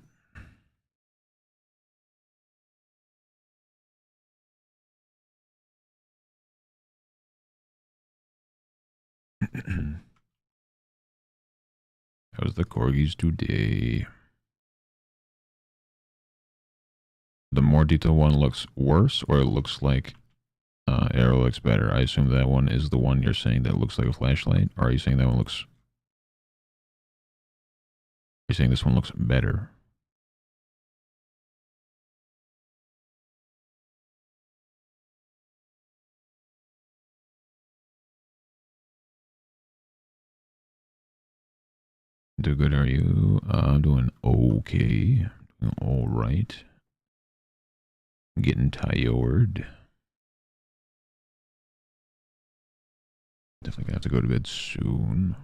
S1: How's the corgis today? The more detailed one looks worse, or it looks like Arrow looks better. I assume that one is the one you're saying that looks like a flashlight, or are you saying that one looks? You're saying this one looks better. doing good. How are you? I'm doing okay. Doing all right. Getting tired. Definitely gonna have to go to bed soon.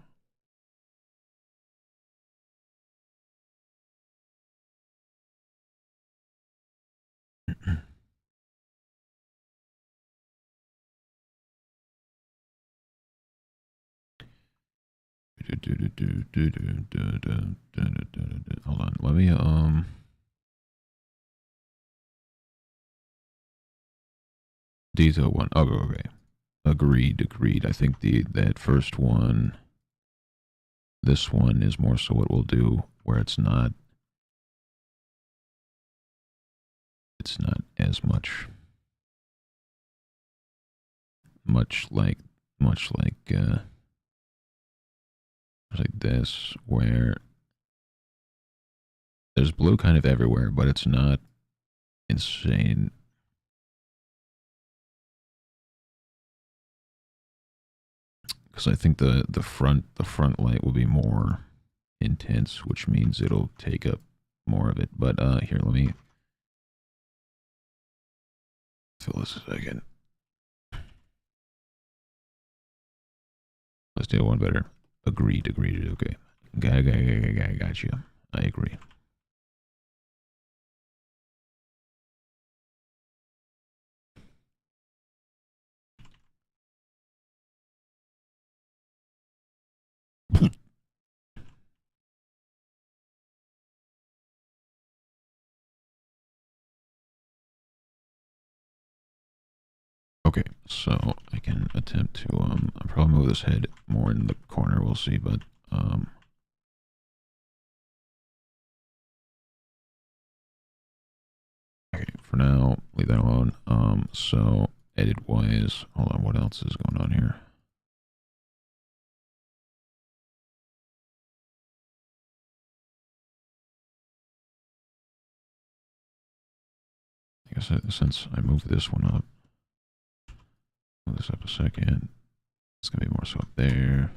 S1: Hold on. Let me detail one. Oh, okay. Agreed. I think that first one, this one is more so what we'll do, where it's not as much like much like this, where there's blue kind of everywhere, but it's not insane. Because I think the front light will be more intense, which means it'll take up more of it. But here, let me fill this a second. Let's do one better. Agreed. Okay. Got you. I agree. Okay, so I can attempt to I'll probably move this head more in the corner. We'll see, but okay, for now, leave that alone. So edit wise, hold on, what else is going on here? I guess since I moved this one up, move this up a second. It's gonna be more so up there.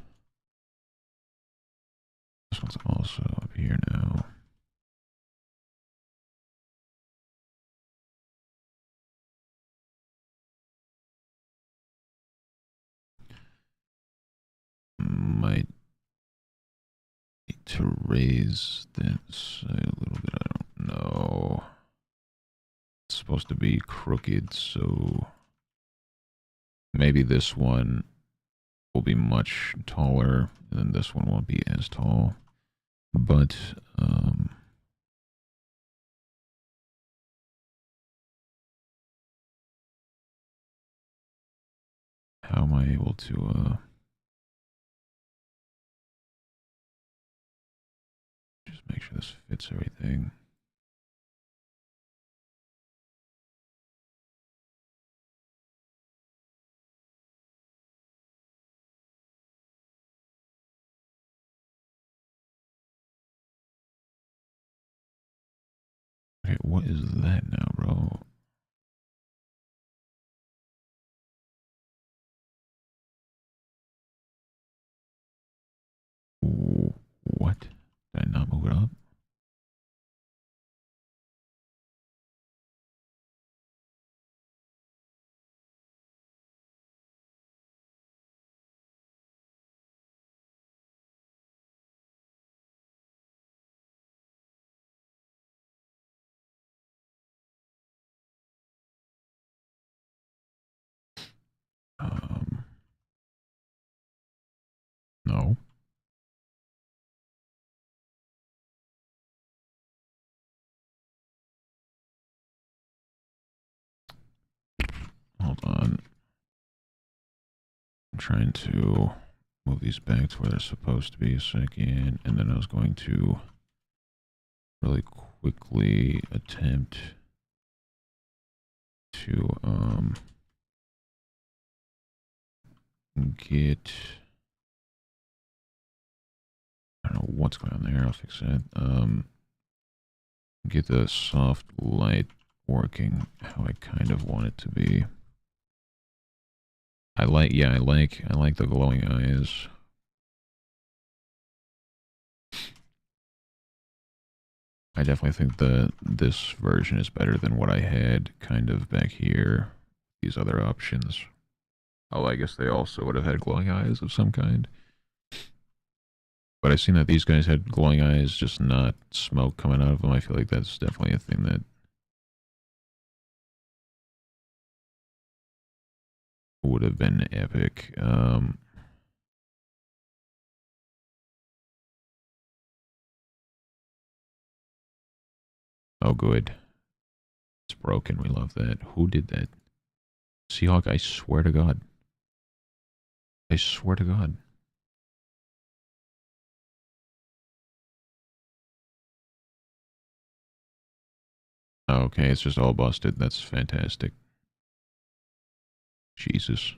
S1: This one's also up here now. Might need to raise this a little bit. I don't know. It's supposed to be crooked, so maybe this one will be much taller, and then this one won't be as tall. But how am I able to just make sure this fits everything? Okay, what is that now, bro? What? Did I not move it up? Um, no. Hold on. I'm trying to move these back to where they're supposed to be a second, and then I was going to really quickly attempt to get, I don't know what's going on there. I'll fix that. Get the soft light working how I kind of want it to be. I like the glowing eyes. I definitely think this version is better than what I had kind of back here. These other options. Oh, I guess they also would have had glowing eyes of some kind. But I've seen that these guys had glowing eyes, just not smoke coming out of them. I feel like that's definitely a thing that would have been epic. Oh, good. It's broken. We love that. Who did that? Seahawk, I swear to God. I swear to God. Okay, it's just all busted. That's fantastic. Jesus.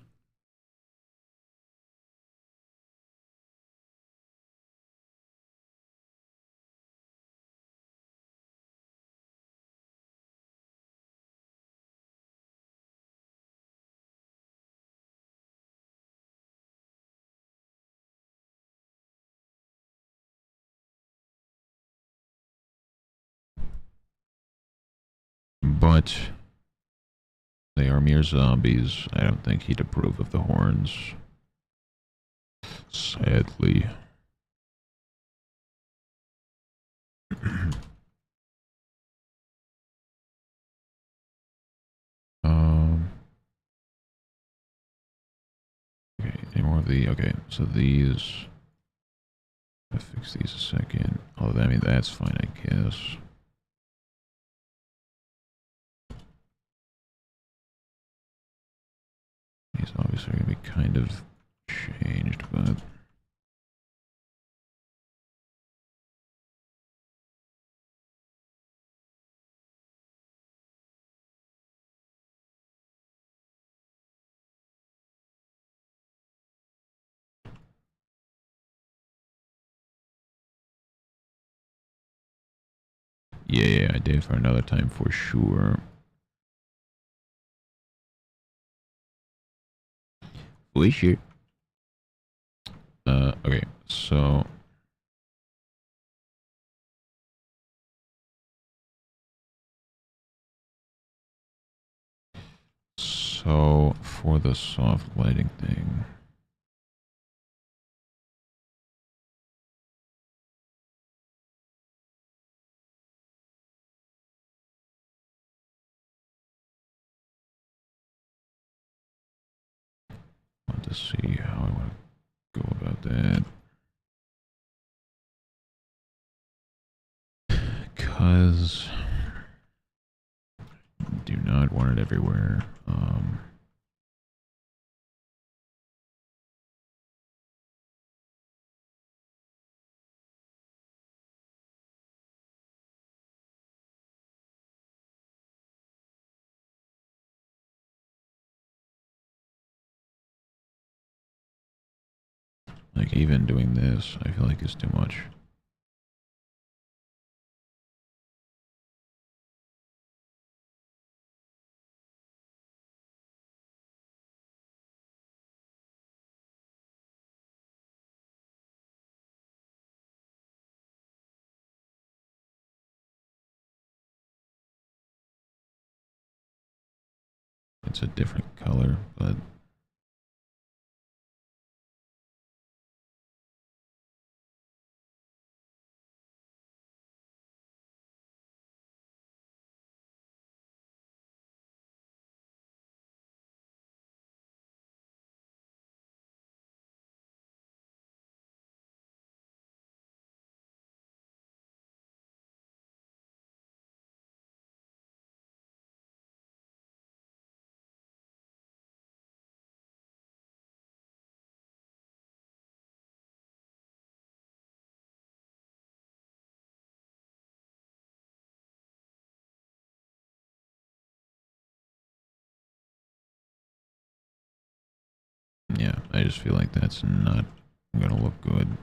S1: But they are mere zombies. I don't think he'd approve of the horns. Sadly. um. Okay, any more of the... Okay, so these... I'll fix these a second. Oh, I mean, that's fine, I guess. These obviously are going to be kind of changed, but... Yeah, I did for another time for sure. For sure. Okay, so... So, for the soft lighting thing... I want to see how I want to go about that. Because... do not want it everywhere. Like, even doing this, I feel like is too much. It's a different color, but... yeah, I just feel like that's not gonna look good.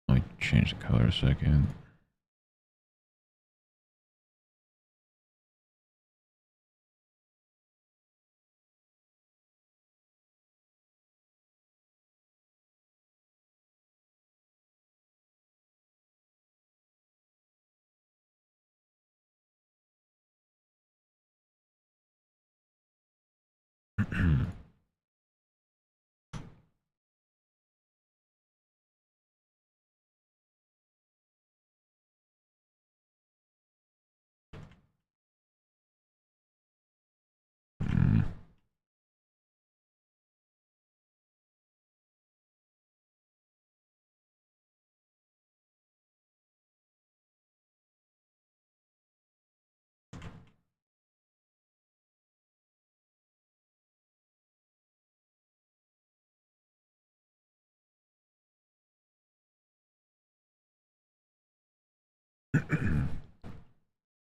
S1: Let me change the color a second.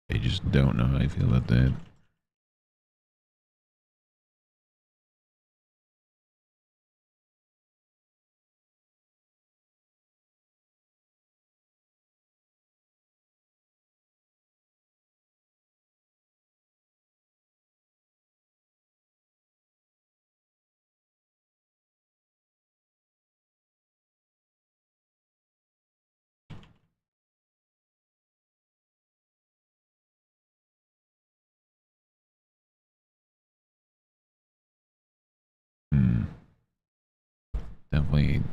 S1: I just don't know how I feel about that. Hmm. Definitely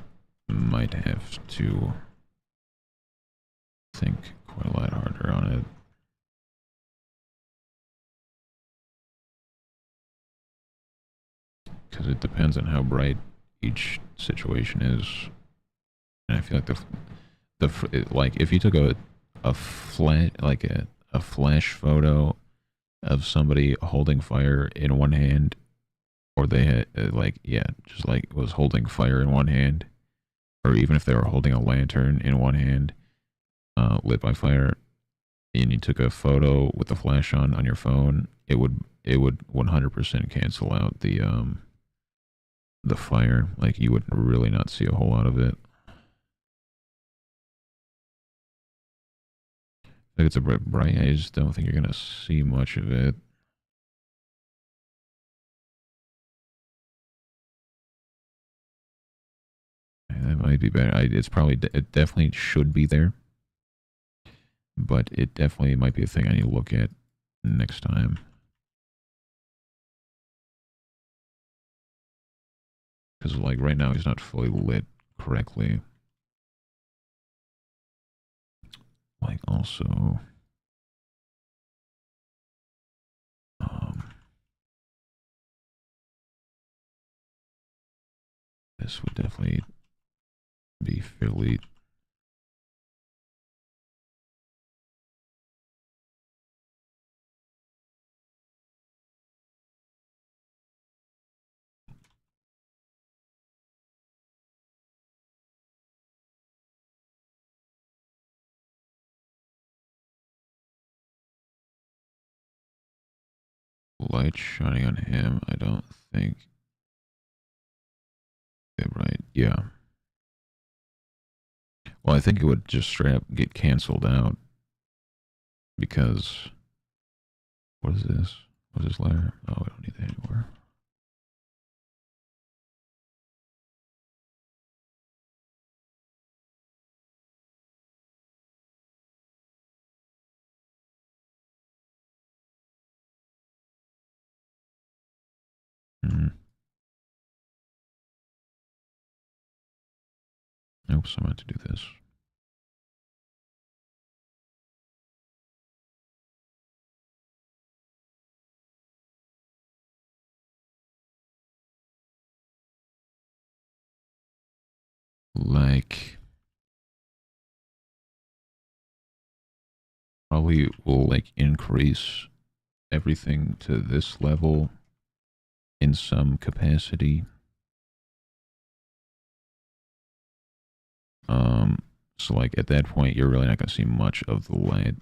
S1: might have to think quite a lot harder on it. Because it depends on how bright each situation is. And I feel like like if you took a flat like a flash photo of somebody holding fire in one hand, or they had like yeah, just like was holding fire in one hand, or even if they were holding a lantern in one hand, lit by fire, and you took a photo with the flash on your phone, it would 100% cancel out the fire. Like you would really not see a whole lot of it. Like it's a bit bright. I just don't think you're gonna see much of it. That might be better. It's probably it definitely should be there, but it definitely might be a thing I need to look at next time. Because like right now he's not fully lit correctly. Like also, um, this would definitely be fairly. Light shining on him. I don't think. Yeah, right. Yeah. Well, I think it would just straight up get canceled out because what is this? What's this layer? Oh, we don't need that anymore. Mm-hmm. Oops, I meant to do this. Like, probably will like increase everything to this level in some capacity. Um, so like at that point, you're really not going to see much of the light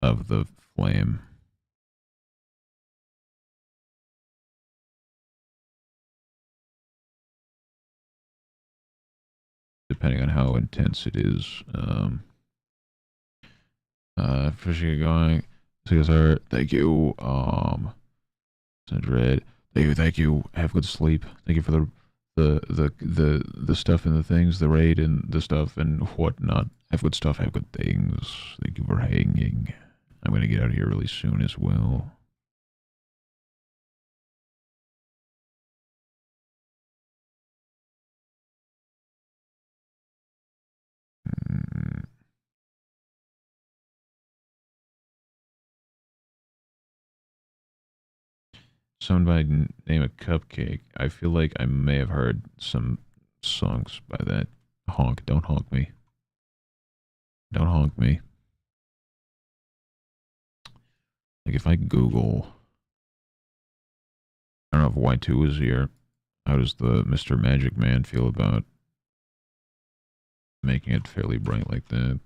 S1: of the flame, depending on how intense it is. Appreciate going. See you, sir. Thank you. Dread. Thank you. Have good sleep. Thank you for the stuff and the things, the raid and the stuff and whatnot. Have good stuff. Have good things. Thank you for hanging. I'm gonna get out of here really soon as well. Someone by name of Cupcake. I feel like I may have heard some songs by that. Honk, don't honk me. Don't honk me. Like if I Google, I don't know if Y2 is here. How does the Mr. Magic Man feel about making it fairly bright like that?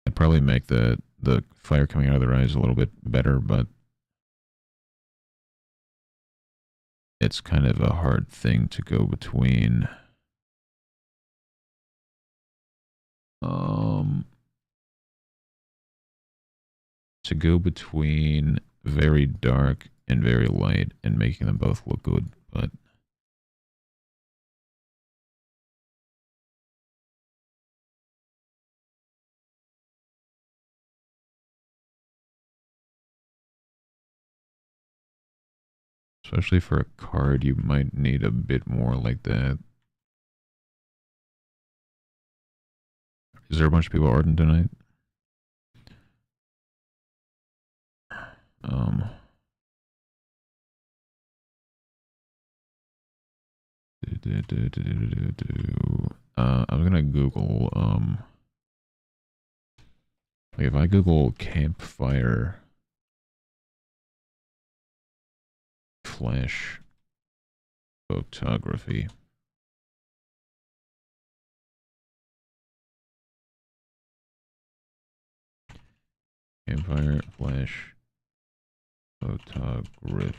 S1: I'd probably make the fire coming out of their eyes a little bit better, but it's kind of a hard thing to go between. Um, to go between very dark and very light and making them both look good, but especially for a card, you might need a bit more like that. Is there a bunch of people ardent tonight? Um, I'm gonna Google, like if I Google campfire flash photography, campfire flash photography.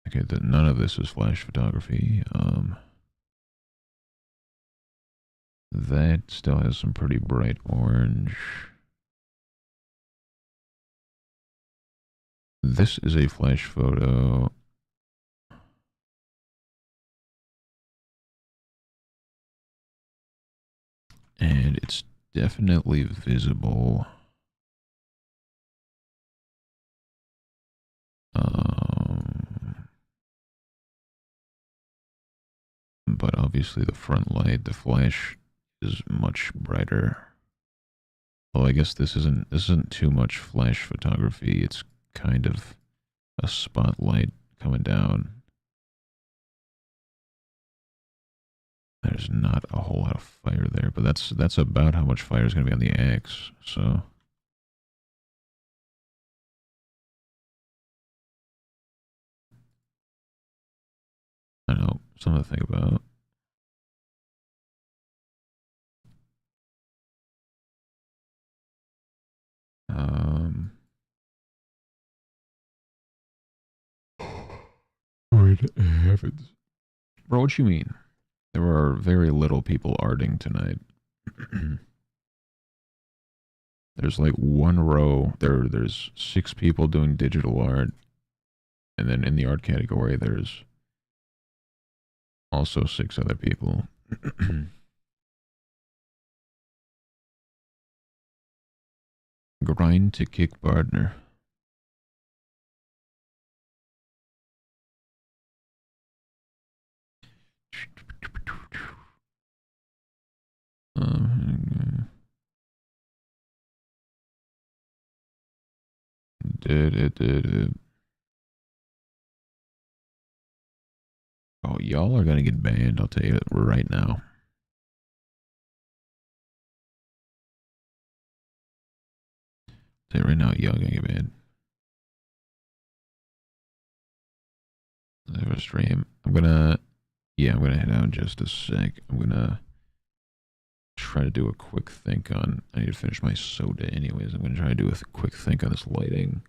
S1: Okay, none of this is flash photography. That still has some pretty bright orange. This is a flash photo. And it's definitely visible. But obviously the front light, the flash is much brighter. Well, I guess this isn't too much flash photography. It's kind of a spotlight coming down. There's not a whole lot of fire there, but that's about how much fire is going to be on the axe. So I don't know, something to think about. Um, Good heavens, bro, what you mean? There are very little people arting tonight. There's like one row. There's 6 people doing digital art, and then in the art category, there's also 6 other people. Grind to kick partner. Um, Oh, y'all are gonna get banned. I'll tell you it right now. Tell you right now, y'all gonna get banned. I have a stream. I'm gonna head out in just a sec. I'm gonna try to do a quick think on. I need to finish my soda, anyways. I'm gonna try to do a quick think on this lighting.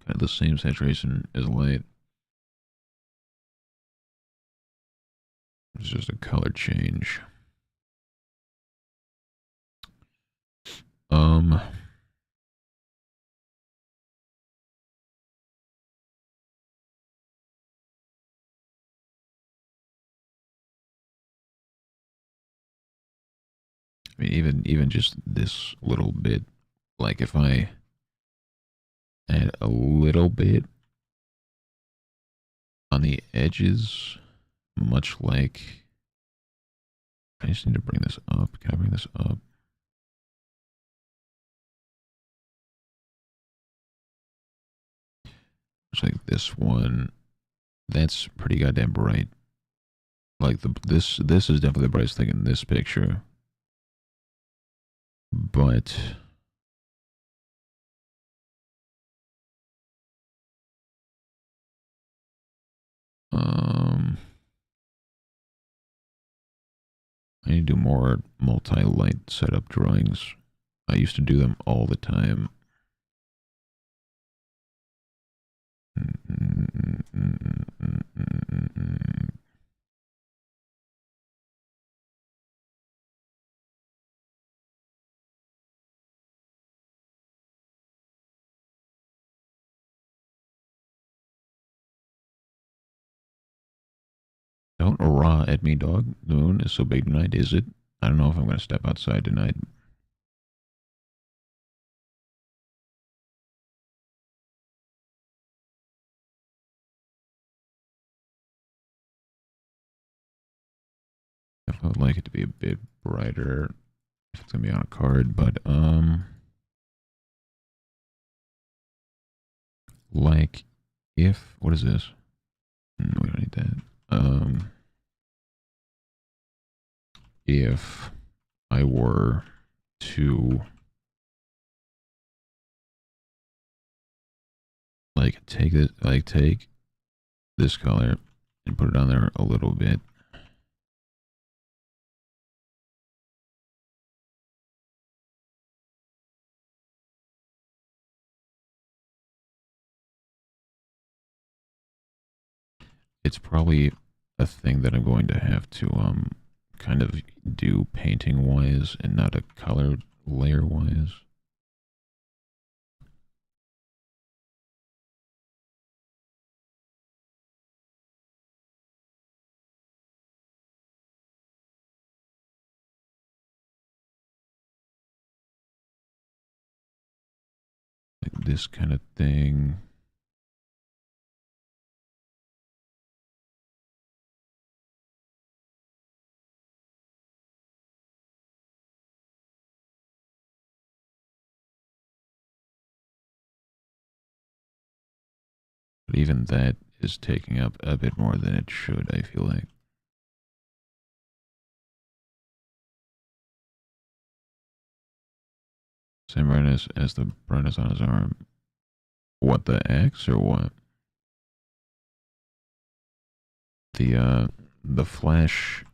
S1: Kind of the same saturation as light. It's just a color change. Um, I mean, even just this little bit, like if I add a little bit on the edges, much like I just need to bring this up. Can I bring this up? It's like this one. That's pretty goddamn bright. Like this is definitely the brightest thing in this picture. But I need to do more multi-light setup drawings. I used to do them all the time. Don't raw at me, dog. The moon is so big tonight, is it? I don't know if I'm going to step outside tonight. I would like it to be a bit brighter if it's going to be on a card, but, like, if, what is this? No, we don't need that. If I were to take this color and put it on there a little bit. It's probably a thing that I'm going to have to kind of do painting wise and not a color layer wise. Like this kind of thing. But even that is taking up a bit more than it should, I feel like. Same brightness as the brightness on his arm. What, the X or what? The flash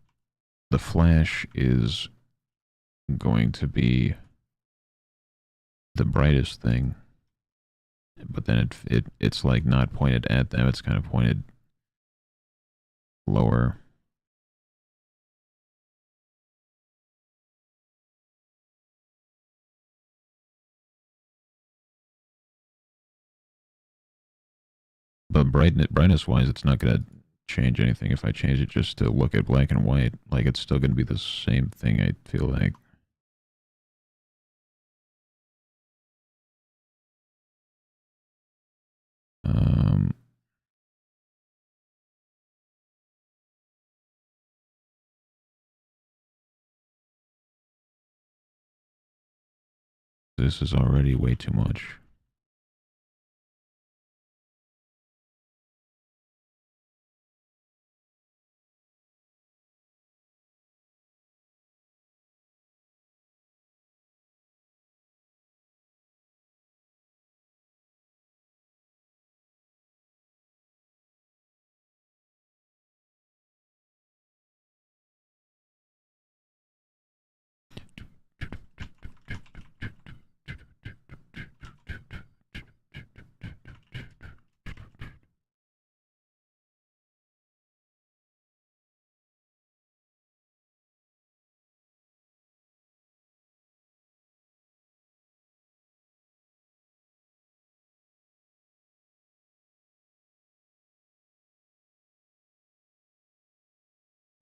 S1: is going to be the brightest thing, but then it's like not pointed at them, it's kind of pointed lower. But brightness wise, it's not gonna change anything if I change it just to look at black and white. Like it's still gonna be the same thing, I feel like. Um, this is already way too much.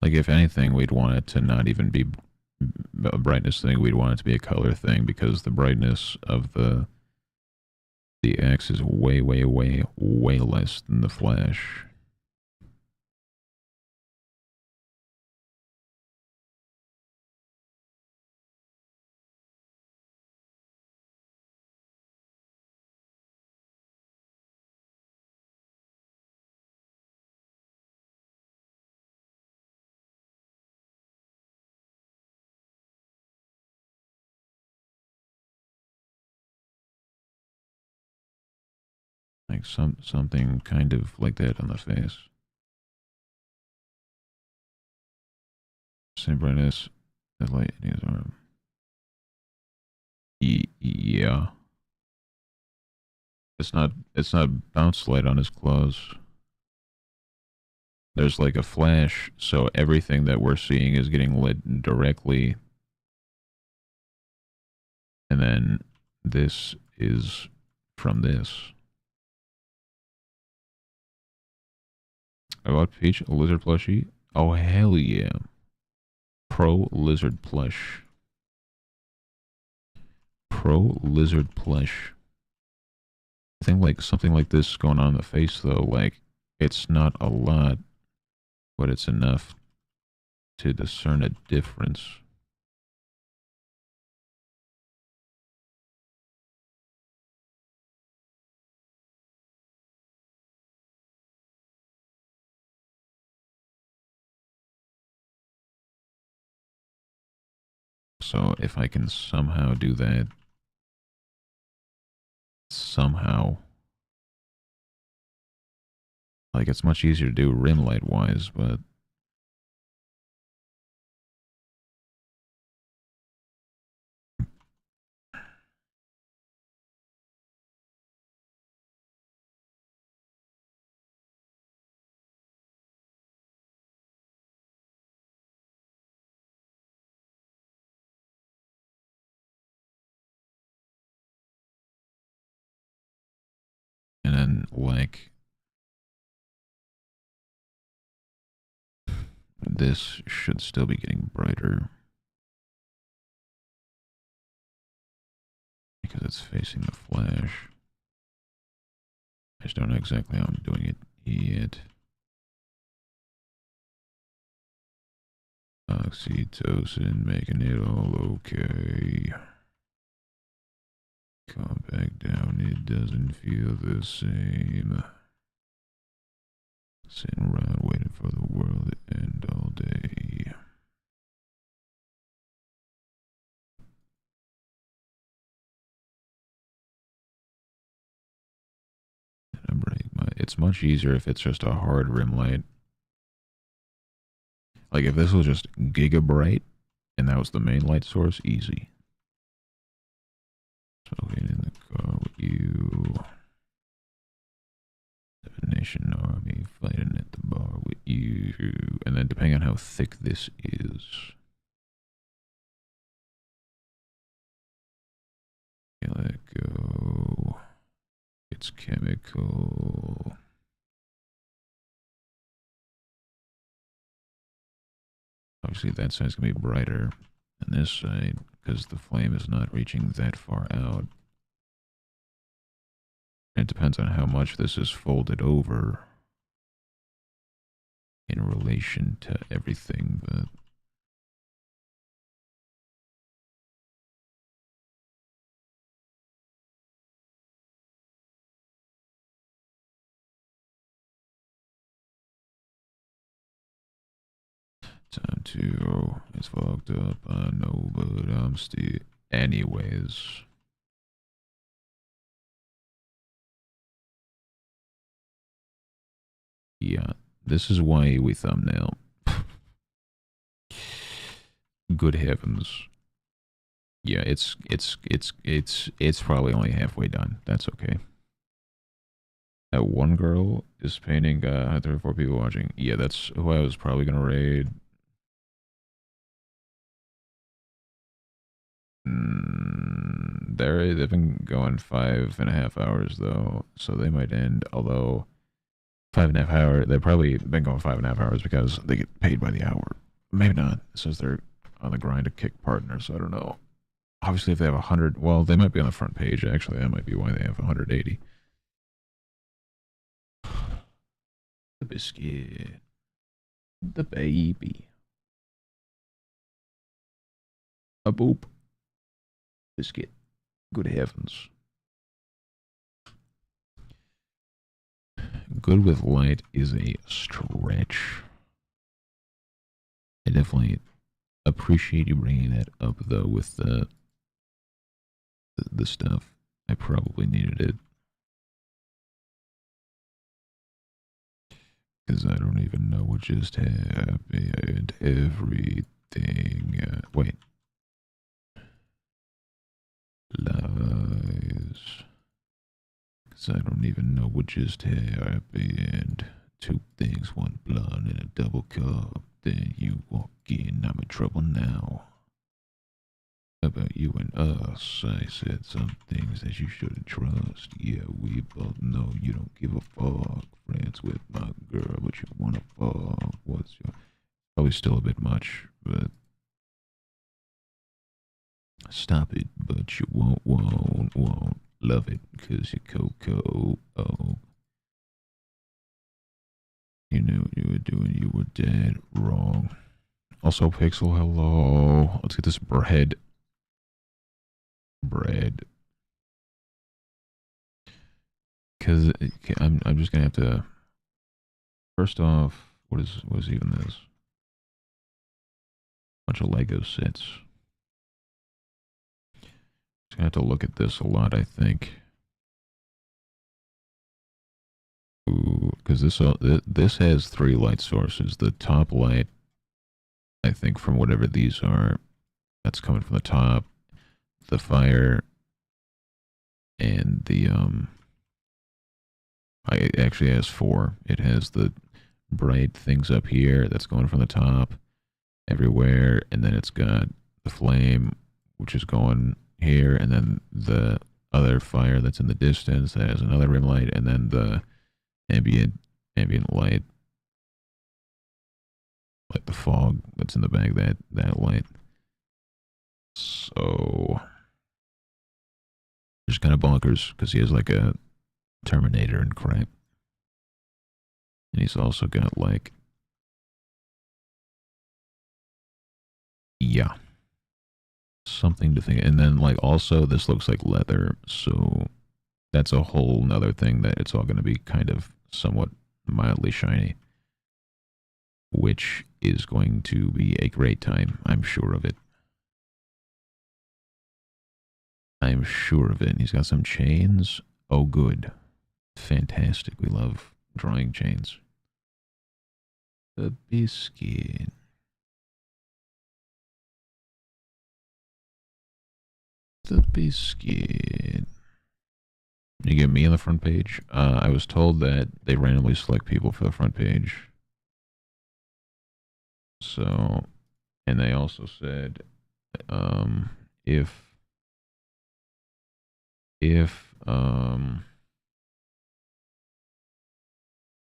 S1: Like if anything, we'd want it to not even be a brightness thing. We'd want it to be a color thing because the brightness of the X is way, way, way, way less than the flash. Like something kind of like that on the face. Same brightness as light in his arm. Yeah. It's not bounce light on his clothes. There's like a flash, so everything that we're seeing is getting lit directly, and then this is from this. I bought Peach a lizard plushie. Oh hell yeah. Pro lizard plush. Pro lizard plush. I think like something like this going on in the face though, like it's not a lot, but it's enough to discern a difference. So if I can somehow do that, somehow, like it's much easier to do rim light wise, but and then like this should still be getting brighter because it's facing the flash. I just don't know exactly how I'm doing it yet. Oxytocin making it all okay. Come back down, it doesn't feel the same. Sitting around waiting for the world to end all day. It's much easier if it's just a hard rim light. Like if this was just giga bright and that was the main light source, easy. Smoking in the car with you. Nation army fighting at the bar with you. And then depending on how thick this is. Let it go. It's chemical. Obviously that side's gonna be brighter than this side because the flame is not reaching that far out. It depends on how much this is folded over in relation to everything, but time to, it's fucked up, I know, but I'm still, anyways. Yeah, this is why we thumbnail. Good heavens. Yeah, it's probably only halfway done. That's okay. That one girl is painting. There are 4 people watching. Yeah, that's who I was probably gonna raid. They've been going 5.5 hours though, so they might end. Although 5.5 hours, they've probably been going 5.5 hours because they get paid by the hour. Maybe not. It says they're on the grind to kick partners. So I don't know. Obviously, if they have 100, well, they might be on the front page. Actually, that might be why they have 180. The biscuit, the baby, a boop, biscuit. Good heavens. Good with light is a stretch. I definitely appreciate you bringing that up though with the stuff. I probably needed it. Because I don't even know what just happened. Everything. Wait. Lies. Because I don't even know what just happened. Two things, one blonde and a double cup. Then you walk in, I'm in trouble now. About you and us, I said some things that you shouldn't trust. Yeah, we both know you don't give a fuck. Friends with my girl, but you wanna fuck. What's your... Probably still a bit much, but stop it. But you won't love it, cause you're Coco. Oh, you knew what you were doing, you were dead wrong. Also, Pixel, hello. Let's get this bread. Bread. Because I'm just gonna have to... First off, what is even this? Bunch of Lego sets. Just gonna have to look at this a lot, I think. Ooh, because this has three light sources. The top light, I think, from whatever these are, that's coming from the top. The fire and the it actually has four. It has the bright things up here that's going from the top everywhere, and then it's got the flame, which is going here, and then the other fire that's in the distance that has another rim light, and then the ambient light, like the fog that's in the bag, that light. So just kind of bonkers because he has like a Terminator and crap, and he's also got like, yeah, something to think. And then like also this looks like leather, so that's a whole nother thing that it's all going to be kind of somewhat mildly shiny, which is going to be a great time. I'm sure of it. I'm sure of it. And he's got some chains. Oh, good. Fantastic. We love drawing chains. The biscuit. The biscuit. You get me on the front page. I was told that they randomly select people for the front page. So, and they also said, um, if if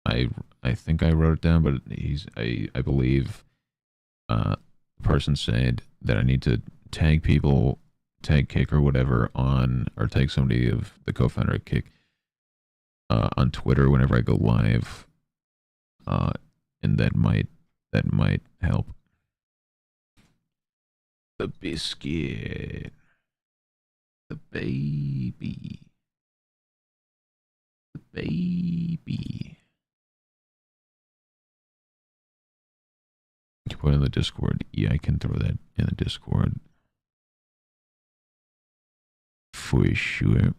S1: I I think I wrote it down, but I believe the person said that I need to tag people, tag Kick or whatever on, or tag somebody of the co-founder of Kick on Twitter whenever I go live, uh, and that might help. The biscuit, the baby, the baby. You put it in the Discord. Yeah, I can throw that in the Discord for sure.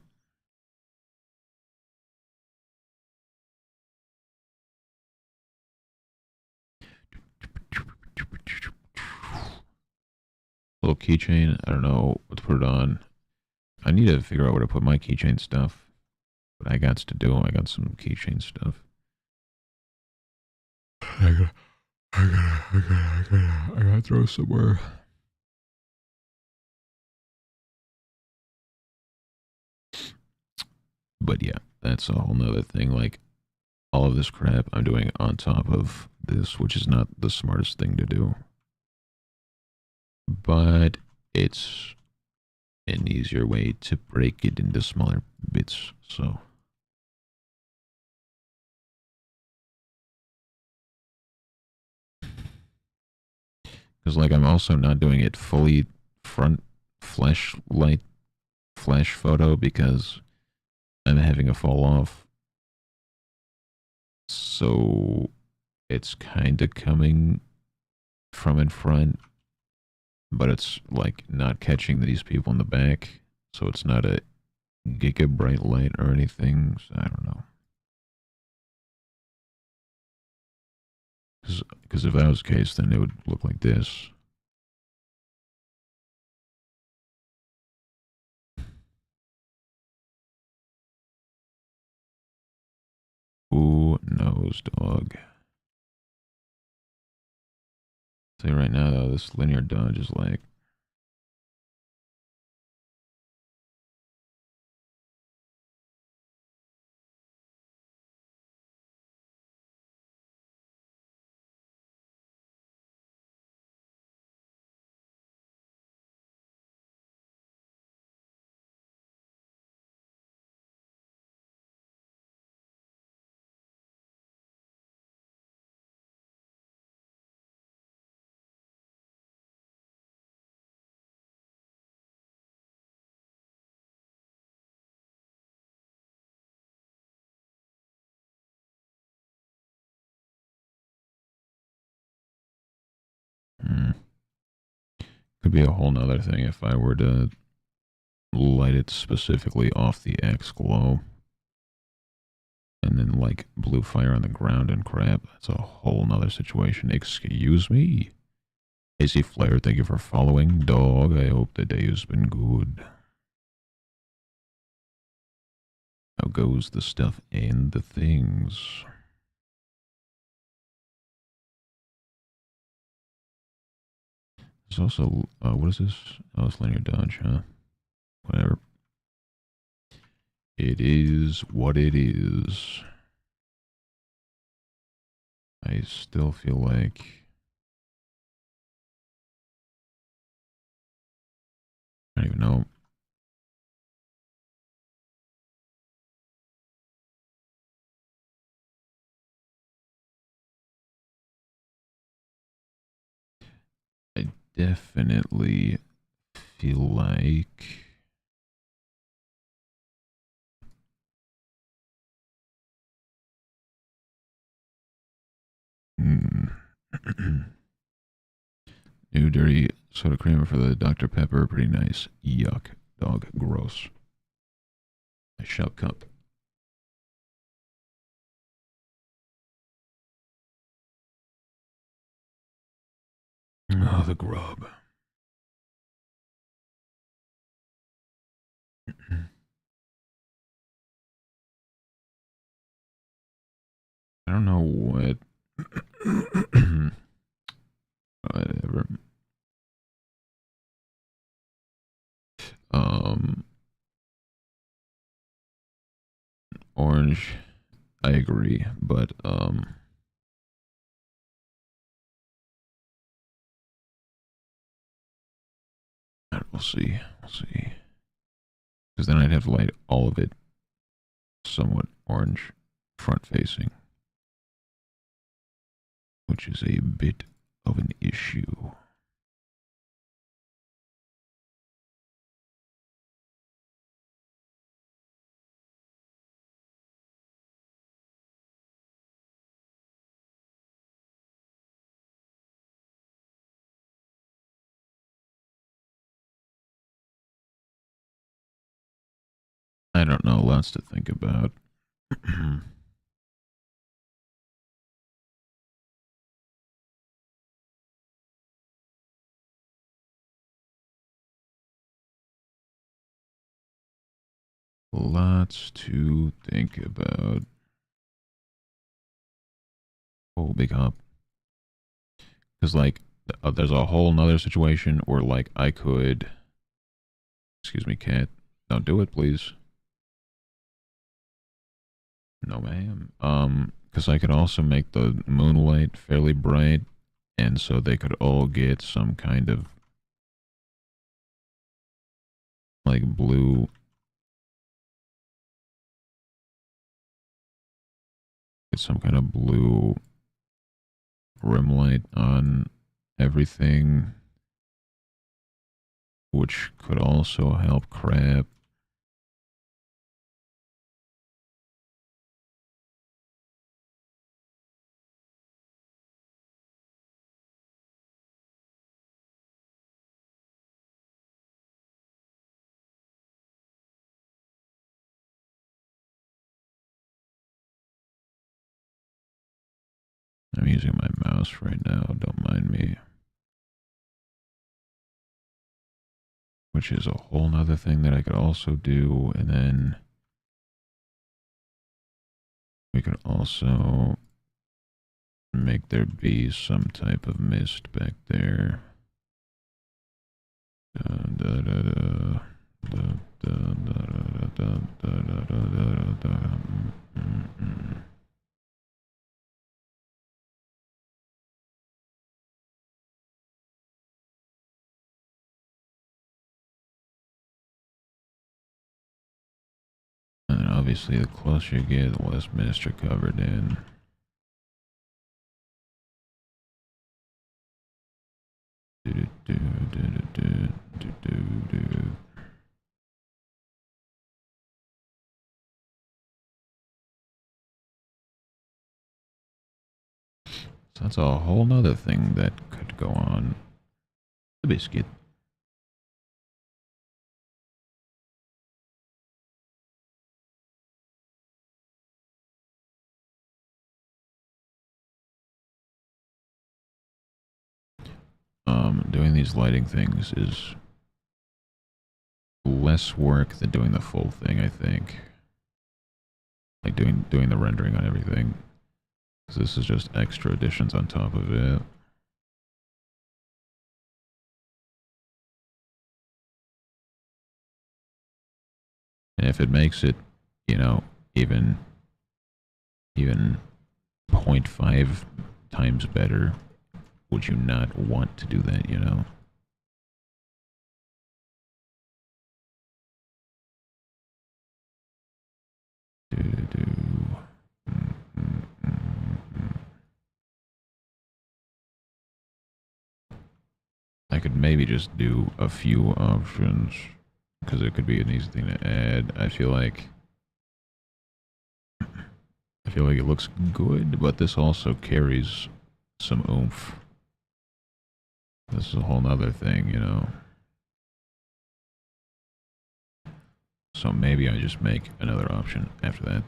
S1: Little keychain. I don't know what to put it on. I need to figure out where to put my keychain stuff. But I got to do. I got some keychain stuff. I gotta throw somewhere. But yeah, that's a whole nother thing. Like all of this crap I'm doing on top of this, which is not the smartest thing to do. But it's an easier way to break it into smaller bits. So because like I'm also not doing it fully front flashlight flash photo because I'm having a fall off. So it's kind of coming from in front, but it's like not catching these people in the back. So it's not a giga bright light or anything. So I don't know. Because if that was the case, then it would look like this. Who knows, dog? Tell you right now, though, this linear dodge is like, hmm, could be a whole nother thing if I were to light it specifically off the X glow and then like blue fire on the ground and crap. That's a whole nother situation. Excuse me. AC Flare, thank you for following. Dog, I hope the day has been good. How goes the stuff and the things? There's also, what is this? Oh, it's linear dodge, huh? Whatever. It is what it is. I still feel like I don't even know. I definitely feel like hmm. New dirty soda creamer for the Dr. Pepper. Pretty nice. Yuck. Dog. Gross. A shop cup. Oh, the grub. I don't know what. Whatever. Um, orange. I agree, but we'll see. We'll see. Because then I'd have to light all of it somewhat orange, front facing, which is a bit of an issue. I don't know. Lots to think about. Lots to think about. Oh, big hop. Because, like, there's a whole nother situation where, like, I could. Excuse me, cat. Don't do it, please. No, ma'am. Because I could also make the moonlight fairly bright, and so they could all get some kind of, like, blue. Get some kind of blue rim light on everything, which could also help crab. I'm using my mouse right now, don't mind me. Which is a whole nother thing that I could also do, and then we could also make there be some type of mist back there. And obviously, the closer you get, the less mist you're covered in. So that's a whole nother thing that could go on. The biscuit. Doing these lighting things is less work than doing the full thing, I think. Like doing the rendering on everything. Because this is just extra additions on top of it. And if it makes it, you know, even 0.5 times better, would you not want to do that, you know? I could maybe just do a few options because it could be an easy thing to add. I feel like it looks good, but this also carries some oomph. This is a whole nother thing, you know. So maybe I just make another option after that.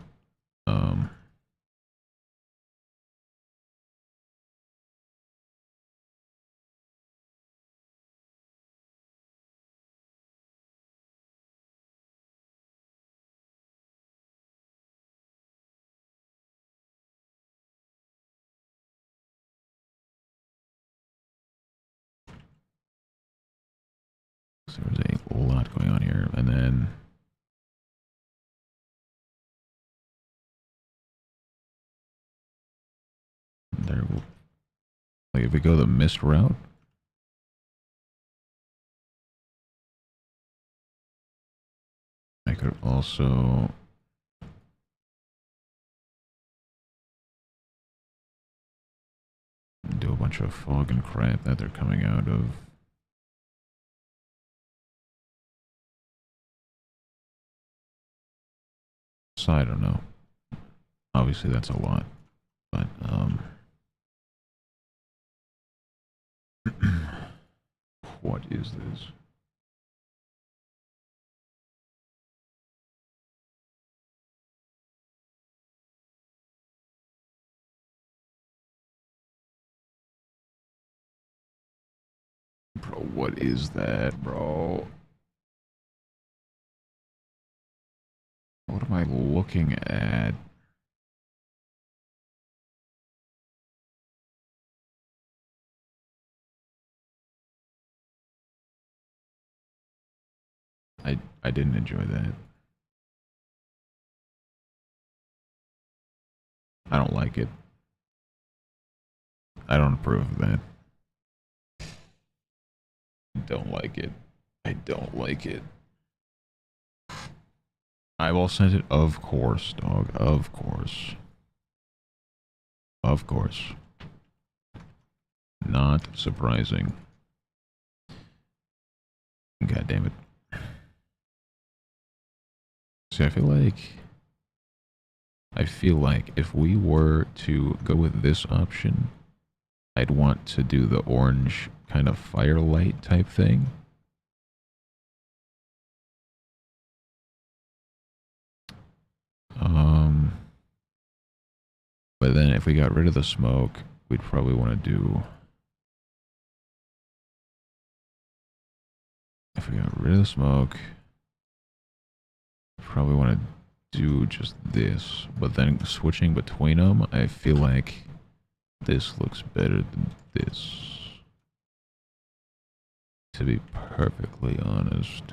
S1: So there's a lot going on here, and then there will, like if we go the mist route, I could also do a bunch of fog and crap that they're coming out of. So I don't know. Obviously that's a lot, but what is this? Bro, what is that, bro? What am I looking at? I didn't enjoy that. I don't like it. I don't approve of that. Don't like it. I don't like it. I will send it, of course, dog. Of course. Of course. Not surprising. God damn it. See, I feel like if we were to go with this option, I'd want to do the orange kind of firelight type thing. But then if we got rid of the smoke we'd probably want to do, if we got rid of the smoke, probably want to do just this. But then switching between them, I feel like this looks better than this. To be perfectly honest.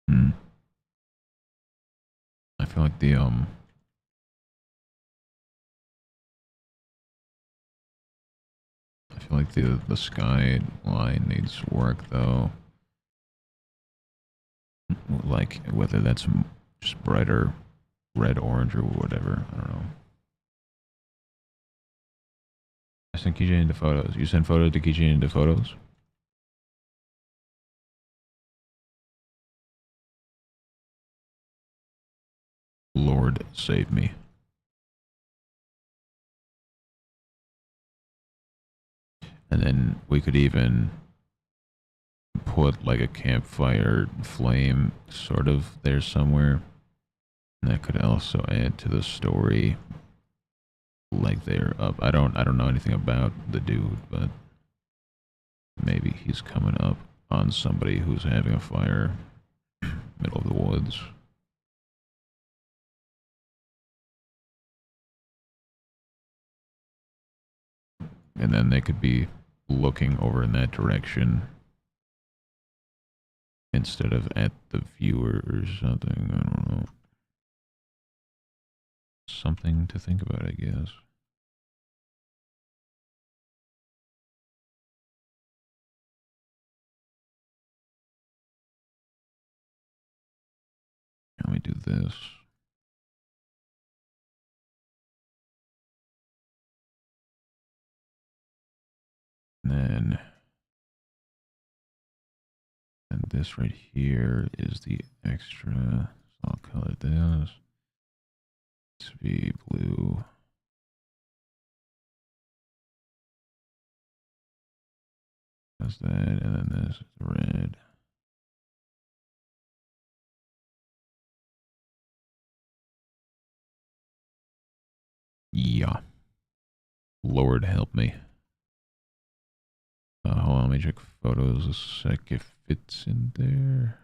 S1: Hmm. I feel like I feel like the sky line needs work though. Like whether that's just brighter red, orange, or whatever. I don't know. I sent keychain into photos. You send photo to keychain into photos? Lord save me. And then we could even put like a campfire flame sort of there somewhere. And that could also add to the story. Like they're up. I don't know anything about the dude, but maybe he's coming up on somebody who's having a fire middle of the woods. And then they could be looking over in that direction instead of at the viewer or something. I don't know. Something to think about, I guess. Let me do this. And then, and this right here is the extra. So I'll color this to be blue. That's that, and then this is red. Yeah. Lord help me. Hold on, let me check photos a sec if it's in there.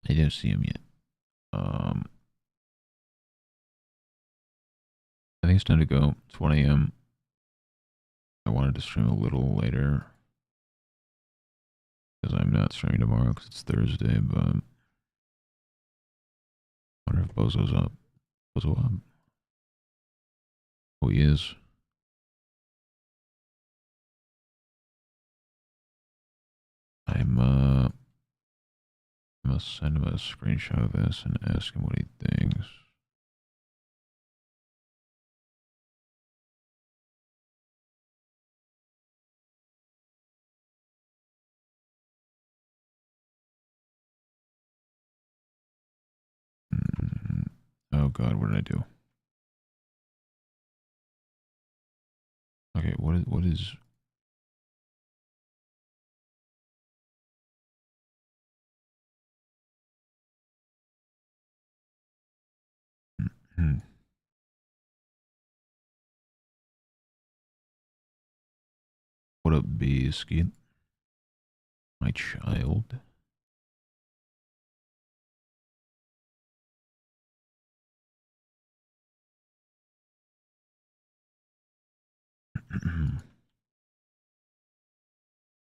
S1: I don't see him yet. I think it's time to go. It's 1 a.m. I wanted to stream a little later because I'm not streaming tomorrow because it's Thursday, but I wonder if Bozo's up. Bozo up. Oh, he is. I must send him a screenshot of this and ask him what he thinks. Mm, oh God, what did I do? Okay, what is? Hmm. What up, Biscuit? My child.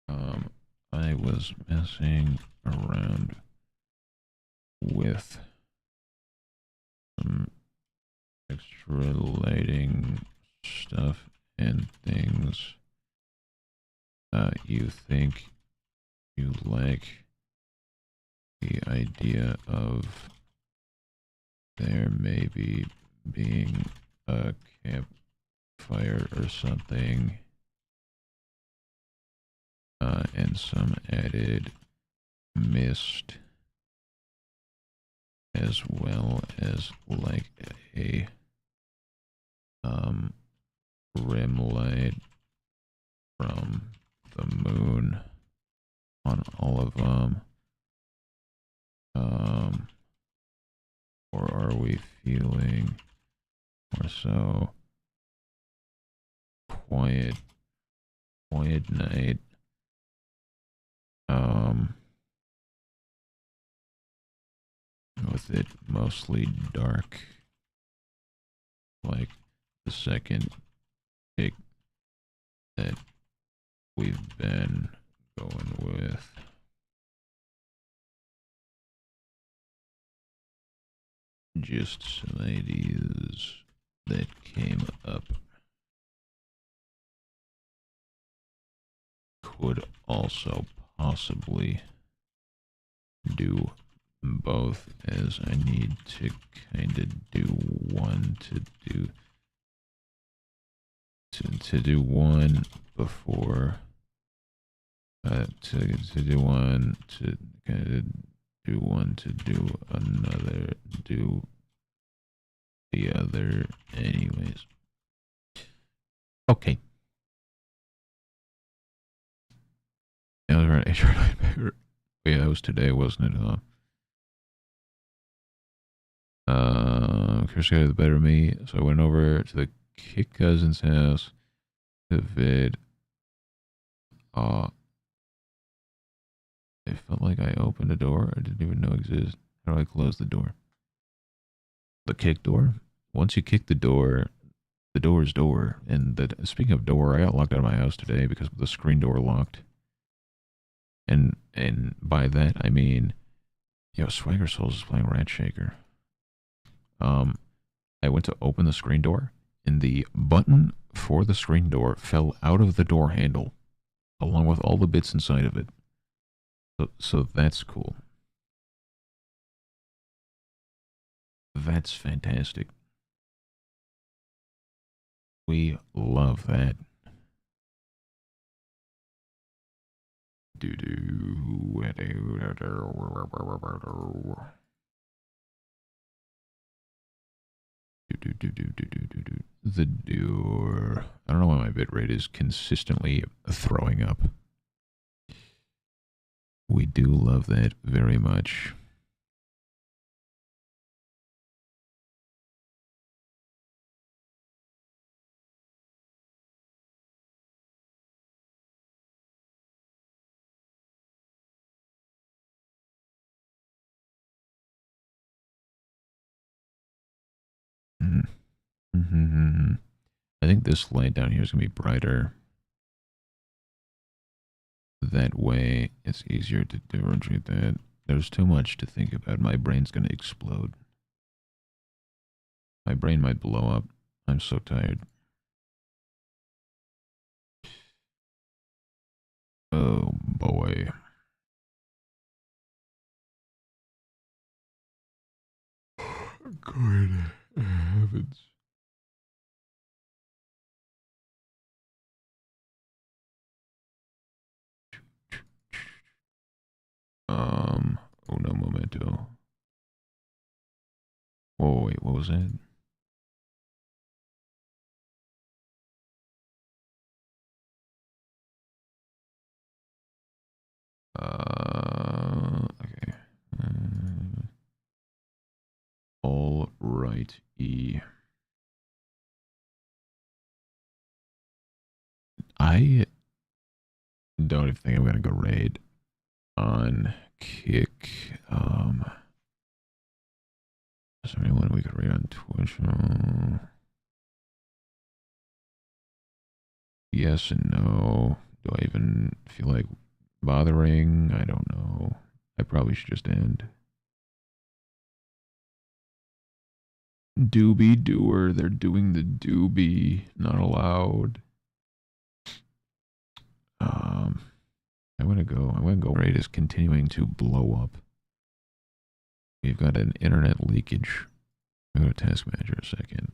S1: um, I was messing around with some extra lighting stuff and things. You think you like the idea of there maybe being a campfire or something and some added mist, as well as like a rim light from the moon on all of them. Or are we feeling more so quiet night? With it mostly dark, like the second pick that we've been going with. Just some ideas that came up. Could also possibly do both, as I need to kind of do one to do one before to do one to kind of do one to do another, do the other anyways. Okay. That was right. HR Nightmare. Yeah, that was today, wasn't it? Chris got the better of me, so I went over to the Kick Cousin's house to vid. It felt like I opened a door I didn't even know existed. How do I close the door? The kick door? Once you kick the door is door. And speaking of door, I got locked out of my house today because the screen door locked. And by that I mean, Swagger Souls is playing Rat Shaker. I went to open the screen door, and the button for the screen door fell out of the door handle, along with all the bits inside of it. So that's cool. That's fantastic. We love that. The door. I don't know why my bitrate is consistently throwing up. We do love that very much. Mm-hmm. I think this light down here is going to be brighter. That way, it's easier to differentiate that. There's too much to think about. My brain's going to explode. My brain might blow up. I'm so tired. Oh, boy. Good heavens. Uno momento. Whoa, wait, what was that? Okay. All right, E. I don't even think I'm gonna go raid on Kick. Is there anyone we could raid on Twitch? Yes and no. Do I even feel like bothering? I don't know. I probably should just end. Doobie doer. They're doing the doobie. Not allowed. I'm gonna go. Rate is continuing to blow up. We've got an internet leakage. I'm gonna go to Task Manager a second.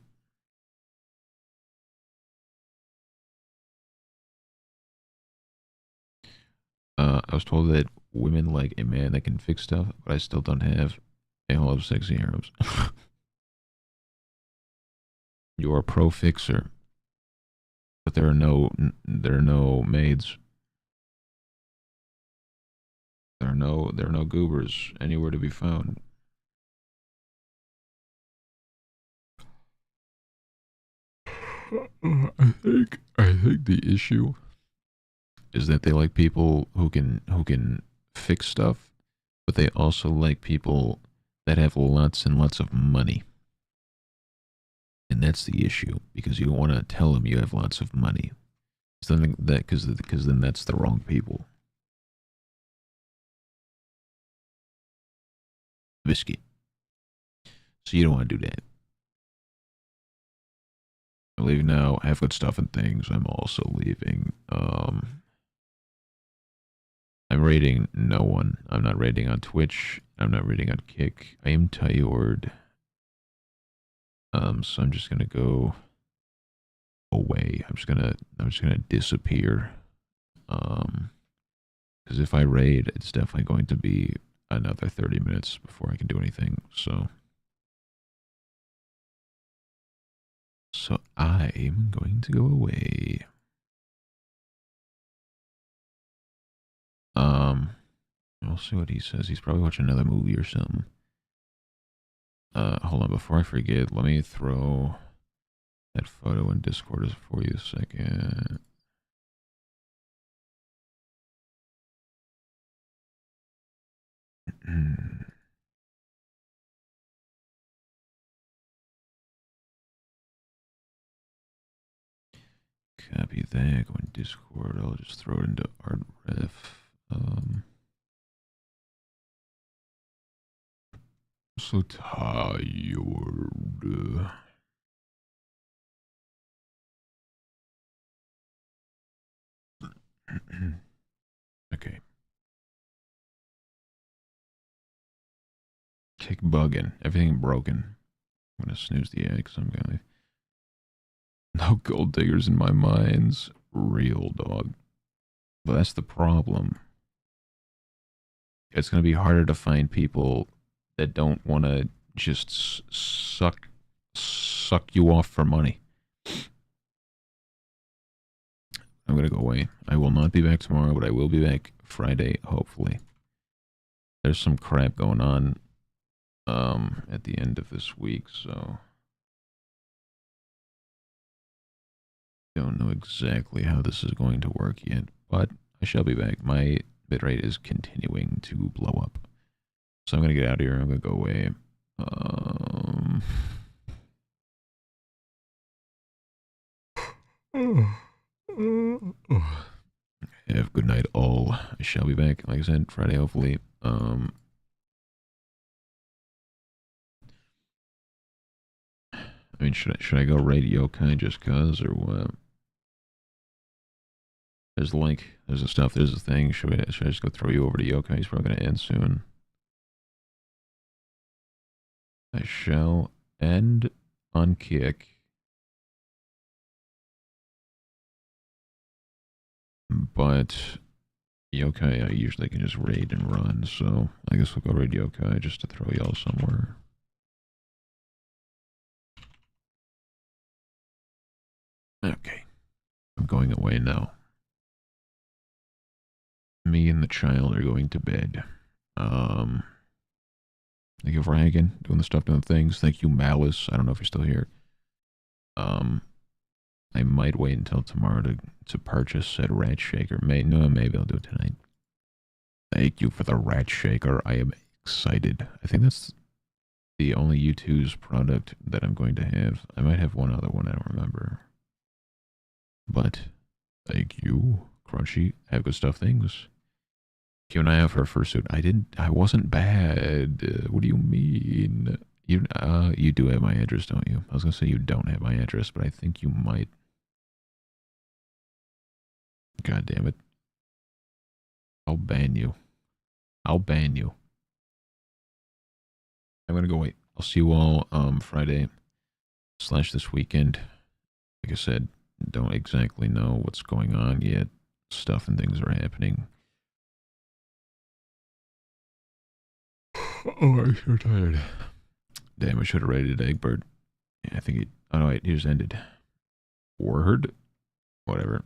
S1: I was told that women like a man that can fix stuff, but I still don't have a whole lot of sexy Arabs. You're a pro fixer, but there are no maids. There are no goobers anywhere to be found. I think the issue is that they like people who can fix stuff, but they also like people that have lots and lots of money. And that's the issue because you don't want to tell them you have lots of money. Something that because then that's the wrong people. Biscuit. So you don't want to do that. I'm leaving now. I have good stuff and things. I'm also leaving. I'm rating no one. I'm not rating on Twitch. I'm not rating on Kick. I am tired. So I'm just gonna go away. I'm just gonna disappear. Um, because if I raid, it's definitely going to be another 30 minutes before I can do anything. So I'm going to go away. Um, we'll see what he says. He's probably watching another movie or something. Hold on, before I forget, let me throw that photo in Discord for you a second. Copy that, go in Discord. I'll just throw it into art ref. So tired. Okay. Kick bugging. Everything broken. I'm gonna snooze the ad because I'm gonna. No gold diggers in my mines. Real dog. But that's the problem. It's gonna be harder to find people that don't want to just suck you off for money. I'm gonna go away. I will not be back tomorrow, but I will be back Friday, hopefully. There's some crap going on at the end of this week, so don't know exactly how this is going to work yet, but I shall be back. My bitrate is continuing to blow up. So I'm gonna get out of here. I'm gonna go away. Have a good night, all. I shall be back, like I said, Friday, hopefully. I mean, should I go raid yokai just cause or what? There's the link. There's the stuff. There's the thing. Should I just go throw you over to yokai? He's probably gonna end soon. I shall end on kick. But yokai, I usually can just raid and run. So I guess we'll go raid yokai just to throw y'all somewhere. Okay. I'm going away now. Me and the child are going to bed. Um, Thank you for hanging, doing the stuff, doing the things. Thank you, Malice. I don't know if you're still here. Um, I might wait until tomorrow to purchase said rat shaker. Maybe I'll do it tonight. Thank you for the rat shaker. I am excited. I think that's the only U2's product that I'm going to have. I might have one other one. I don't remember. But thank you, Crunchy. Have good stuff. Things. Q and I have her fursuit. I wasn't bad. What do you mean? You do have my address, don't you? I was gonna say you don't have my address, but I think you might. God damn it! I'll ban you. I'll ban you. I'm gonna go wait. I'll see you all Friday / this weekend. Like I said, don't exactly know what's going on yet. Stuff and things are happening. Oh, I'm so tired. Damn, I should have rated Eggbird. Yeah, I think he. Oh, no, wait, he just ended. Word? Whatever.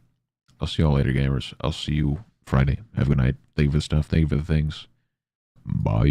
S1: I'll see y'all later, gamers. I'll see you Friday. Have a good night. Thank you for the stuff. Thank you for the things. Bye.